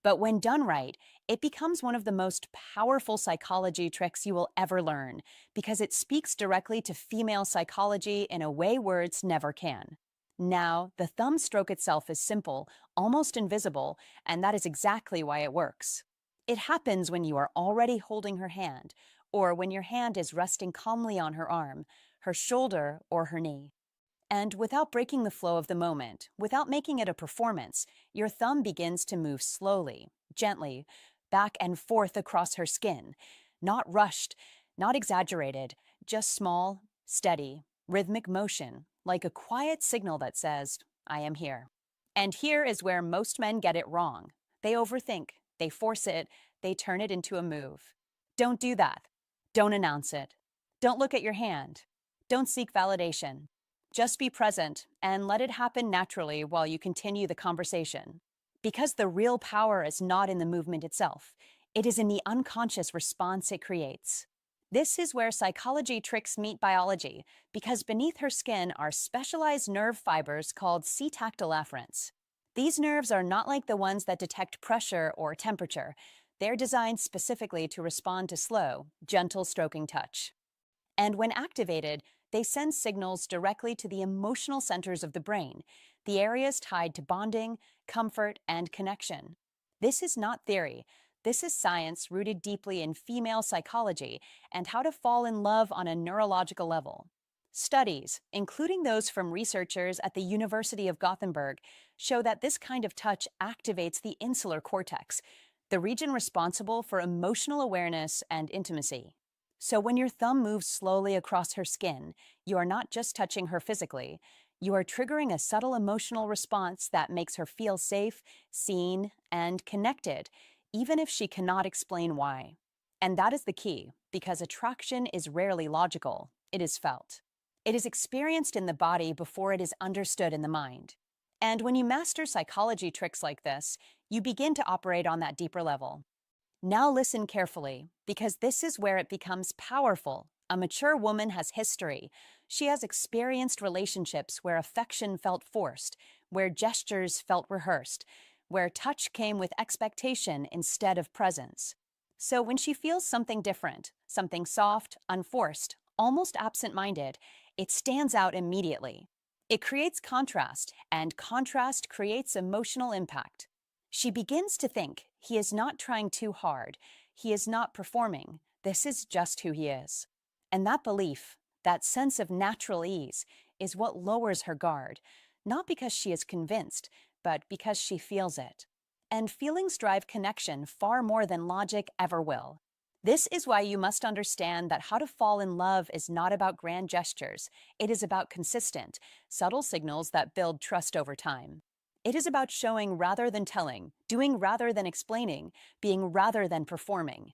But when done right, it becomes one of the most powerful psychology tricks you will ever learn because it speaks directly to female psychology in a way words never can. Now, the thumb stroke itself is simple, almost invisible, and that is exactly why it works. It happens when you are already holding her hand, or when your hand is resting calmly on her arm, her shoulder, or her knee. And without breaking the flow of the moment, without making it a performance, your thumb begins to move slowly, gently, back and forth across her skin. Not rushed, not exaggerated, just small, steady, rhythmic motion, like a quiet signal that says, I am here. And here is where most men get it wrong. They overthink, they force it, they turn it into a move. Don't do that. Don't announce it. Don't look at your hand. Don't seek validation. Just be present and let it happen naturally while you continue the conversation. Because the real power is not in the movement itself, it is in the unconscious response it creates. This is where psychology tricks meet biology, because beneath her skin are specialized nerve fibers called C-tactile afferents. These nerves are not like the ones that detect pressure or temperature. They're designed specifically to respond to slow, gentle stroking touch. And when activated, they send signals directly to the emotional centers of the brain, the areas tied to bonding, comfort, and connection. This is not theory. This is science rooted deeply in female psychology and how to fall in love on a neurological level. Studies, including those from researchers at the University of Gothenburg, show that this kind of touch activates the insular cortex, the region responsible for emotional awareness and intimacy. So when your thumb moves slowly across her skin, you are not just touching her physically, you are triggering a subtle emotional response that makes her feel safe, seen, and connected, even if she cannot explain why. And that is the key, because attraction is rarely logical, it is felt. It is experienced in the body before it is understood in the mind. And when you master psychology tricks like this, you begin to operate on that deeper level. Now listen carefully, because this is where it becomes powerful. A mature woman has history. She has experienced relationships where affection felt forced, where gestures felt rehearsed, where touch came with expectation instead of presence. So when she feels something different, something soft, unforced, almost absent-minded, it stands out immediately. It creates contrast, and contrast creates emotional impact. She begins to think, he is not trying too hard. He is not performing. This is just who he is. And that belief, that sense of natural ease, is what lowers her guard, not because she is convinced, but because she feels it. And feelings drive connection far more than logic ever will. This is why you must understand that how to fall in love is not about grand gestures. It is about consistent, subtle signals that build trust over time. It is about showing rather than telling, doing rather than explaining, being rather than performing.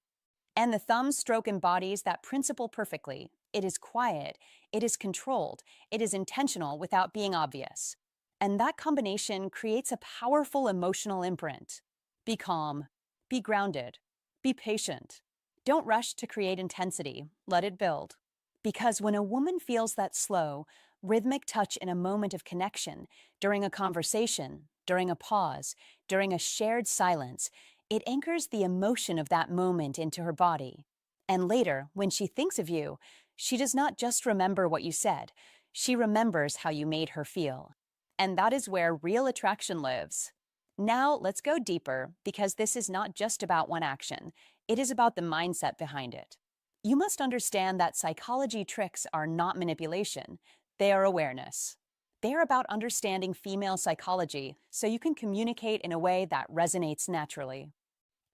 And the thumb stroke embodies that principle perfectly. It is quiet, it is controlled, it is intentional without being obvious. And that combination creates a powerful emotional imprint. Be calm, be grounded, be patient. Don't rush to create intensity, let it build. Because when a woman feels that slow, rhythmic touch in a moment of connection, during a conversation, during a pause, during a shared silence, it anchors the emotion of that moment into her body. And later, when she thinks of you, she does not just remember what you said, she remembers how you made her feel. And that is where real attraction lives. Now, let's go deeper, because this is not just about one action, it is about the mindset behind it. You must understand that psychology tricks are not manipulation, they are awareness. They are about understanding female psychology so you can communicate in a way that resonates naturally.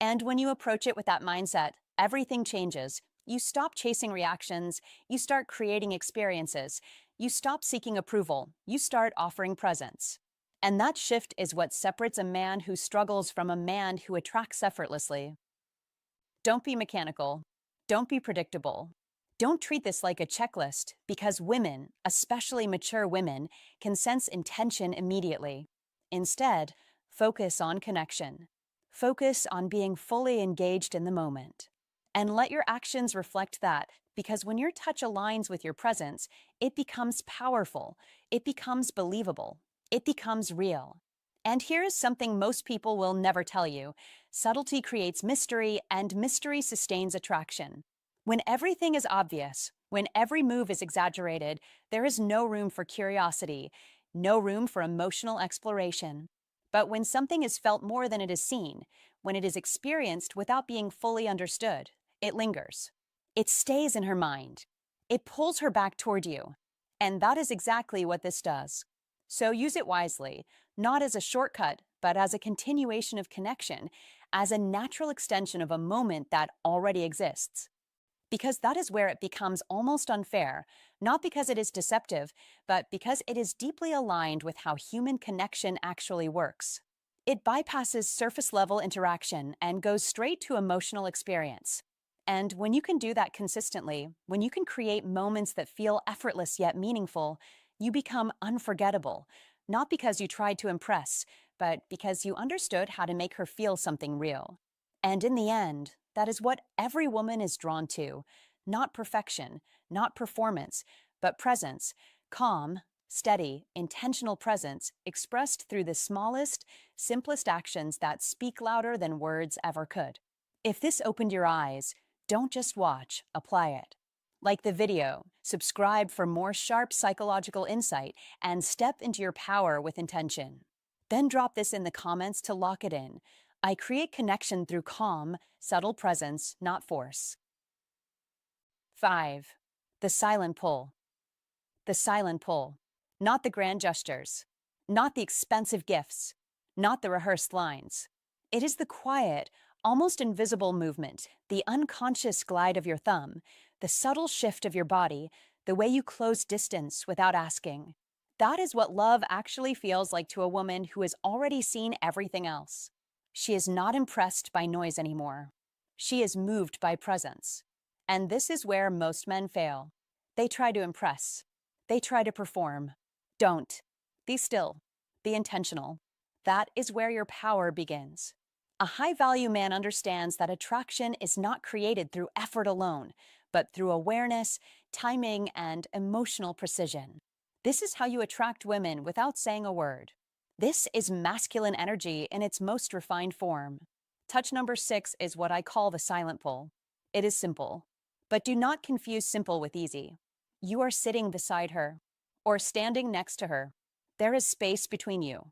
And when you approach it with that mindset, everything changes. You stop chasing reactions, you start creating experiences, you stop seeking approval, you start offering presence. And that shift is what separates a man who struggles from a man who attracts effortlessly. Don't be mechanical. Don't be predictable. Don't treat this like a checklist because women, especially mature women, can sense intention immediately. Instead, focus on connection. Focus on being fully engaged in the moment. And let your actions reflect that because when your touch aligns with your presence, it becomes powerful, it becomes believable, it becomes real. And here is something most people will never tell you. Subtlety creates mystery, and mystery sustains attraction. When everything is obvious, when every move is exaggerated, there is no room for curiosity, no room for emotional exploration. But when something is felt more than it is seen, when it is experienced without being fully understood, it lingers. It stays in her mind. It pulls her back toward you. And that is exactly what this does. So use it wisely, not as a shortcut, but as a continuation of connection, as a natural extension of a moment that already exists. Because that is where it becomes almost unfair, not because it is deceptive, but because it is deeply aligned with how human connection actually works. It bypasses surface level interaction and goes straight to emotional experience. And when you can do that consistently, when you can create moments that feel effortless yet meaningful, you become unforgettable, not because you tried to impress, but because you understood how to make her feel something real. And in the end, that is what every woman is drawn to, not perfection, not performance, but presence, calm, steady, intentional presence expressed through the smallest, simplest actions that speak louder than words ever could. If this opened your eyes, don't just watch, apply it. Like the video, subscribe for more sharp psychological insight, and step into your power with intention. Then drop this in the comments to lock it in. I create connection through calm, subtle presence, not force. 5. The silent pull. The silent pull. Not the grand gestures. Not the expensive gifts. Not the rehearsed lines. It is the quiet, almost invisible movement, the unconscious glide of your thumb, the subtle shift of your body, the way you close distance without asking. That is what love actually feels like to a woman who has already seen everything else. She is not impressed by noise anymore. She is moved by presence. And this is where most men fail. They try to impress. They try to perform. Don't. Be still. Be intentional. That is where your power begins. A high-value man understands that attraction is not created through effort alone, but through awareness, timing, and emotional precision. This is how you attract women without saying a word. This is masculine energy in its most refined form. Touch number 6 is what I call the silent pull. It is simple. But do not confuse simple with easy. You are sitting beside her, or standing next to her. There is space between you.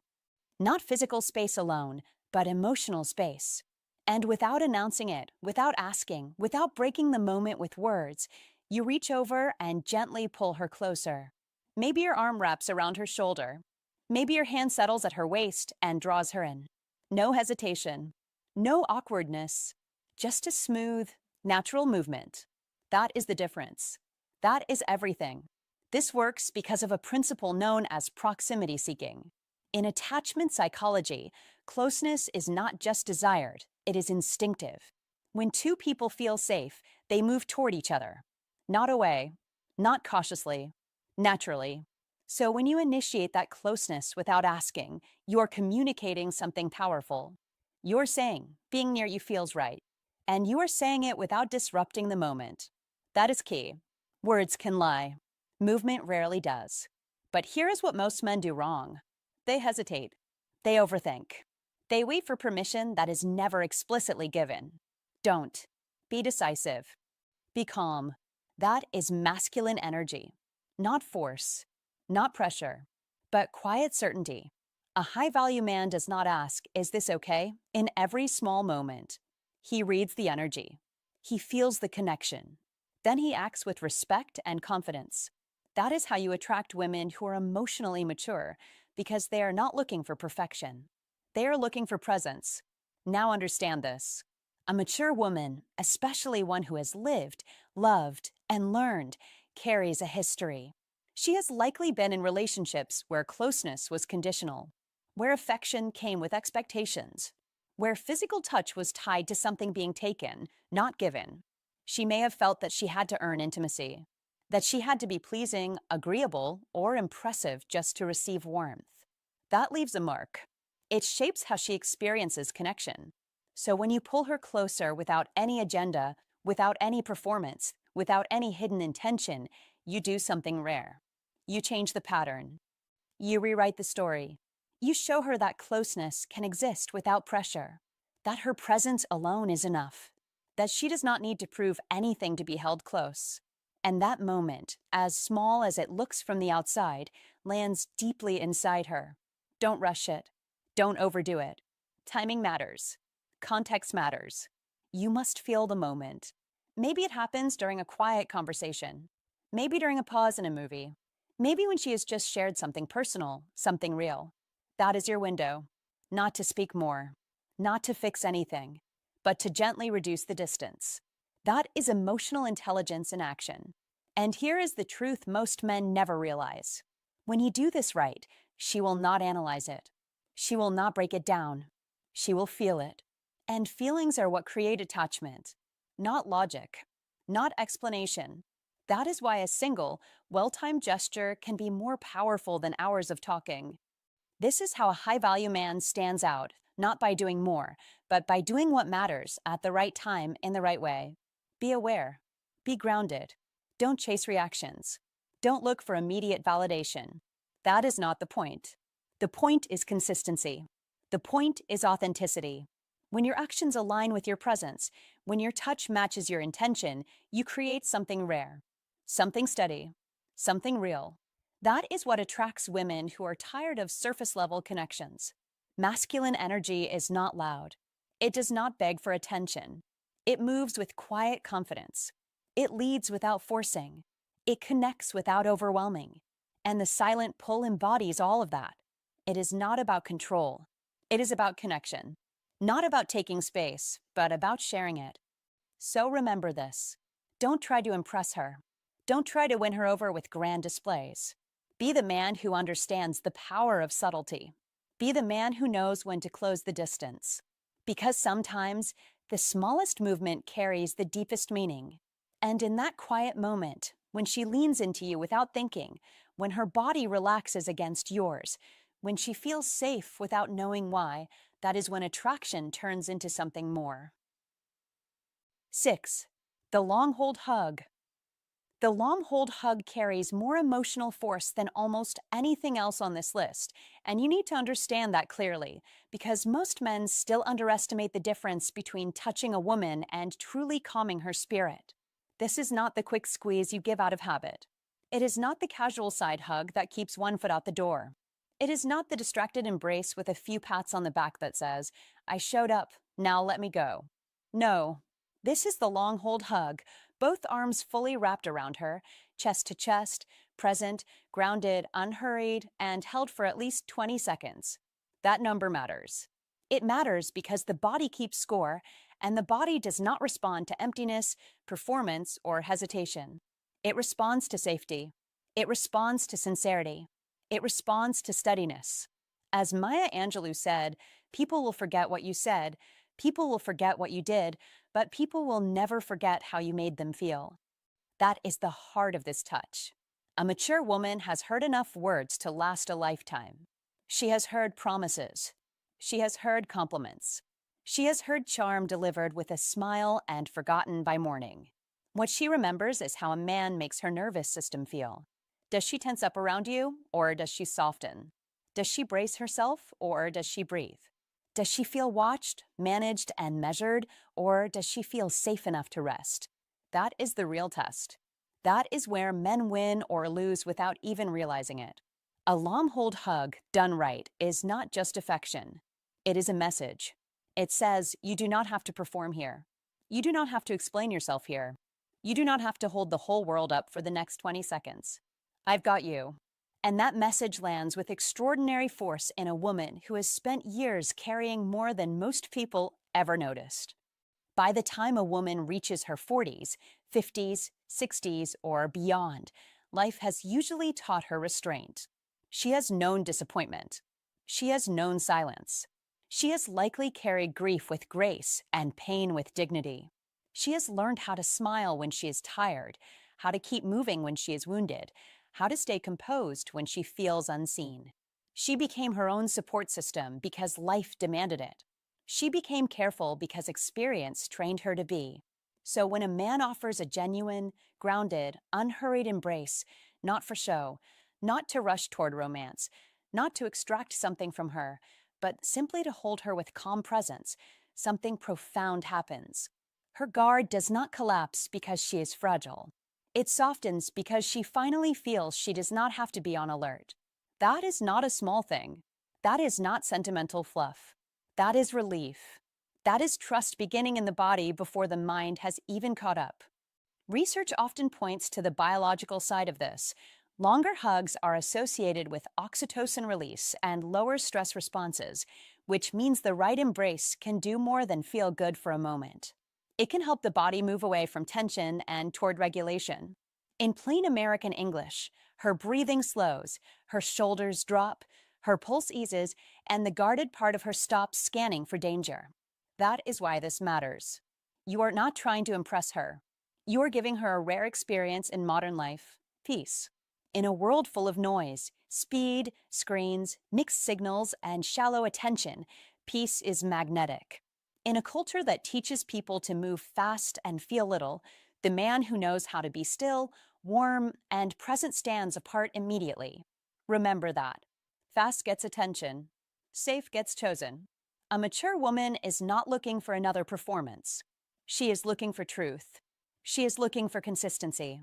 Not physical space alone, but emotional space. And without announcing it, without asking, without breaking the moment with words, you reach over and gently pull her closer. Maybe your arm wraps around her shoulder. Maybe your hand settles at her waist and draws her in. No hesitation, no awkwardness, just a smooth, natural movement. That is the difference. That is everything. This works because of a principle known as proximity seeking. In attachment psychology, closeness is not just desired, it is instinctive. When two people feel safe, they move toward each other. Not away, not cautiously, naturally. So when you initiate that closeness without asking, you're communicating something powerful. You're saying, being near you feels right. And you are saying it without disrupting the moment. That is key. Words can lie. Movement rarely does. But here is what most men do wrong. They hesitate. They overthink. They wait for permission that is never explicitly given. Don't. Be decisive. Be calm. That is masculine energy. Not force. Not pressure. But quiet certainty. A high-value man does not ask, "Is this okay?" in every small moment. He reads the energy. He feels the connection. Then he acts with respect and confidence. That is how you attract women who are emotionally mature, because they are not looking for perfection. They are looking for presence. Now understand this. A mature woman, especially one who has lived, loved, and learned, carries a history. She has likely been in relationships where closeness was conditional, where affection came with expectations, where physical touch was tied to something being taken, not given. She may have felt that she had to earn intimacy, that she had to be pleasing, agreeable, or impressive just to receive warmth. That leaves a mark. It shapes how she experiences connection. So when you pull her closer without any agenda, without any performance, without any hidden intention, you do something rare. You change the pattern. You rewrite the story. You show her that closeness can exist without pressure, that her presence alone is enough, that she does not need to prove anything to be held close. And that moment, as small as it looks from the outside, lands deeply inside her. Don't rush it. Don't overdo it. Timing matters. Context matters. You must feel the moment. Maybe it happens during a quiet conversation. Maybe during a pause in a movie. Maybe when she has just shared something personal, something real. That is your window. Not to speak more. Not to fix anything. But to gently reduce the distance. That is emotional intelligence in action. And here is the truth most men never realize. When you do this right, she will not analyze it. She will not break it down. She will feel it. And feelings are what create attachment, not logic, not explanation. That is why a single, well-timed gesture can be more powerful than hours of talking. This is how a high-value man stands out, not by doing more, but by doing what matters at the right time in the right way. Be aware. Be grounded. Don't chase reactions. Don't look for immediate validation. That is not the point. The point is consistency. The point is authenticity. When your actions align with your presence, when your touch matches your intention, you create something rare, something steady, something real. That is what attracts women who are tired of surface-level connections. Masculine energy is not loud. It does not beg for attention. It moves with quiet confidence. It leads without forcing. It connects without overwhelming. And the silent pull embodies all of that. It is not about control. It is about connection. Not about taking space, but about sharing it. So remember this. Don't try to impress her. Don't try to win her over with grand displays. Be the man who understands the power of subtlety. Be the man who knows when to close the distance. Because sometimes the smallest movement carries the deepest meaning. And in that quiet moment, when she leans into you without thinking, when her body relaxes against yours, when she feels safe without knowing why, that is when attraction turns into something more. 6. The long hold hug. The long hold hug carries more emotional force than almost anything else on this list, and you need to understand that clearly, because most men still underestimate the difference between touching a woman and truly calming her spirit. This is not the quick squeeze you give out of habit. It is not the casual side hug that keeps one foot out the door. It is not the distracted embrace with a few pats on the back that says, "I showed up, now let me go." No, this is the long hold hug, both arms fully wrapped around her, chest to chest, present, grounded, unhurried, and held for at least 20 seconds. That number matters. It matters because the body keeps score, and the body does not respond to emptiness, performance, or hesitation. It responds to safety. It responds to sincerity. It responds to steadiness. As Maya Angelou said, people will forget what you said, people will forget what you did, but people will never forget how you made them feel. That is the heart of this touch. A mature woman has heard enough words to last a lifetime. She has heard promises. She has heard compliments. She has heard charm delivered with a smile and forgotten by morning. What she remembers is how a man makes her nervous system feel. Does she tense up around you, or does she soften? Does she brace herself, or does she breathe? Does she feel watched, managed, and measured, or does she feel safe enough to rest? That is the real test. That is where men win or lose without even realizing it. A long hold hug, done right, is not just affection. It is a message. It says, you do not have to perform here. You do not have to explain yourself here. You do not have to hold the whole world up for the next 20 seconds. I've got you. And that message lands with extraordinary force in a woman who has spent years carrying more than most people ever noticed. By the time a woman reaches her 40s, 50s, 60s, or beyond, life has usually taught her restraint. She has known disappointment. She has known silence. She has likely carried grief with grace and pain with dignity. She has learned how to smile when she is tired, how to keep moving when she is wounded, how to stay composed when she feels unseen. She became her own support system because life demanded it. She became careful because experience trained her to be. So when a man offers a genuine, grounded, unhurried embrace, not for show, not to rush toward romance, not to extract something from her, but simply to hold her with calm presence, something profound happens. Her guard does not collapse because she is fragile. It softens because she finally feels she does not have to be on alert. That is not a small thing. That is not sentimental fluff. That is relief. That is trust beginning in the body before the mind has even caught up. Research often points to the biological side of this. Longer hugs are associated with oxytocin release and lower stress responses, which means the right embrace can do more than feel good for a moment. It can help the body move away from tension and toward regulation. In plain American English, her breathing slows, her shoulders drop, her pulse eases, and the guarded part of her stops scanning for danger. That is why this matters. You are not trying to impress her. You are giving her a rare experience in modern life, peace. In a world full of noise, speed, screens, mixed signals, and shallow attention, peace is magnetic. In a culture that teaches people to move fast and feel little, the man who knows how to be still, warm, and present stands apart immediately. Remember that. Fast gets attention. Safe gets chosen. A mature woman is not looking for another performance. She is looking for truth. She is looking for consistency.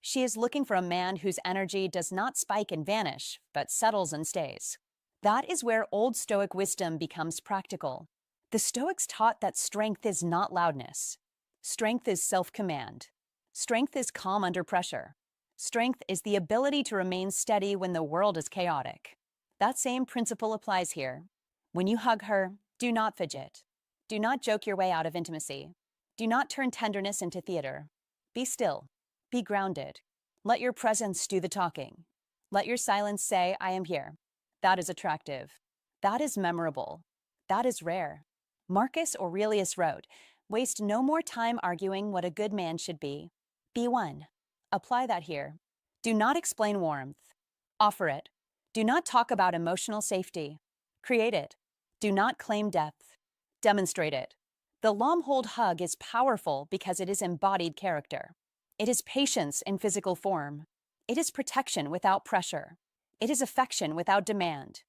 She is looking for a man whose energy does not spike and vanish, but settles and stays. That is where old Stoic wisdom becomes practical. The Stoics taught that strength is not loudness. Strength is self-command. Strength is calm under pressure. Strength is the ability to remain steady when the world is chaotic. That same principle applies here. When you hug her, do not fidget. Do not joke your way out of intimacy. Do not turn tenderness into theater. Be still. Be grounded. Let your presence do the talking. Let your silence say, I am here. That is attractive. That is memorable. That is rare. Marcus Aurelius wrote, waste no more time arguing what a good man should be. Be one. Apply that here. Do not explain warmth. Offer it. Do not talk about emotional safety. Create it. Do not claim depth. Demonstrate it. The long-hold hug is powerful because it is embodied character. It is patience in physical form. It is protection without pressure. It is affection without demand.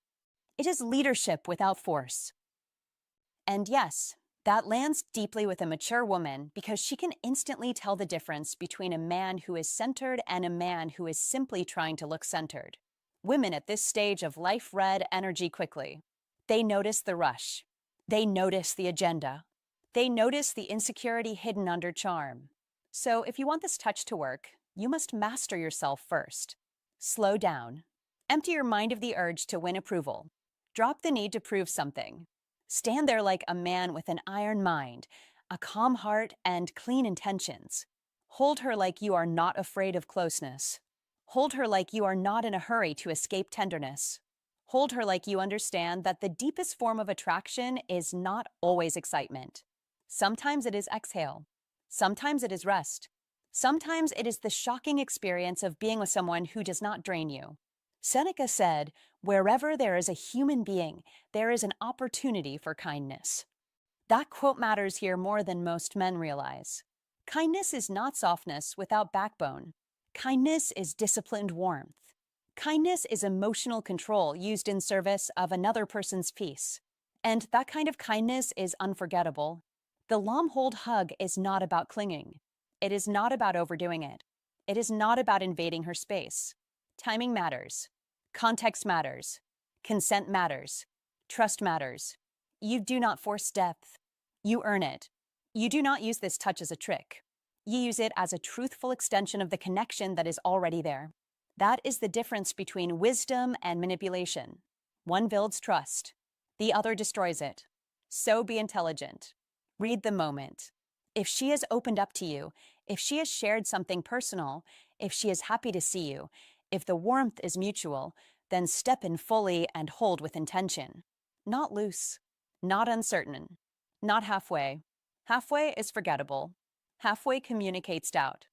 It is leadership without force. And yes, that lands deeply with a mature woman because she can instantly tell the difference between a man who is centered and a man who is simply trying to look centered. Women at this stage of life read energy quickly. They notice the rush. They notice the agenda. They notice the insecurity hidden under charm. So if you want this touch to work, you must master yourself first. Slow down. Empty your mind of the urge to win approval. Drop the need to prove something. Stand there like a man with an iron mind, a calm heart, and clean intentions. Hold her like you are not afraid of closeness. Hold her like you are not in a hurry to escape tenderness. Hold her like you understand that the deepest form of attraction is not always excitement. Sometimes it is exhale. Sometimes it is rest. Sometimes it is the shocking experience of being with someone who does not drain you. Seneca said, wherever there is a human being, there is an opportunity for kindness. That quote matters here more than most men realize. Kindness is not softness without backbone. Kindness is disciplined warmth. Kindness is emotional control used in service of another person's peace. And that kind of kindness is unforgettable. The long-hold hug is not about clinging. It is not about overdoing it. It is not about invading her space. Timing matters. Context matters. Consent matters. Trust matters. You do not force depth. You earn it. You do not use this touch as a trick. You use it as a truthful extension of the connection that is already there. That is the difference between wisdom and manipulation. One builds trust. The other destroys it. So be intelligent. Read the moment. If she has opened up to you, if she has shared something personal, if she is happy to see you, if the warmth is mutual, then step in fully and hold with intention. Not loose, not uncertain, not halfway. Halfway is forgettable. Halfway communicates doubt.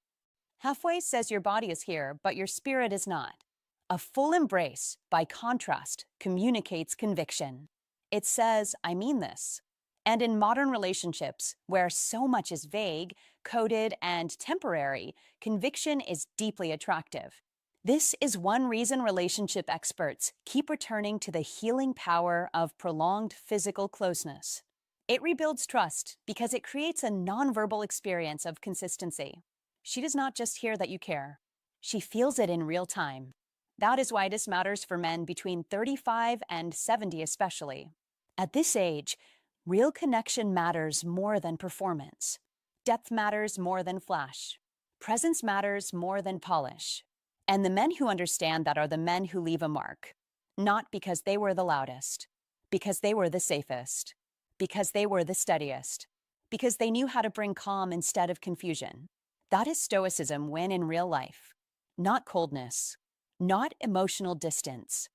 Halfway says your body is here, but your spirit is not. A full embrace, by contrast, communicates conviction. It says, I mean this. And in modern relationships, where so much is vague, coded, and temporary, conviction is deeply attractive. This is one reason relationship experts keep returning to the healing power of prolonged physical closeness. It rebuilds trust because it creates a nonverbal experience of consistency. She does not just hear that you care. She feels it in real time. That is why this matters for men between 35 and 70 especially. At this age, real connection matters more than performance. Depth matters more than flash. Presence matters more than polish. And the men who understand that are the men who leave a mark. Not because they were the loudest, because they were the safest, because they were the steadiest, because they knew how to bring calm instead of confusion. That is Stoicism when in real life. Not coldness, not emotional distance,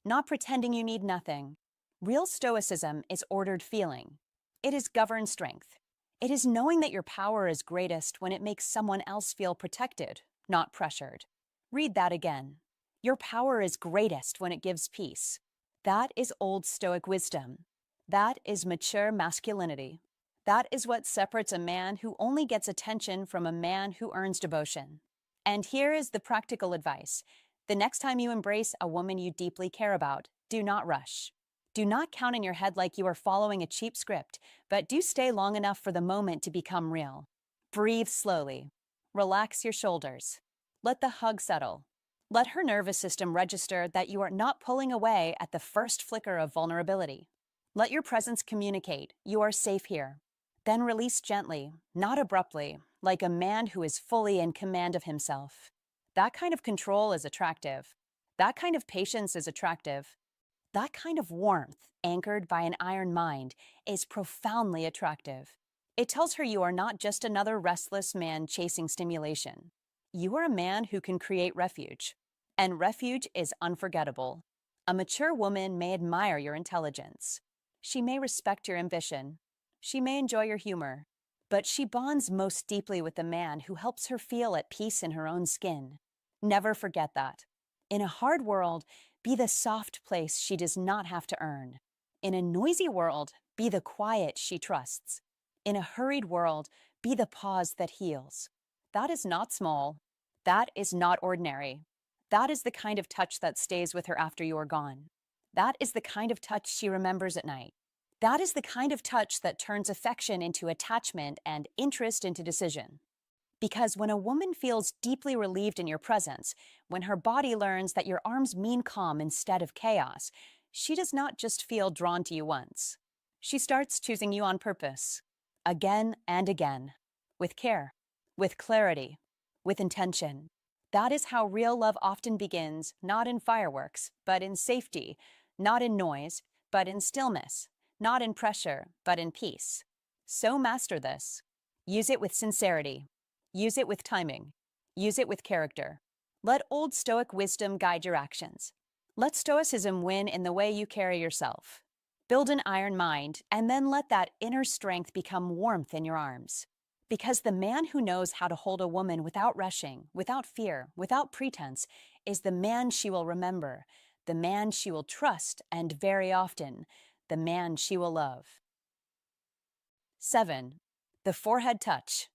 not pretending you need nothing. Real Stoicism is ordered feeling. It is governed strength. It is knowing that your power is greatest when it makes someone else feel protected, not pressured. Read that again. Your power is greatest when it gives peace. That is old Stoic wisdom. That is mature masculinity. That is what separates a man who only gets attention from a man who earns devotion. And here is the practical advice. The next time you embrace a woman you deeply care about, do not rush. Do not count in your head like you are following a cheap script, but do stay long enough for the moment to become real. Breathe slowly. Relax your shoulders. Let the hug settle. Let her nervous system register that you are not pulling away at the first flicker of vulnerability. Let your presence communicate, you are safe here. Then release gently, not abruptly, like a man who is fully in command of himself. That kind of control is attractive. That kind of patience is attractive. That kind of warmth, anchored by an iron mind, is profoundly attractive. It tells her you are not just another restless man chasing stimulation. You are a man who can create refuge. And refuge is unforgettable. A mature woman may admire your intelligence. She may respect your ambition. She may enjoy your humor. But she bonds most deeply with the man who helps her feel at peace in her own skin. Never forget that. In a hard world, be the soft place she does not have to earn. In a noisy world, be the quiet she trusts. In a hurried world, be the pause that heals. That is not small. That is not ordinary. That is the kind of touch that stays with her after you are gone. That is the kind of touch she remembers at night. That is the kind of touch that turns affection into attachment and interest into decision. Because when a woman feels deeply relieved in your presence, when her body learns that your arms mean calm instead of chaos, she does not just feel drawn to you once. She starts choosing you on purpose, again and again, with care, with clarity, with intention. That is how real love often begins, not in fireworks, but in safety, not in noise, but in stillness, not in pressure, but in peace. So master this. Use it with sincerity. Use it with timing. Use it with character. Let old Stoic wisdom guide your actions. Let Stoicism win in the way you carry yourself. Build an iron mind, and then let that inner strength become warmth in your arms. Because the man who knows how to hold a woman without rushing, without fear, without pretense, is the man she will remember, the man she will trust, and very often, the man she will love. 7. The forehead touch.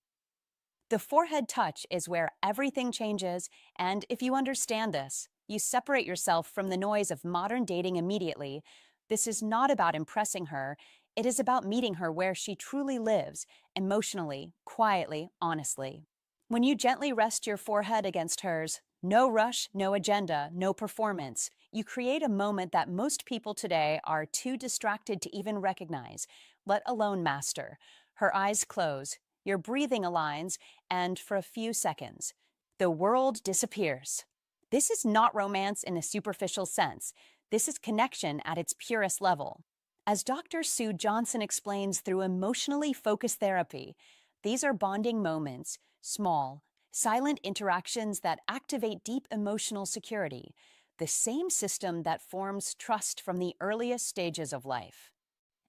The forehead touch is where everything changes, and if you understand this, you separate yourself from the noise of modern dating immediately. This is not about impressing her. It is about meeting her where she truly lives, emotionally, quietly, honestly. When you gently rest your forehead against hers, no rush, no agenda, no performance, you create a moment that most people today are too distracted to even recognize, let alone master. Her eyes close, your breathing aligns, and for a few seconds, the world disappears. This is not romance in a superficial sense. This is connection at its purest level. As Dr. Sue Johnson explains through emotionally focused therapy, These are bonding moments, small, silent interactions that activate deep emotional security, the same system that forms trust from the earliest stages of life.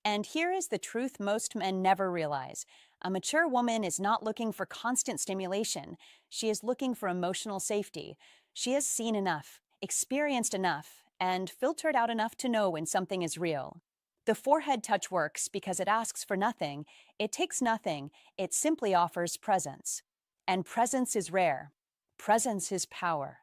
And here is the truth most men never realize. A mature woman is not looking for constant stimulation. She is looking for emotional safety. She has seen enough, experienced enough, and filtered out enough to know when something is real. The forehead touch works because it asks for nothing, it takes nothing, it simply offers presence. And presence is rare. Presence is power.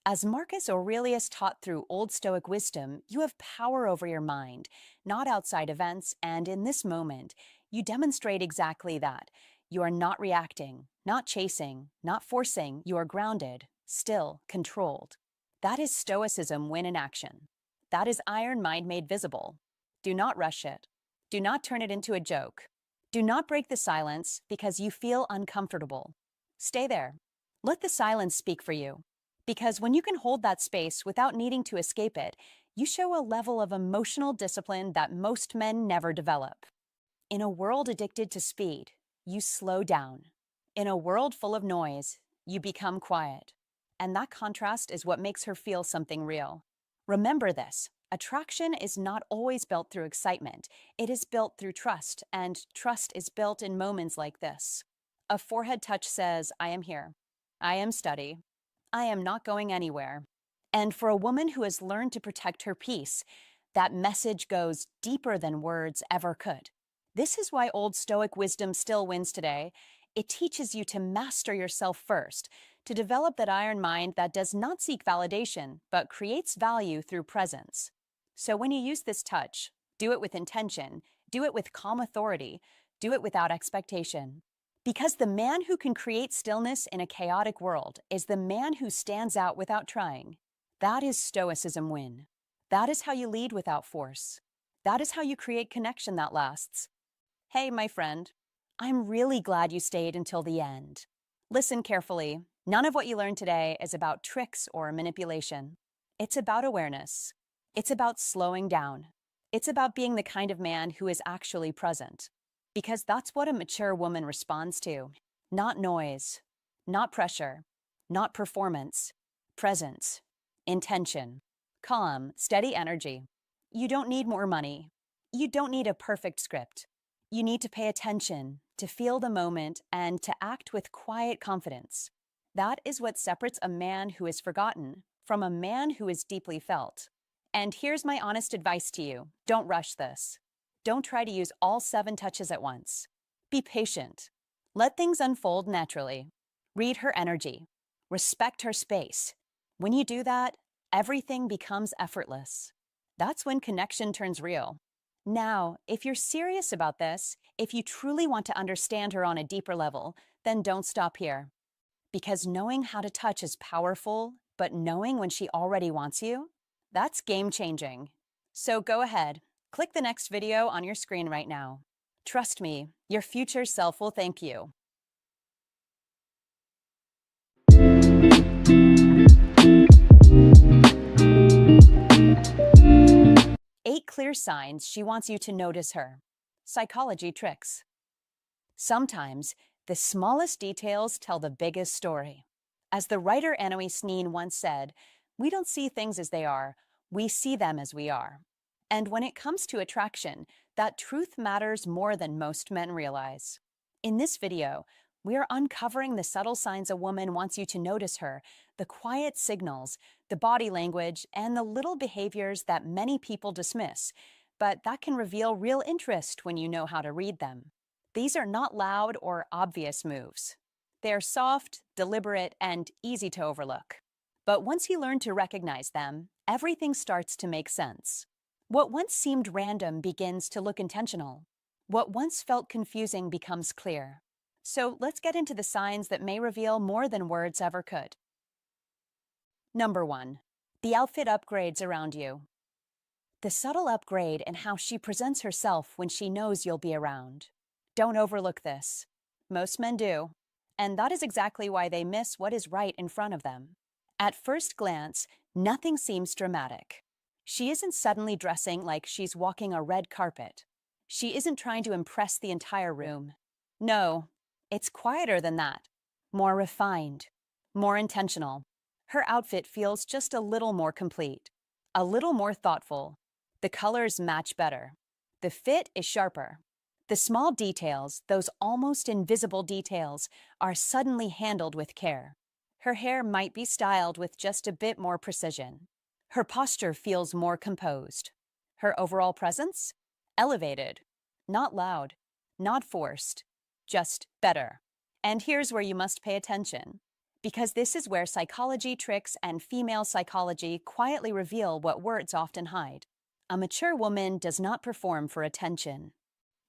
As Marcus Aurelius taught through Old Stoic wisdom, you have power over your mind, not outside events, and in this moment, you demonstrate exactly that. You are not reacting, not chasing, not forcing, you are grounded, still, controlled. That is Stoicism when in action. That is iron mind made visible. Do not rush it. Do not turn it into a joke. Do not break the silence because you feel uncomfortable. Stay there. Let the silence speak for you. Because when you can hold that space without needing to escape it, you show a level of emotional discipline that most men never develop. In a world addicted to speed, you slow down. In a world full of noise, you become quiet. And that contrast is what makes her feel something real. Remember this. Attraction is not always built through excitement. It is built through trust, and trust is built in moments like this. A forehead touch says, I am here. I am steady. I am not going anywhere. And for a woman who has learned to protect her peace, that message goes deeper than words ever could. This is why old Stoic wisdom still wins today. It teaches you to master yourself first, to develop that iron mind that does not seek validation, but creates value through presence. So when you use this touch, do it with intention, do it with calm authority, do it without expectation. Because the man who can create stillness in a chaotic world is the man who stands out without trying. That is Stoicism win. That is how you lead without force. That is how you create connection that lasts. Hey, my friend, I'm really glad you stayed until the end. Listen carefully. None of what you learned today is about tricks or manipulation. It's about awareness. It's about slowing down. It's about being the kind of man who is actually present. Because that's what a mature woman responds to. Not noise, not pressure, not performance. Presence, intention, calm, steady energy. You don't need more money. You don't need a perfect script. You need to pay attention, to feel the moment, and to act with quiet confidence. That is what separates a man who is forgotten from a man who is deeply felt. And here's my honest advice to you. Don't rush this. Don't try to use all 7 touches at once. Be patient. Let things unfold naturally. Read her energy. Respect her space. When you do that, everything becomes effortless. That's when connection turns real. Now, if you're serious about this, if you truly want to understand her on a deeper level, then don't stop here. Because knowing how to touch is powerful, but knowing when she already wants you, that's game-changing. So go ahead, click the next video on your screen right now. Trust me, your future self will thank you. 8 clear signs she wants you to notice her. Psychology tricks. Sometimes, the smallest details tell the biggest story. As the writer Anais Nin once said, we don't see things as they are, we see them as we are. And when it comes to attraction, that truth matters more than most men realize. In this video, we are uncovering the subtle signs a woman wants you to notice her, the quiet signals, the body language, and the little behaviors that many people dismiss, but that can reveal real interest when you know how to read them. These are not loud or obvious moves. They are soft, deliberate, and easy to overlook. But once you learn to recognize them, everything starts to make sense. What once seemed random begins to look intentional. What once felt confusing becomes clear. So let's get into the signs that may reveal more than words ever could. Number 1. The outfit upgrades around you. The subtle upgrade in how she presents herself when she knows you'll be around. Don't overlook this. Most men do. And that is exactly why they miss what is right in front of them. At first glance, nothing seems dramatic. She isn't suddenly dressing like she's walking a red carpet. She isn't trying to impress the entire room. No, It's quieter than that, more refined, more intentional. Her outfit feels just a little more complete, a little more thoughtful. The colors match better. The fit is sharper. The small details, those almost invisible details, are suddenly handled with care. Her hair might be styled with just a bit more precision. Her posture feels more composed. Her overall presence? Elevated. Not loud, not forced, just better. And here's where you must pay attention, because this is where psychology tricks and female psychology quietly reveal what words often hide. A mature woman does not perform for attention.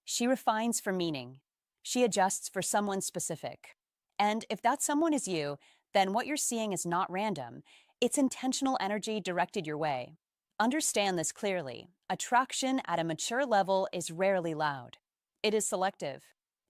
She refines for meaning. She adjusts for someone specific. And if that someone is you, then what you're seeing is not random. It's intentional energy directed your way. Understand this clearly. Attraction at a mature level is rarely loud. It is selective.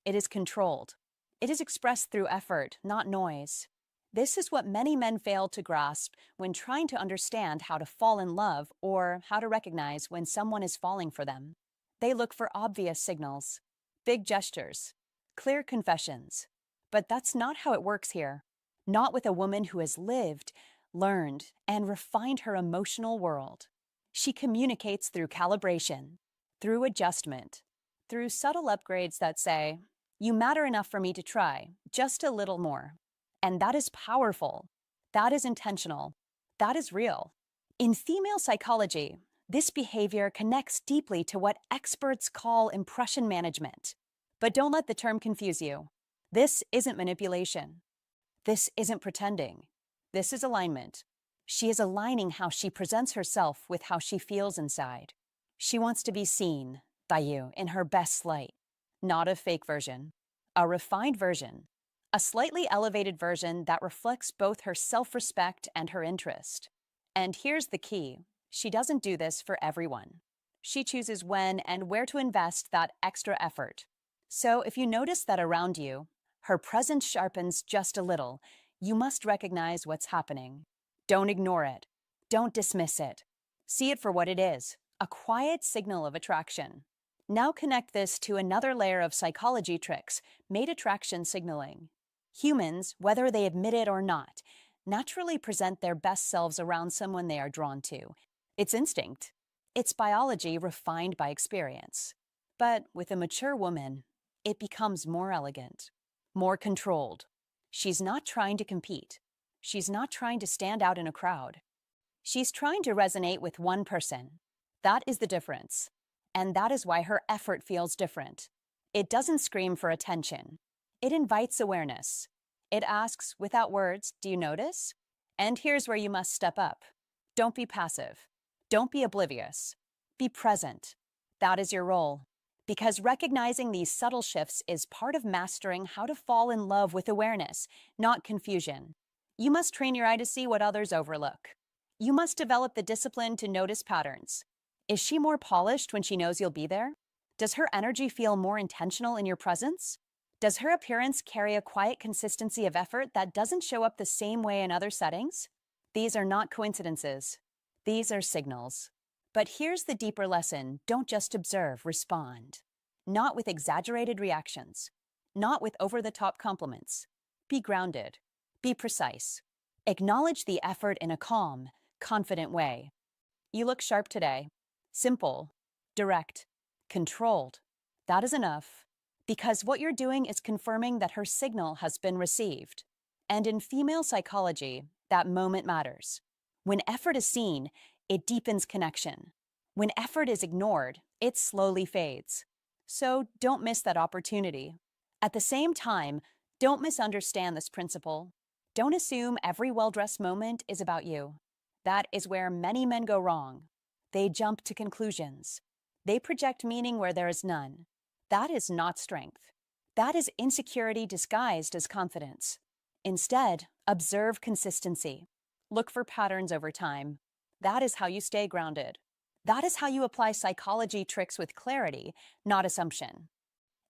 It is controlled. It is expressed through effort, not noise. This is what many men fail to grasp when trying to understand how to fall in love or how to recognize when someone is falling for them. They look for obvious signals, big gestures, clear confessions. But that's not how it works here. Not with a woman who has lived, learned, and refined her emotional world. She communicates through calibration, through adjustment, through subtle upgrades that say, "You matter enough for me to try, just a little more." And that is powerful. That is intentional. That is real. In female psychology, this behavior connects deeply to what experts call impression management. But don't let the term confuse you. This isn't manipulation. This isn't pretending. This is alignment. She is aligning how she presents herself with how she feels inside. She wants to be seen by you in her best light, not a fake version, a refined version, a slightly elevated version that reflects both her self-respect and her interest. And here's the key. She doesn't do this for everyone. She chooses when and where to invest that extra effort. So if you notice that around you, her presence sharpens just a little, you must recognize what's happening. Don't ignore it. Don't dismiss it. See it for what it is, a quiet signal of attraction. Now connect this to another layer of psychology tricks, mate attraction signaling. Humans, whether they admit it or not, naturally present their best selves around someone they are drawn to. It's instinct. It's biology refined by experience. But with a mature woman, it becomes more elegant, more controlled. She's not trying to compete. She's not trying to stand out in a crowd. She's trying to resonate with one person. That is the difference. And that is why her effort feels different. It doesn't scream for attention. It invites awareness. It asks, without words, "Do you notice?" And here's where you must step up. Don't be passive. Don't be oblivious. Be present. That is your role. Because recognizing these subtle shifts is part of mastering how to fall in love with awareness, not confusion. You must train your eye to see what others overlook. You must develop the discipline to notice patterns. Is she more polished when she knows you'll be there? Does her energy feel more intentional in your presence? Does her appearance carry a quiet consistency of effort that doesn't show up the same way in other settings? These are not coincidences. These are signals. But here's the deeper lesson. Don't just observe, respond. Not with exaggerated reactions. Not with over-the-top compliments. Be grounded. Be precise. Acknowledge the effort in a calm, confident way. You look sharp today. Simple, direct, controlled. That is enough. Because what you're doing is confirming that her signal has been received. And in female psychology, that moment matters. When effort is seen, it deepens connection. When effort is ignored, it slowly fades. So don't miss that opportunity. At the same time, don't misunderstand this principle. Don't assume every well-dressed moment is about you. That is where many men go wrong. They jump to conclusions. They project meaning where there is none. That is not strength. That is insecurity disguised as confidence. Instead, observe consistency. Look for patterns over time. That is how you stay grounded. That is how you apply psychology tricks with clarity, not assumption.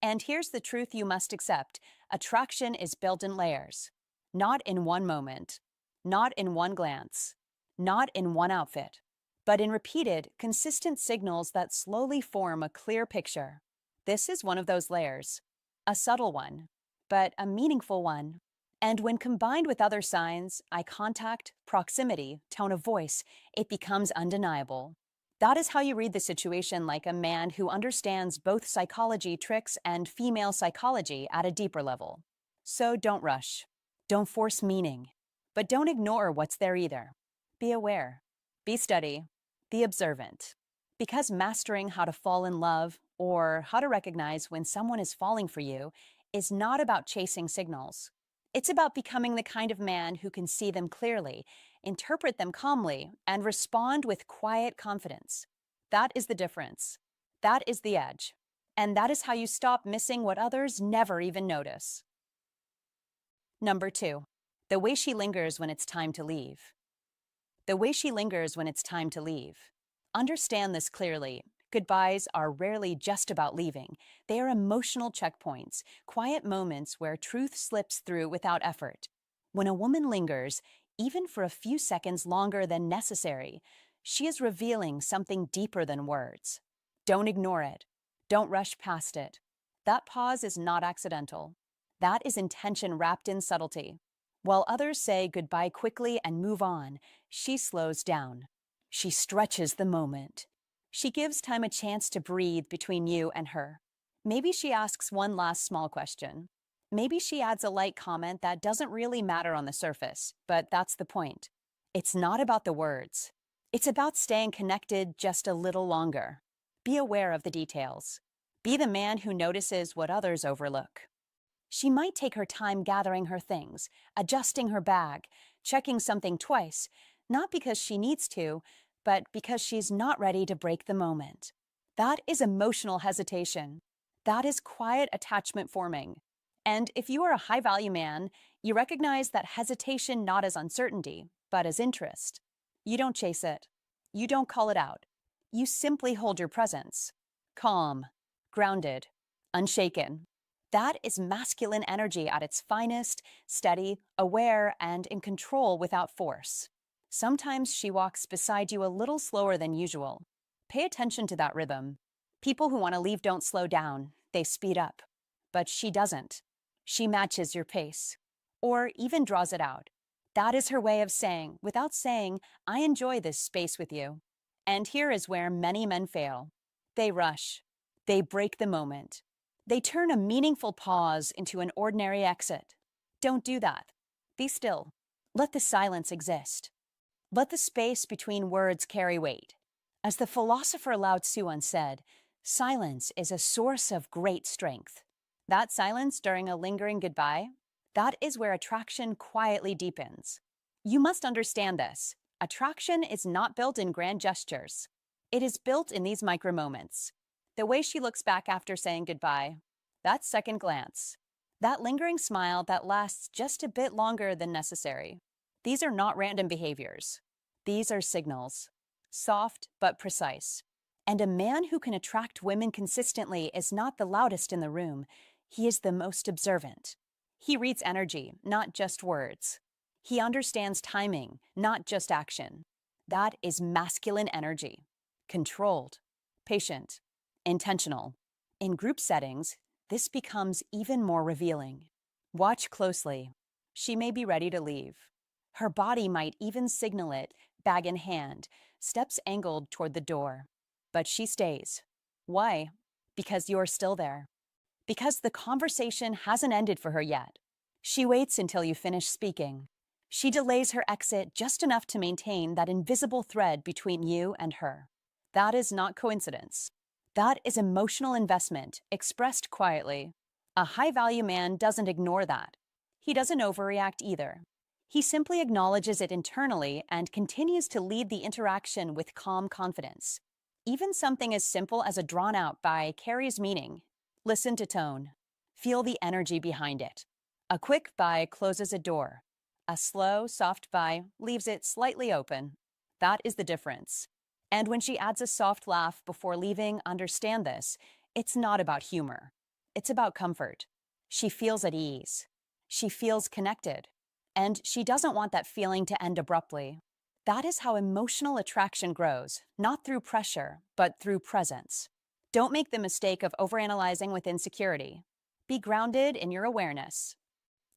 And here's the truth you must accept. Attraction is built in layers. Not in one moment. Not in one glance. Not in one outfit. But in repeated, consistent signals that slowly form a clear picture. This is one of those layers. A subtle one, but a meaningful one. And when combined with other signs, eye contact, proximity, tone of voice, it becomes undeniable. That is how you read the situation like a man who understands both psychology tricks and female psychology at a deeper level. So don't rush. Don't force meaning. But don't ignore what's there either. Be aware. Be steady. Be observant. Because mastering how to fall in love or how to recognize when someone is falling for you is not about chasing signals. It's about becoming the kind of man who can see them clearly, interpret them calmly, and respond with quiet confidence. That is the difference. That is the edge. And that is how you stop missing what others never even notice. Number 2, the way she lingers when it's time to leave. The way she lingers when it's time to leave. Understand this clearly. Goodbyes are rarely just about leaving. They are emotional checkpoints, quiet moments where truth slips through without effort. When a woman lingers, even for a few seconds longer than necessary, she is revealing something deeper than words. Don't ignore it. Don't rush past it. That pause is not accidental. That is intention wrapped in subtlety. While others say goodbye quickly and move on, she slows down. She stretches the moment. She gives time a chance to breathe between you and her. Maybe she asks one last small question. Maybe she adds a light comment that doesn't really matter on the surface, but that's the point. It's not about the words. It's about staying connected just a little longer. Be aware of the details. Be the man who notices what others overlook. She might take her time gathering her things, adjusting her bag, checking something twice, not because she needs to, but because she's not ready to break the moment. That is emotional hesitation. That is quiet attachment forming. And if you are a high-value man, you recognize that hesitation not as uncertainty, but as interest. You don't chase it. You don't call it out. You simply hold your presence. Calm, grounded, unshaken. That is masculine energy at its finest, steady, aware, and in control without force. Sometimes she walks beside you a little slower than usual. Pay attention to that rhythm. People who want to leave don't slow down, they speed up. But she doesn't. She matches your pace, or even draws it out. That is her way of saying, without saying, I enjoy this space with you. And here is where many men fail. They rush. They break the moment. They turn a meaningful pause into an ordinary exit. Don't do that. Be still. Let the silence exist. Let the space between words carry weight. As the philosopher Lao Tzu once said, silence is a source of great strength. That silence during a lingering goodbye, that is where attraction quietly deepens. You must understand this. Attraction is not built in grand gestures. It is built in these micro moments. The way she looks back after saying goodbye, that second glance, that lingering smile that lasts just a bit longer than necessary. These are not random behaviors. These are signals, soft but precise. And a man who can attract women consistently is not the loudest in the room. He is the most observant. He reads energy, not just words. He understands timing, not just action. That is masculine energy. Controlled, patient, intentional. In group settings, this becomes even more revealing. Watch closely. She may be ready to leave. Her body might even signal it, bag in hand, steps angled toward the door. But she stays. Why? Because you're still there. Because the conversation hasn't ended for her yet. She waits until you finish speaking. She delays her exit just enough to maintain that invisible thread between you and her. That is not coincidence. That is emotional investment, expressed quietly. A high-value man doesn't ignore that. He doesn't overreact either. He simply acknowledges it internally and continues to lead the interaction with calm confidence. Even something as simple as a drawn-out bye carries meaning. Listen to tone. Feel the energy behind it. A quick bye closes a door. A slow, soft bye leaves it slightly open. That is the difference. And when she adds a soft laugh before leaving, understand this. It's not about humor. It's about comfort. She feels at ease. She feels connected. And she doesn't want that feeling to end abruptly. That is how emotional attraction grows, not through pressure, but through presence. Don't make the mistake of overanalyzing with insecurity. Be grounded in your awareness.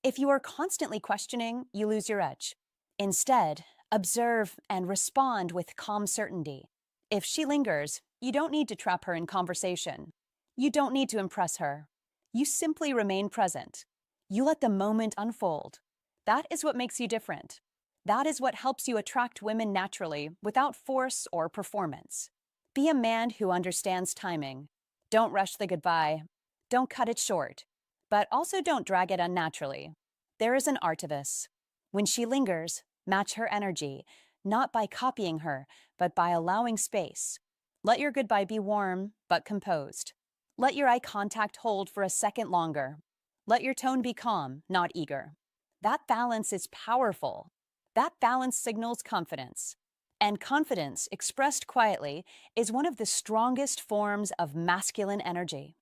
If you are constantly questioning, you lose your edge. Instead, observe and respond with calm certainty. If she lingers, you don't need to trap her in conversation. You don't need to impress her. You simply remain present. You let the moment unfold. That is what makes you different. That is what helps you attract women naturally without force or performance. Be a man who understands timing. Don't rush the goodbye. Don't cut it short. But also don't drag it unnaturally. There is an art to this. When she lingers, match her energy, not by copying her, but by allowing space. Let your goodbye be warm, but composed. Let your eye contact hold for a second longer. Let your tone be calm, not eager. That balance is powerful. That balance signals confidence. And confidence, expressed quietly, is one of the strongest forms of masculine energy.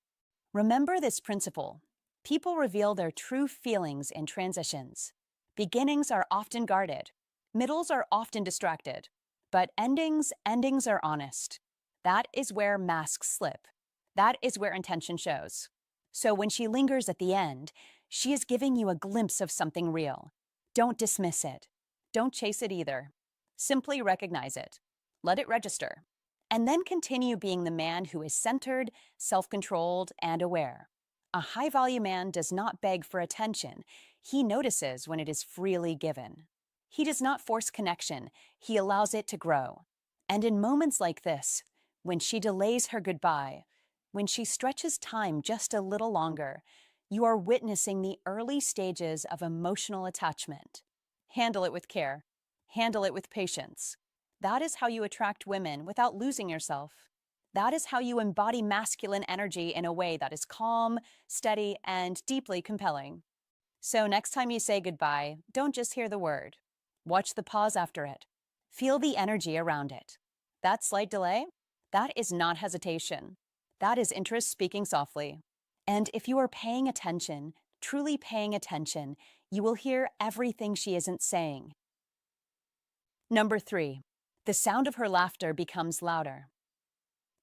Remember this principle. People reveal their true feelings in transitions. Beginnings are often guarded. Middles are often distracted. But endings are honest. That is where masks slip. That is where intention shows. So when she lingers at the end, she is giving you a glimpse of something real. Don't dismiss it. Don't chase it either. Simply recognize it. Let it register. And then continue being the man who is centered, self-controlled, and aware. A high-value man does not beg for attention. He notices when it is freely given. He does not force connection. He allows it to grow. And in moments like this, when she delays her goodbye, when she stretches time just a little longer, you are witnessing the early stages of emotional attachment. Handle it with care. Handle it with patience. That is how you attract women without losing yourself. That is how you embody masculine energy in a way that is calm, steady, and deeply compelling. So next time you say goodbye, don't just hear the word. Watch the pause after it. Feel the energy around it. That slight delay? That is not hesitation. That is interest speaking softly. And if you are paying attention, truly paying attention, you will hear everything she isn't saying. Number 3. The sound of her laughter becomes louder.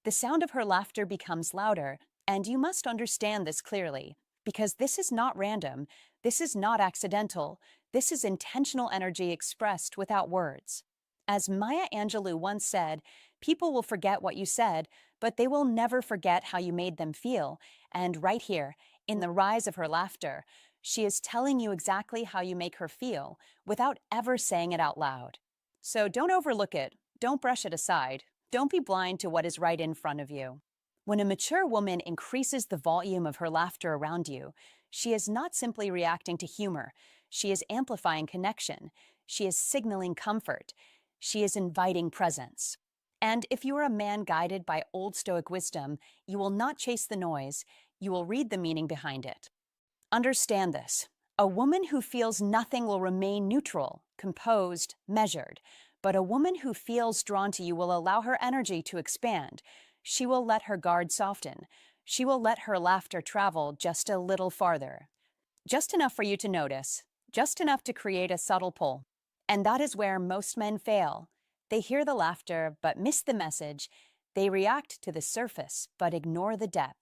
The sound of her laughter becomes louder, and you must understand this clearly, because this is not random, this is not accidental, this is intentional energy expressed without words. As Maya Angelou once said, people will forget what you said, but they will never forget how you made them feel, and right here, in the rise of her laughter, she is telling you exactly how you make her feel, without ever saying it out loud. So don't overlook it, don't brush it aside, don't be blind to what is right in front of you. When a mature woman increases the volume of her laughter around you, she is not simply reacting to humor, she is amplifying connection, she is signaling comfort, she is inviting presence. And if you are a man guided by old Stoic wisdom, you will not chase the noise, you will read the meaning behind it. Understand this. A woman who feels nothing will remain neutral, composed, measured. But a woman who feels drawn to you will allow her energy to expand. She will let her guard soften. She will let her laughter travel just a little farther. Just enough for you to notice. Just enough to create a subtle pull. And that is where most men fail. They hear the laughter, but miss the message. They react to the surface, but ignore the depth.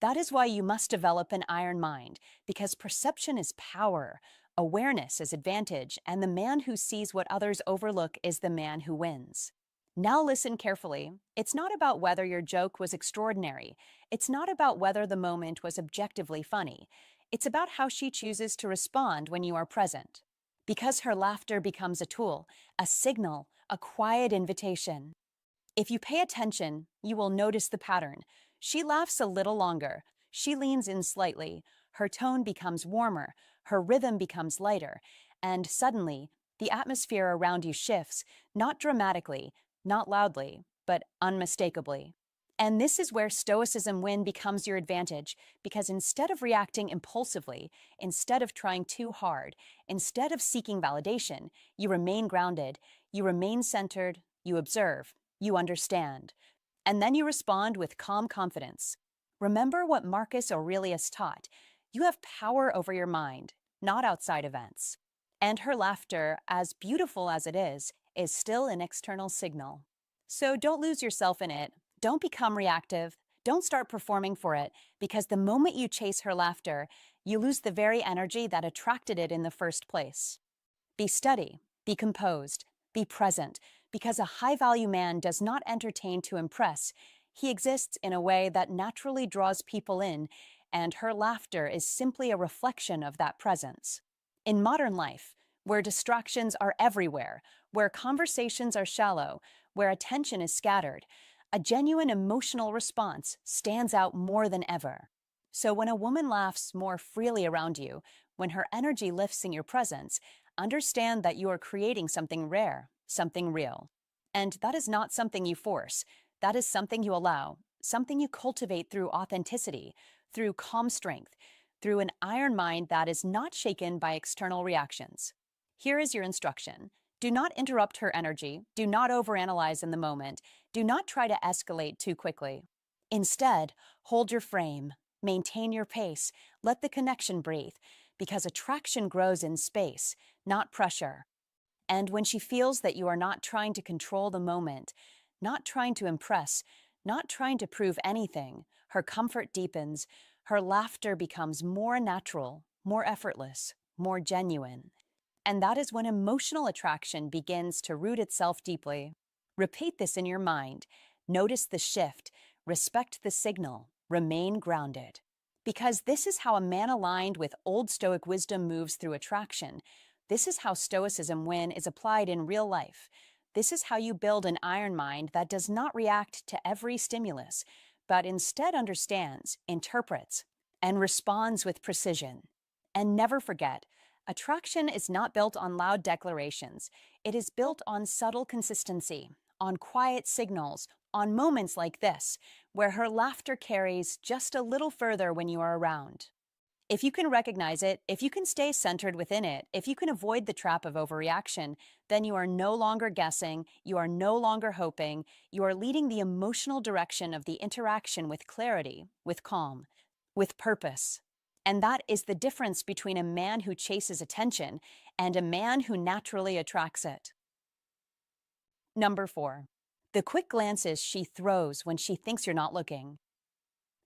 That is why you must develop an iron mind, because perception is power, awareness is advantage, and the man who sees what others overlook is the man who wins. Now listen carefully. It's not about whether your joke was extraordinary. It's not about whether the moment was objectively funny. It's about how she chooses to respond when you are present. Because her laughter becomes a tool, a signal, a quiet invitation. If you pay attention, you will notice the pattern. She laughs a little longer. She leans in slightly. Her tone becomes warmer. Her rhythm becomes lighter. And suddenly, the atmosphere around you shifts, not dramatically, not loudly, but unmistakably. And this is where Stoicism win becomes your advantage, because instead of reacting impulsively, instead of trying too hard, instead of seeking validation, you remain grounded, you remain centered, you observe, you understand. And then you respond with calm confidence. Remember what Marcus Aurelius taught. You have power over your mind, not outside events. And her laughter, as beautiful as it is still an external signal. So don't lose yourself in it. Don't become reactive. Don't start performing for it, because the moment you chase her laughter, you lose the very energy that attracted it in the first place. Be steady, be composed, be present, because a high-value man does not entertain to impress. He exists in a way that naturally draws people in, and her laughter is simply a reflection of that presence. In modern life, where distractions are everywhere, where conversations are shallow, where attention is scattered, a genuine emotional response stands out more than ever. So when a woman laughs more freely around you, when her energy lifts in your presence, understand that you are creating something rare, something real. And that is not something you force. That is something you allow, something you cultivate through authenticity, through calm strength, through an iron mind that is not shaken by external reactions. Here is your instruction. Do not interrupt her energy. Do not overanalyze in the moment. Do not try to escalate too quickly. Instead, hold your frame, maintain your pace, let the connection breathe, because attraction grows in space, not pressure. And when she feels that you are not trying to control the moment, not trying to impress, not trying to prove anything, her comfort deepens, her laughter becomes more natural, more effortless, more genuine. And that is when emotional attraction begins to root itself deeply. Repeat this in your mind. Notice the shift, respect the signal, remain grounded. Because this is how a man aligned with old Stoic wisdom moves through attraction. This is how Stoicism, when is applied in real life. This is how you build an iron mind that does not react to every stimulus, but instead understands, interprets, and responds with precision. And never forget, attraction is not built on loud declarations. It is built on subtle consistency, on quiet signals, on moments like this, where her laughter carries just a little further when you are around. If you can recognize it, if you can stay centered within it, if you can avoid the trap of overreaction, then you are no longer guessing, you are no longer hoping, you are leading the emotional direction of the interaction with clarity, with calm, with purpose. And that is the difference between a man who chases attention and a man who naturally attracts it. Number 4. The quick glances she throws when she thinks you're not looking.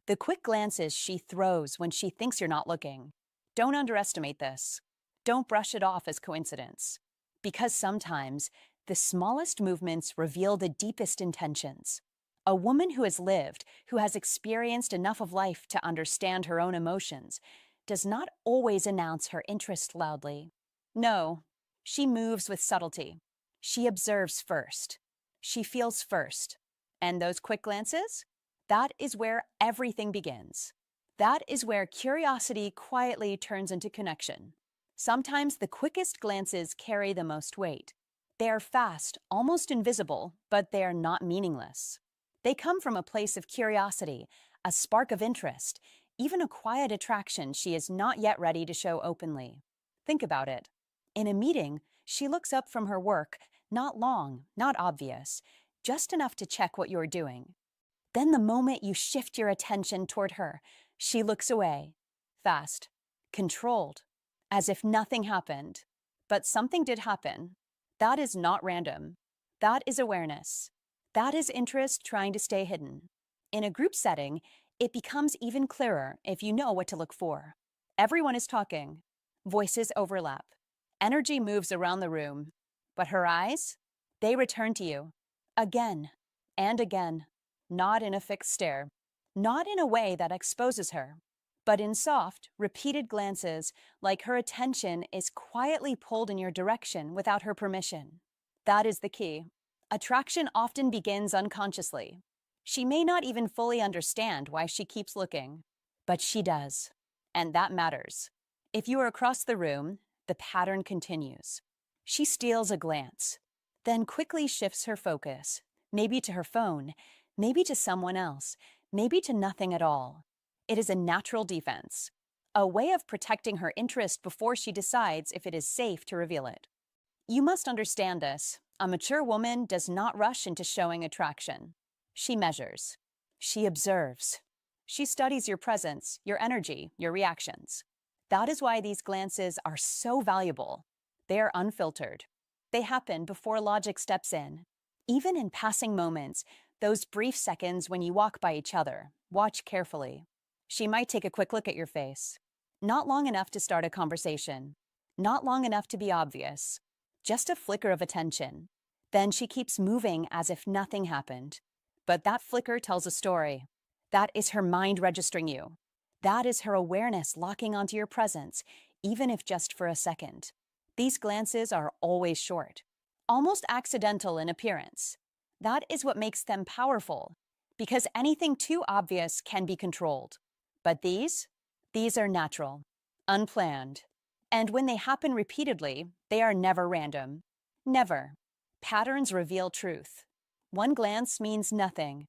The quick glances she throws when she thinks you're not looking. Don't underestimate this. Don't brush it off as coincidence. Because sometimes the smallest movements reveal the deepest intentions. A woman who has lived, who has experienced enough of life to understand her own emotions, does not always announce her interest loudly. No, she moves with subtlety. She observes first. She feels first. And those quick glances? That is where everything begins. That is where curiosity quietly turns into connection. Sometimes the quickest glances carry the most weight. They are fast, almost invisible, but they are not meaningless. They come from a place of curiosity, a spark of interest, even a quiet attraction she is not yet ready to show openly. Think about it. In a meeting, she looks up from her work, not long, not obvious, just enough to check what you're doing. Then the moment you shift your attention toward her, she looks away, fast, controlled, as if nothing happened. But something did happen. That is not random. That is awareness. That is interest trying to stay hidden. In a group setting, it becomes even clearer if you know what to look for. Everyone is talking. Voices overlap. Energy moves around the room. But her eyes? They return to you. Again and again. Not in a fixed stare, not in a way that exposes her, but in soft, repeated glances, like her attention is quietly pulled in your direction without her permission. That is the key. Attraction often begins unconsciously. She may not even fully understand why she keeps looking, but she does, and that matters. If you are across the room, the pattern continues. She steals a glance, then quickly shifts her focus, maybe to her phone, maybe to someone else, maybe to nothing at all. It is a natural defense, a way of protecting her interest before she decides if it is safe to reveal it. You must understand this. A mature woman does not rush into showing attraction. She measures. She observes. She studies your presence, your energy, your reactions. That is why these glances are so valuable. They are unfiltered. They happen before logic steps in. Even in passing moments, Those brief seconds when you walk by each other, watch carefully. She might take a quick look at your face. Not long enough to start a conversation. Not long enough to be obvious. Just a flicker of attention. Then she keeps moving as if nothing happened. But that flicker tells a story. That is her mind registering you. That is her awareness locking onto your presence, even if just for a second. These glances are always short, almost accidental in appearance. That is what makes them powerful, because anything too obvious can be controlled. But these are natural, unplanned. And when they happen repeatedly, they are never random. Never. Patterns reveal truth. One glance means nothing.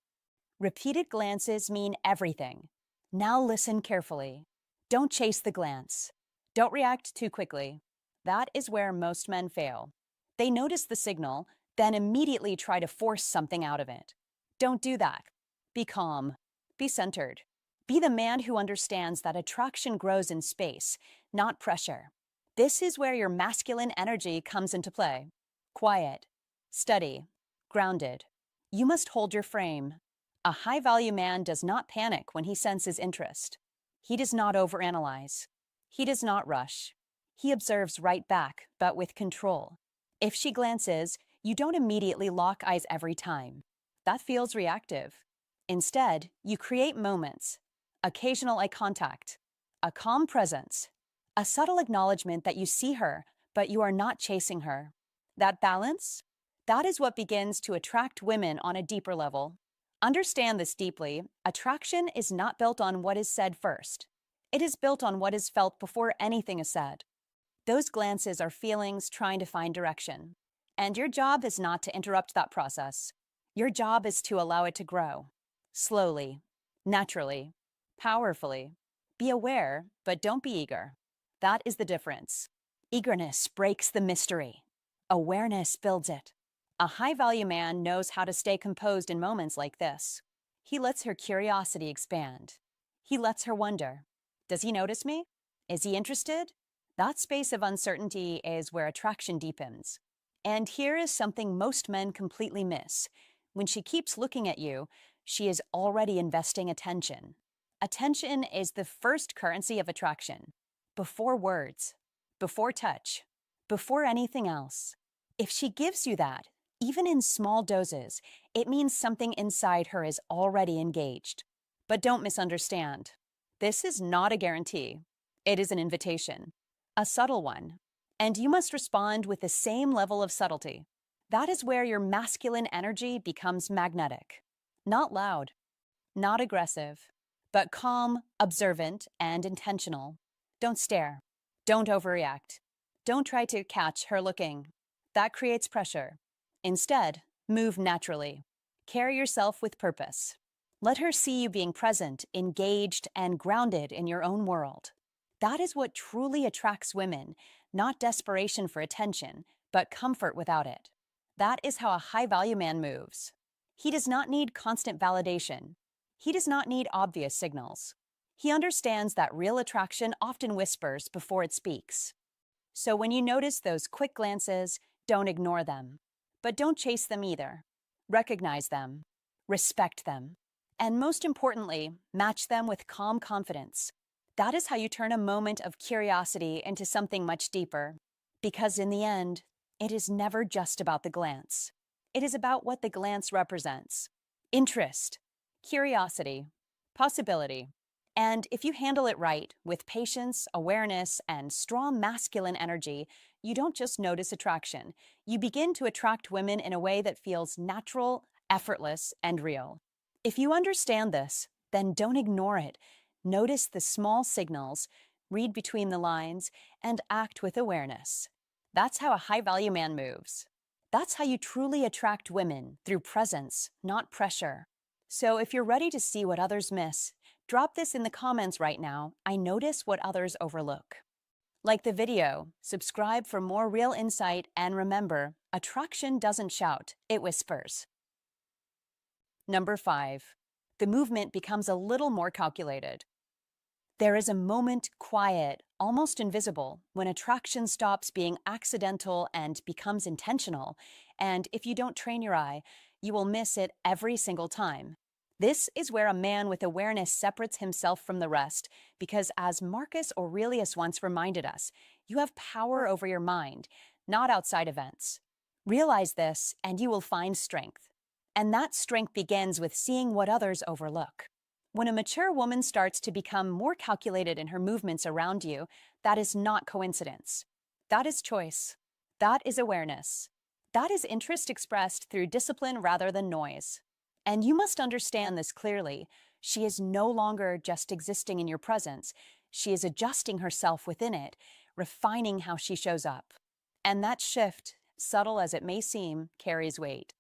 Repeated glances mean everything. Now listen carefully. Don't chase the glance. Don't react too quickly. That is where most men fail. They notice the signal, then immediately try to force something out of it. Don't do that. Be calm. Be centered. Be the man who understands that attraction grows in space, not pressure. This is where your masculine energy comes into play. Quiet, steady, grounded. You must hold your frame. A high-value man does not panic when he senses interest. He does not overanalyze. He does not rush. He observes right back, but with control. If she glances, you don't immediately lock eyes every time. That feels reactive. Instead, you create moments, occasional eye contact, a calm presence, a subtle acknowledgement that you see her, but you are not chasing her. That balance? That is what begins to attract women on a deeper level. Understand this deeply. Attraction is not built on what is said first. It is built on what is felt before anything is said. Those glances are feelings trying to find direction. And your job is not to interrupt that process. Your job is to allow it to grow. Slowly, naturally, powerfully. Be aware, but don't be eager. That is the difference. Eagerness breaks the mystery. Awareness builds it. A high-value man knows how to stay composed in moments like this. He lets her curiosity expand. He lets her wonder. Does he notice me? Is he interested? That space of uncertainty is where attraction deepens. And here is something most men completely miss. When she keeps looking at you, she is already investing attention. Attention is the first currency of attraction. Before words, before touch, before anything else. If she gives you that, even in small doses, it means something inside her is already engaged. But don't misunderstand. This is not a guarantee. It is an invitation, a subtle one. And you must respond with the same level of subtlety. That is where your masculine energy becomes magnetic. Not loud, not aggressive, but calm, observant, and intentional. Don't stare. Don't overreact. Don't try to catch her looking. That creates pressure. Instead, move naturally. Carry yourself with purpose. Let her see you being present, engaged, and grounded in your own world. That is what truly attracts women, not desperation for attention, but comfort without it. That is how a high-value man moves. He does not need constant validation. He does not need obvious signals. He understands that real attraction often whispers before it speaks. So when you notice those quick glances, don't ignore them. But don't chase them either. Recognize them. Respect them. And most importantly, match them with calm confidence. That is how you turn a moment of curiosity into something much deeper. Because in the end, it is never just about the glance. It is about what the glance represents. Interest, curiosity, possibility. And if you handle it right, with patience, awareness, and strong masculine energy, you don't just notice attraction. You begin to attract women in a way that feels natural, effortless, and real. If you understand this, then don't ignore it. Notice the small signals, read between the lines, and act with awareness. That's how a high-value man moves. That's how you truly attract women, through presence, not pressure. So if you're ready to see what others miss, drop this in the comments right now. I notice what others overlook. Like the video, subscribe for more real insight, and remember, attraction doesn't shout, it whispers. Number 5. The movement becomes a little more calculated. There is a moment, quiet, almost invisible, when attraction stops being accidental and becomes intentional. And if you don't train your eye, You will miss it every single time. This is where a man with awareness separates himself from the rest, because as Marcus Aurelius once reminded us, you have power over your mind, not outside events. Realize this, and you will find strength. And that strength begins with seeing what others overlook. When a mature woman starts to become more calculated in her movements around you, that is not coincidence. That is choice. That is awareness. That is interest expressed through discipline rather than noise. And you must understand this clearly. She is no longer just existing in your presence. She is adjusting herself within it, refining how she shows up. And that shift, subtle as it may seem, carries weight.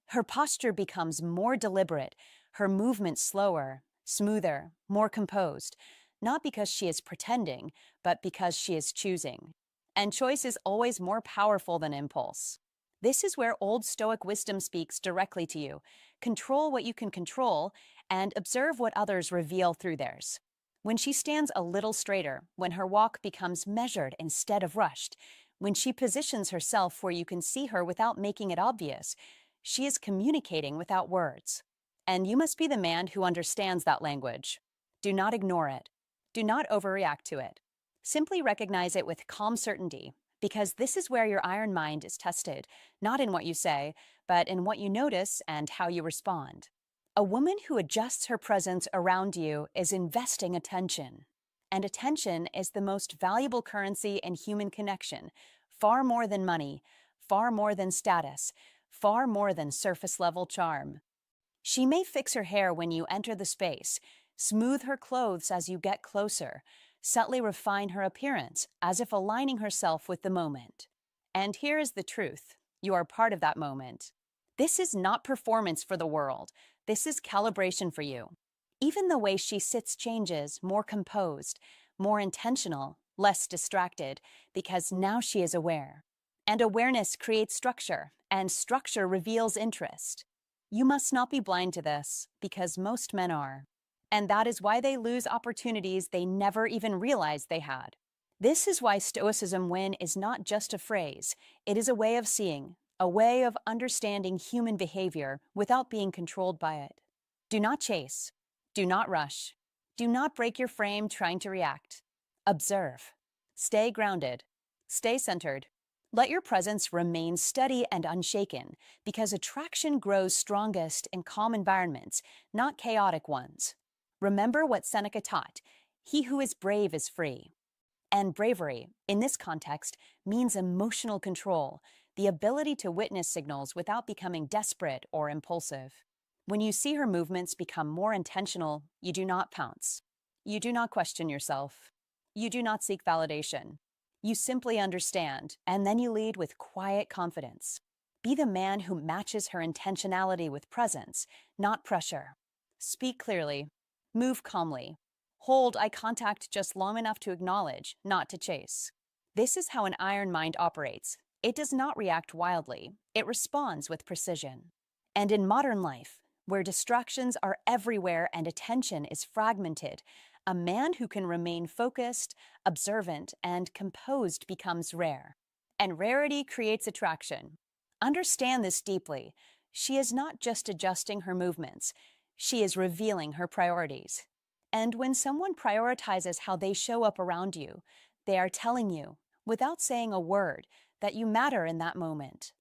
Her posture becomes more deliberate, her movement slower, smoother, more composed, not because she is pretending, but because she is choosing. And choice is always more powerful than impulse. This is where old Stoic wisdom speaks directly to you. Control what you can control and observe what others reveal through theirs. When she stands a little straighter, when her walk becomes measured instead of rushed, when she positions herself where you can see her without making it obvious, she is communicating without words. And you must be the man who understands that language. Do not ignore it. Do not overreact to it. Simply recognize it with calm certainty, because this is where your iron mind is tested, not in what you say, but in what you notice and how you respond. A woman who adjusts her presence around you is investing attention. And attention is the most valuable currency in human connection, far more than money, far more than status, far more than surface-level charm. She may fix her hair when you enter the space, smooth her clothes as you get closer, subtly refine her appearance, as if aligning herself with the moment. And here is the truth. You are part of that moment. This is not performance for the world. This is calibration for you. Even the way she sits changes, more composed, more intentional, less distracted, because now she is aware. And awareness creates structure, and structure reveals interest. You must not be blind to this, because most men are. And that is why they lose opportunities they never even realized they had. This is why Stoicism win is not just a phrase. It is a way of seeing, a way of understanding human behavior without being controlled by it. Do not chase. Do not rush. Do not break your frame trying to react. Observe. Stay grounded. Stay centered. Let your presence remain steady and unshaken, because attraction grows strongest in calm environments, not chaotic ones. Remember what Seneca taught: he who is brave is free. And bravery, in this context, means emotional control, the ability to witness signals without becoming desperate or impulsive. When you see her movements become more intentional, you do not pounce. You do not question yourself. You do not seek validation. You simply understand, and then you lead with quiet confidence. Be the man who matches her intentionality with presence, not pressure. Speak clearly. Move calmly. Hold eye contact just long enough to acknowledge, not to chase. This is how an iron mind operates. It does not react wildly. It responds with precision. And in modern life, where distractions are everywhere and attention is fragmented, a man who can remain focused, observant, and composed becomes rare. And rarity creates attraction. Understand this deeply. She is not just adjusting her movements. She is revealing her priorities. And when someone prioritizes how they show up around you, they are telling you, without saying a word, that you matter in that moment.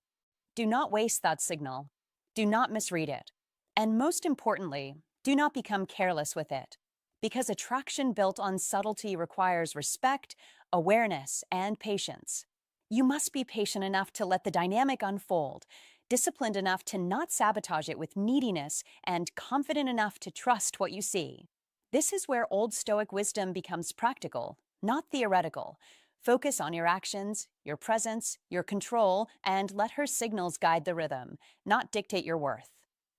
Do not waste that signal. Do not misread it. And most importantly, do not become careless with it. Because attraction built on subtlety requires respect, awareness, and patience. You must be patient enough to let the dynamic unfold, disciplined enough to not sabotage it with neediness, and confident enough to trust what you see. This is where old Stoic wisdom becomes practical, not theoretical. Focus on your actions, your presence, your control, and let her signals guide the rhythm, not dictate your worth.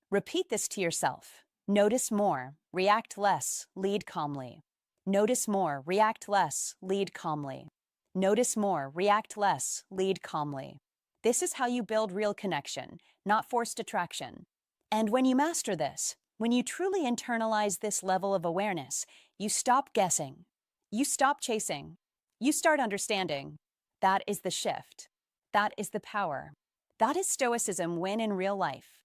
Repeat this to yourself. Notice more, react less, lead calmly. Notice more, react less, lead calmly. Notice more, react less, lead calmly. This is how you build real connection, not forced attraction. And when you master this, when you truly internalize this level of awareness, you stop guessing. You stop chasing. You start understanding. That is the shift. That is the power. That is Stoicism win in real life.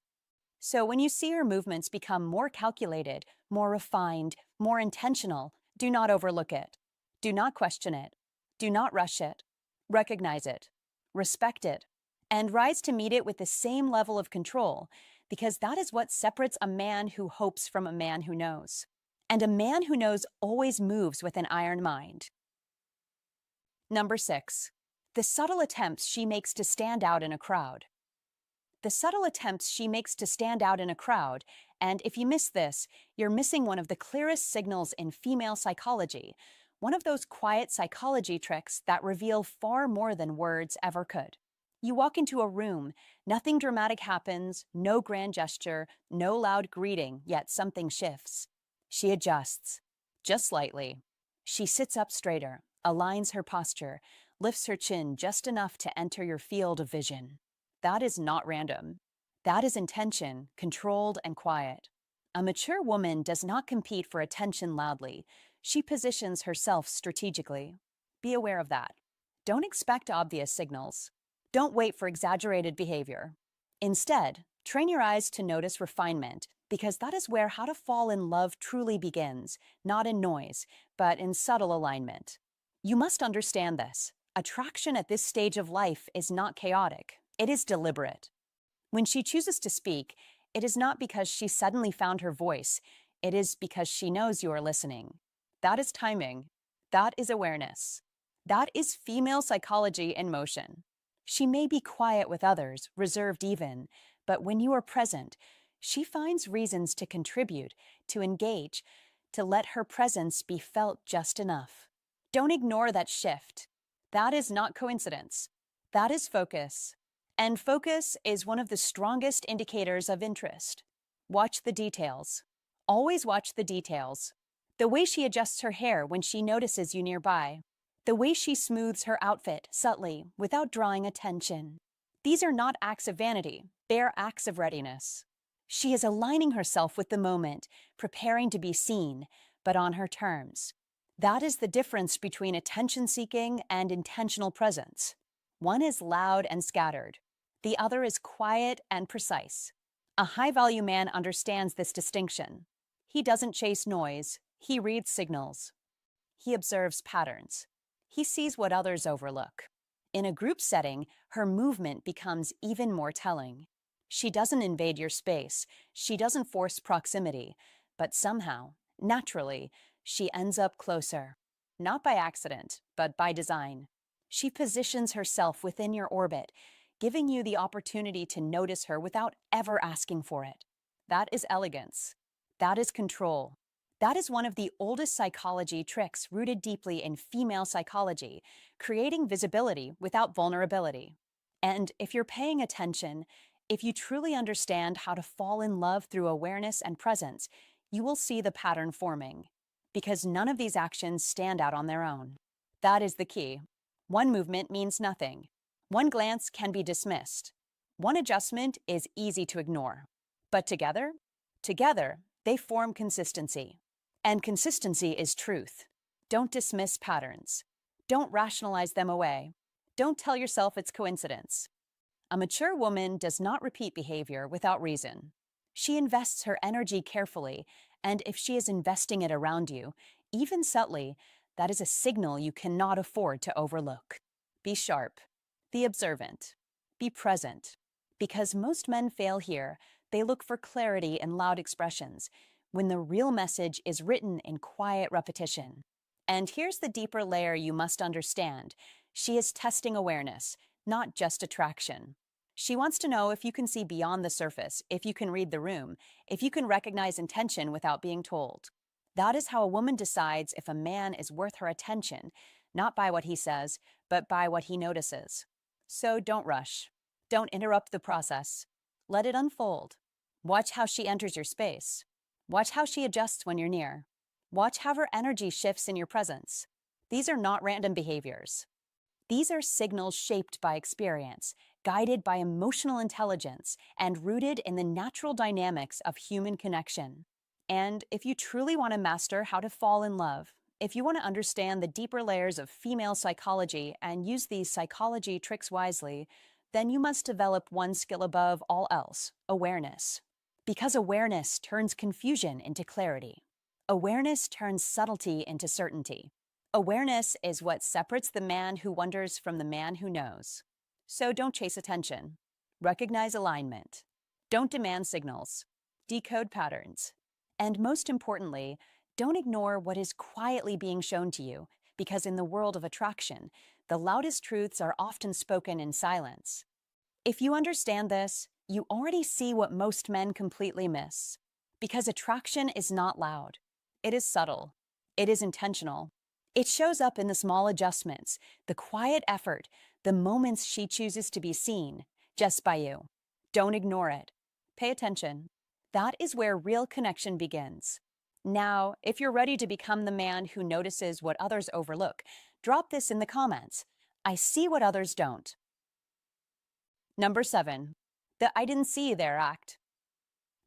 So when you see her movements become more calculated, more refined, more intentional, do not overlook it. Do not question it. Do not rush it. Recognize it. Respect it. And rise to meet it with the same level of control, because that is what separates a man who hopes from a man who knows. And a man who knows always moves with an iron mind. Number 6. The subtle attempts she makes to stand out in a crowd. The subtle attempts she makes to stand out in a crowd, and if you miss this, you're missing one of the clearest signals in female psychology, one of those quiet psychology tricks that reveal far more than words ever could. You walk into a room, nothing dramatic happens, no grand gesture, no loud greeting, yet something shifts. She adjusts, just slightly. She sits up straighter, aligns her posture, lifts her chin just enough to enter your field of vision. That is not random. That is intention, controlled and quiet. A mature woman does not compete for attention loudly. She positions herself strategically. Be aware of that. Don't expect obvious signals. Don't wait for exaggerated behavior. Instead, train your eyes to notice refinement, because that is where how to fall in love truly begins, not in noise, but in subtle alignment. You must understand this. Attraction at this stage of life is not chaotic. It is deliberate. When she chooses to speak, it is not because she suddenly found her voice. It is because she knows you are listening. That is timing. That is awareness. That is female psychology in motion. She may be quiet with others, reserved even, but when you are present, she finds reasons to contribute, to engage, to let her presence be felt just enough. Don't ignore that shift. That is not coincidence. That is focus. And focus is one of the strongest indicators of interest. Watch the details. Always watch the details. The way she adjusts her hair when she notices you nearby. The way she smooths her outfit subtly without drawing attention. These are not acts of vanity, they are acts of readiness. She is aligning herself with the moment, preparing to be seen, but on her terms. That is the difference between attention-seeking and intentional presence. One is loud and scattered. The other is quiet and precise. A high-value man understands this distinction. He doesn't chase noise. He reads signals. He observes patterns. He sees what others overlook. In a group setting, her movement becomes even more telling. She doesn't invade your space. She doesn't force proximity. But somehow, naturally, she ends up closer. Not by accident, but by design. She positions herself within your orbit, giving you the opportunity to notice her without ever asking for it. That is elegance. That is control. That is one of the oldest psychology tricks rooted deeply in female psychology, creating visibility without vulnerability. And if you're paying attention, if you truly understand how to fall in love through awareness and presence, you will see the pattern forming. Because none of these actions stand out on their own. That is the key. One movement means nothing. One glance can be dismissed. One adjustment is easy to ignore. But together, they form consistency. And consistency is truth. Don't dismiss patterns. Don't rationalize them away. Don't tell yourself it's coincidence. A mature woman does not repeat behavior without reason. She invests her energy carefully, and if she is investing it around you, even subtly, that is a signal you cannot afford to overlook. Be sharp. Be observant. Be present. Because most men fail here, they look for clarity in loud expressions, when the real message is written in quiet repetition. And here's the deeper layer you must understand. She is testing awareness, not just attraction. She wants to know if you can see beyond the surface, if you can read the room, if you can recognize intention without being told. That is how a woman decides if a man is worth her attention, not by what he says, but by what he notices. So don't rush. Don't interrupt the process. Let it unfold. Watch how she enters your space. Watch how she adjusts when you're near. Watch how her energy shifts in your presence. These are not random behaviors. These are signals shaped by experience, guided by emotional intelligence, and rooted in the natural dynamics of human connection. And if you truly want to master how to fall in love, if you want to understand the deeper layers of female psychology and use these psychology tricks wisely, then you must develop one skill above all else: awareness. Because awareness turns confusion into clarity. Awareness turns subtlety into certainty. Awareness is what separates the man who wonders from the man who knows. So don't chase attention. Recognize alignment. Don't demand signals. Decode patterns. And most importantly, don't ignore what is quietly being shown to you, because in the world of attraction, the loudest truths are often spoken in silence. If you understand this, you already see what most men completely miss. Because attraction is not loud. It is subtle. It is intentional. It shows up in the small adjustments, the quiet effort, the moments she chooses to be seen, just by you. Don't ignore it. Pay attention. That is where real connection begins. Now, if you're ready to become the man who notices what others overlook, drop this in the comments. I see what others don't. Number 7. The I didn't see you there act.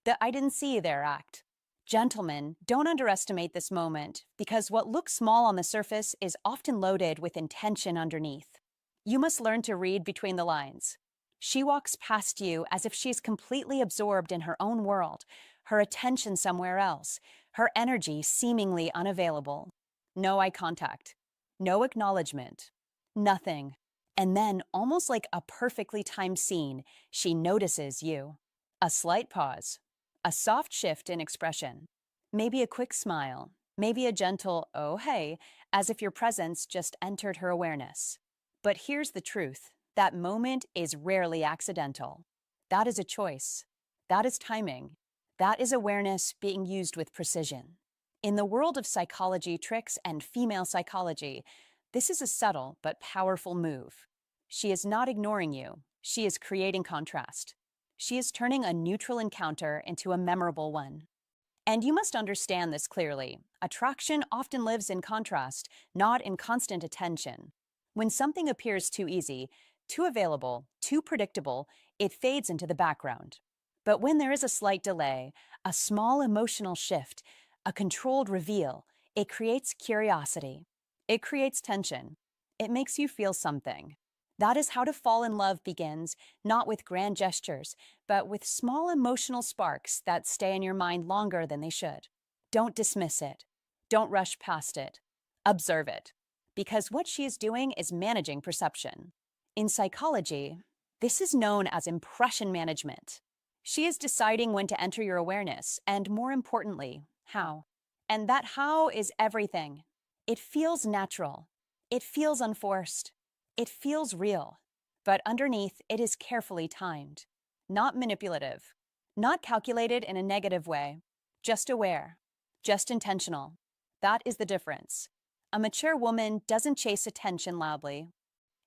The I didn't see you there act. Gentlemen, don't underestimate this moment, because what looks small on the surface is often loaded with intention underneath. You must learn to read between the lines. She walks past you as if she's completely absorbed in her own world, her attention somewhere else, her energy seemingly unavailable. No eye contact, no acknowledgement, nothing. And then, almost like a perfectly timed scene, she notices you. A slight pause, a soft shift in expression, maybe a quick smile, maybe a gentle, oh hey, as if your presence just entered her awareness. But here's the truth. That moment is rarely accidental. That is a choice. That is timing. That is awareness being used with precision. In the world of psychology tricks and female psychology, this is a subtle but powerful move. She is not ignoring you. She is creating contrast. She is turning a neutral encounter into a memorable one. And you must understand this clearly. Attraction often lives in contrast, not in constant attention. When something appears too easy, too available, too predictable, it fades into the background. But when there is a slight delay, a small emotional shift, a controlled reveal, it creates curiosity. It creates tension. It makes you feel something. That is how to fall in love begins, not with grand gestures, but with small emotional sparks that stay in your mind longer than they should. Don't dismiss it. Don't rush past it. Observe it. Because what she is doing is managing perception. In psychology, this is known as impression management. She is deciding when to enter your awareness, and more importantly, how. And that how is everything. It feels natural. It feels unforced. It feels real. But underneath, it is carefully timed. Not manipulative. Not calculated in a negative way. Just aware. Just intentional. That is the difference. A mature woman doesn't chase attention loudly.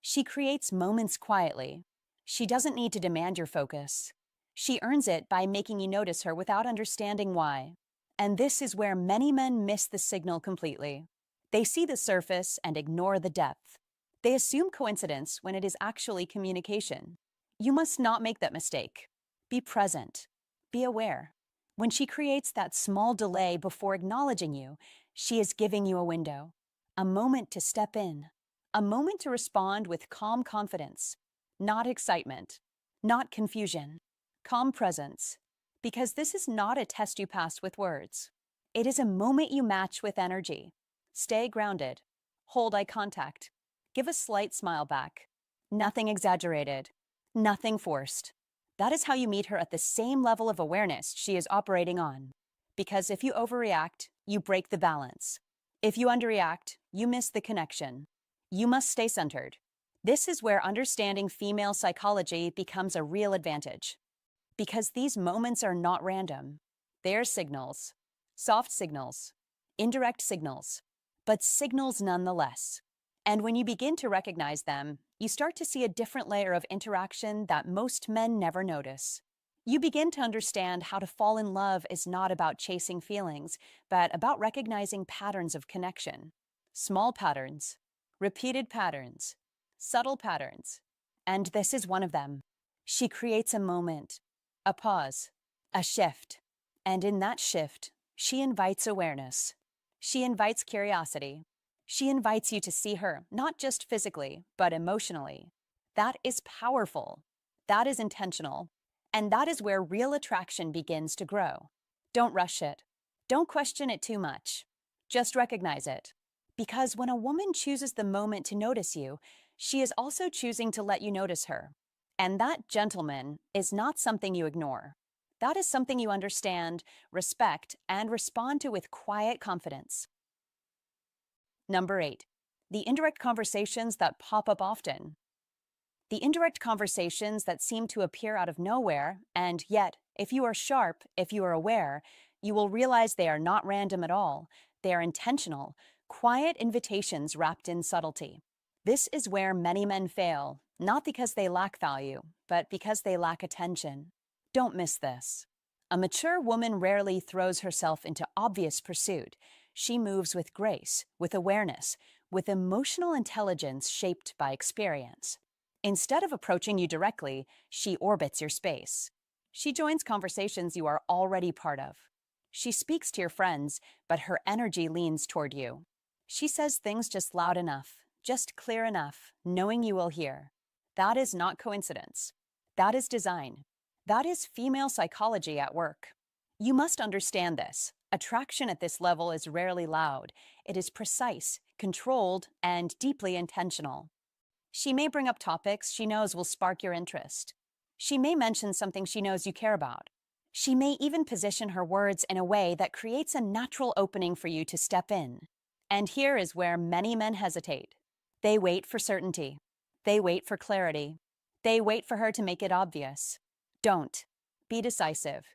She creates moments quietly. She doesn't need to demand your focus. She earns it by making you notice her without understanding why. And this is where many men miss the signal completely. They see the surface and ignore the depth. They assume coincidence when it is actually communication. You must not make that mistake. Be present. Be aware. When she creates that small delay before acknowledging you, she is giving you a window, a moment to step in, a moment to respond with calm confidence, not excitement, not confusion, calm presence. Because this is not a test you pass with words. It is a moment you match with energy. Stay grounded. Hold eye contact. Give a slight smile back. Nothing exaggerated. Nothing forced. That is how you meet her at the same level of awareness she is operating on. Because if you overreact, you break the balance. If you underreact, you miss the connection. You must stay centered. This is where understanding female psychology becomes a real advantage. Because these moments are not random. They are signals. Soft signals. Indirect signals. But signals nonetheless. And when you begin to recognize them, you start to see a different layer of interaction that most men never notice. You begin to understand how to fall in love is not about chasing feelings, but about recognizing patterns of connection. Small patterns, repeated patterns, subtle patterns. And this is one of them. She creates a moment, a pause, a shift. And in that shift, she invites awareness. She invites curiosity. She invites you to see her, not just physically, but emotionally. That is powerful. That is intentional. And that is where real attraction begins to grow. Don't rush it. Don't question it too much. Just recognize it. Because when a woman chooses the moment to notice you, she is also choosing to let you notice her. And that, gentleman, is not something you ignore. That is something you understand, respect, and respond to with quiet confidence. Number 8. The indirect conversations that pop up often. The indirect conversations that seem to appear out of nowhere, and yet, if you are sharp, if you are aware, you will realize they are not random at all. They are intentional, quiet invitations wrapped in subtlety. This is where many men fail, not because they lack value, but because they lack attention. Don't miss this. A mature woman rarely throws herself into obvious pursuit. She moves with grace, with awareness, with emotional intelligence shaped by experience. Instead of approaching you directly, she orbits your space. She joins conversations you are already part of. She speaks to your friends, but her energy leans toward you. She says things just loud enough, just clear enough, knowing you will hear. That is not coincidence. That is design. That is female psychology at work. You must understand this. Attraction at this level is rarely loud. It is precise, controlled, and deeply intentional. She may bring up topics she knows will spark your interest. She may mention something she knows you care about. She may even position her words in a way that creates a natural opening for you to step in. And here is where many men hesitate. They wait for certainty. They wait for clarity. They wait for her to make it obvious. Don't. Be decisive.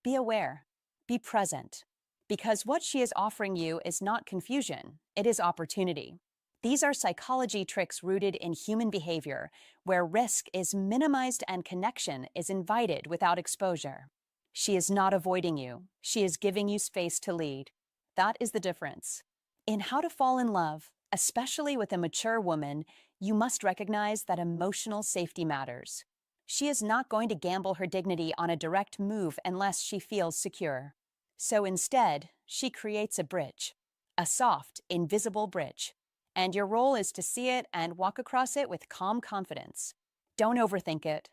Be aware. Be present. Because what she is offering you is not confusion, it is opportunity. These are psychology tricks rooted in human behavior, where risk is minimized and connection is invited without exposure. She is not avoiding you. She is giving you space to lead. That is the difference. In how to fall in love, especially with a mature woman, you must recognize that emotional safety matters. She is not going to gamble her dignity on a direct move unless she feels secure. So instead, she creates a bridge, a soft, invisible bridge. And your role is to see it and walk across it with calm confidence. Don't overthink it.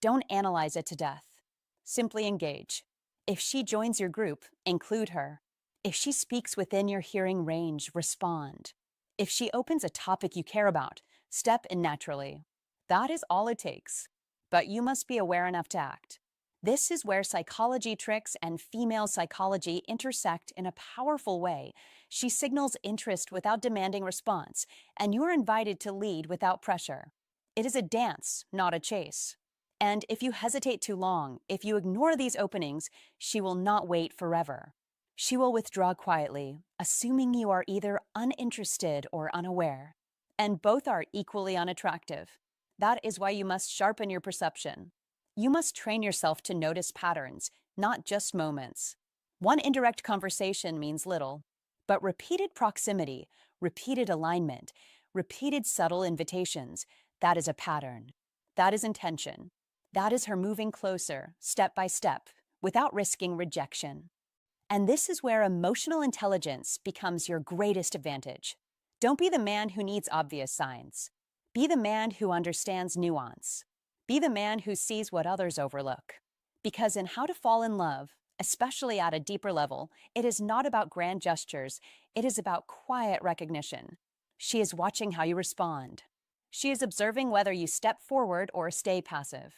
Don't analyze it to death. Simply engage. If she joins your group, include her. If she speaks within your hearing range, respond. If she opens a topic you care about, step in naturally. That is all it takes. But you must be aware enough to act. This is where psychology tricks and female psychology intersect in a powerful way. She signals interest without demanding response, and you are invited to lead without pressure. It is a dance, not a chase. And if you hesitate too long, if you ignore these openings, she will not wait forever. She will withdraw quietly, assuming you are either uninterested or unaware. And both are equally unattractive. That is why you must sharpen your perception. You must train yourself to notice patterns, not just moments. One indirect conversation means little, but repeated proximity, repeated alignment, repeated subtle invitations, that is a pattern. That is intention. That is her moving closer, step by step, without risking rejection. And this is where emotional intelligence becomes your greatest advantage. Don't be the man who needs obvious signs. Be the man who understands nuance. Be the man who sees what others overlook. Because in how to fall in love, especially at a deeper level, it is not about grand gestures, it is about quiet recognition. She is watching how you respond. She is observing whether you step forward or stay passive.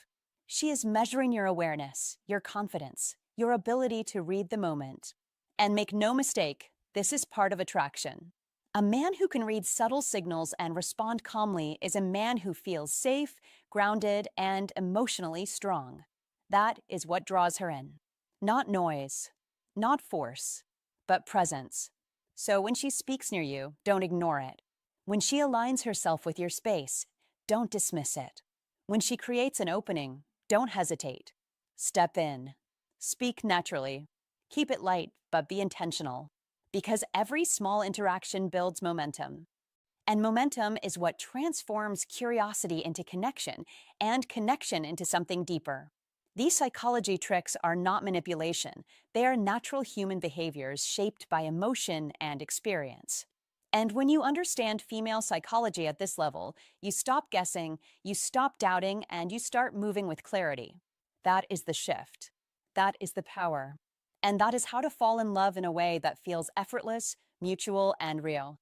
She is measuring your awareness, your confidence, your ability to read the moment. And make no mistake, this is part of attraction. A man who can read subtle signals and respond calmly is a man who feels safe, grounded, and emotionally strong. That is what draws her in. Not noise, not force, but presence. So when she speaks near you, don't ignore it. When she aligns herself with your space, don't dismiss it. When she creates an opening, don't hesitate. Step in. Speak naturally. Keep it light, but be intentional. Because every small interaction builds momentum. And momentum is what transforms curiosity into connection, and connection into something deeper. These psychology tricks are not manipulation. They are natural human behaviors shaped by emotion and experience. And when you understand female psychology at this level, you stop guessing, you stop doubting, and you start moving with clarity. That is the shift. That is the power. And that is how to fall in love in a way that feels effortless, mutual, and real.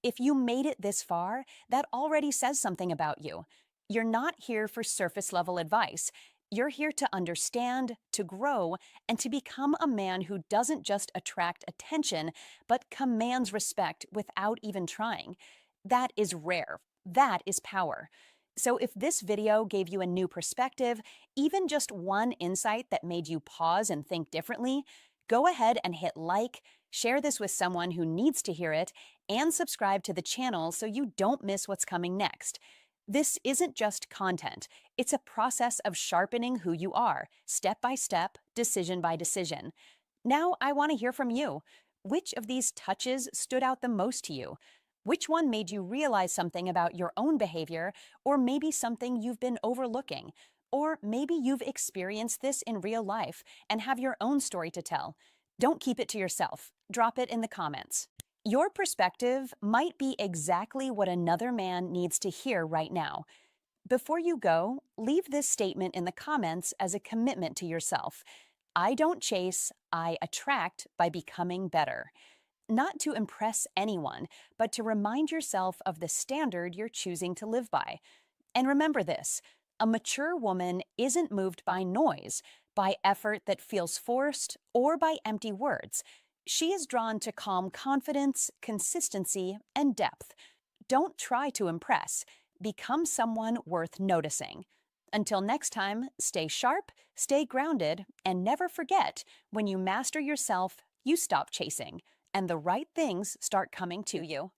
If you made it this far, that already says something about you. You're not here for surface level advice. You're here to understand, to grow, and to become a man who doesn't just attract attention, but commands respect without even trying. That is rare. That is power. So if this video gave you a new perspective, even just one insight that made you pause and think differently, go ahead and hit like, share this with someone who needs to hear it, and subscribe to the channel so you don't miss what's coming next. This isn't just content, it's a process of sharpening who you are, step by step, decision by decision. Now I want to hear from you. Which of these touches stood out the most to you? Which one made you realize something about your own behavior, or maybe something you've been overlooking? Or maybe you've experienced this in real life and have your own story to tell. Don't keep it to yourself. Drop it in the comments. Your perspective might be exactly what another man needs to hear right now. Before you go, leave this statement in the comments as a commitment to yourself. I don't chase, I attract by becoming better. Not to impress anyone, but to remind yourself of the standard you're choosing to live by. And remember this, a mature woman isn't moved by noise, by effort that feels forced, or by empty words. She is drawn to calm confidence, consistency, and depth. Don't try to impress. Become someone worth noticing. Until next time, stay sharp, stay grounded, and never forget, when you master yourself, you stop chasing, and the right things start coming to you.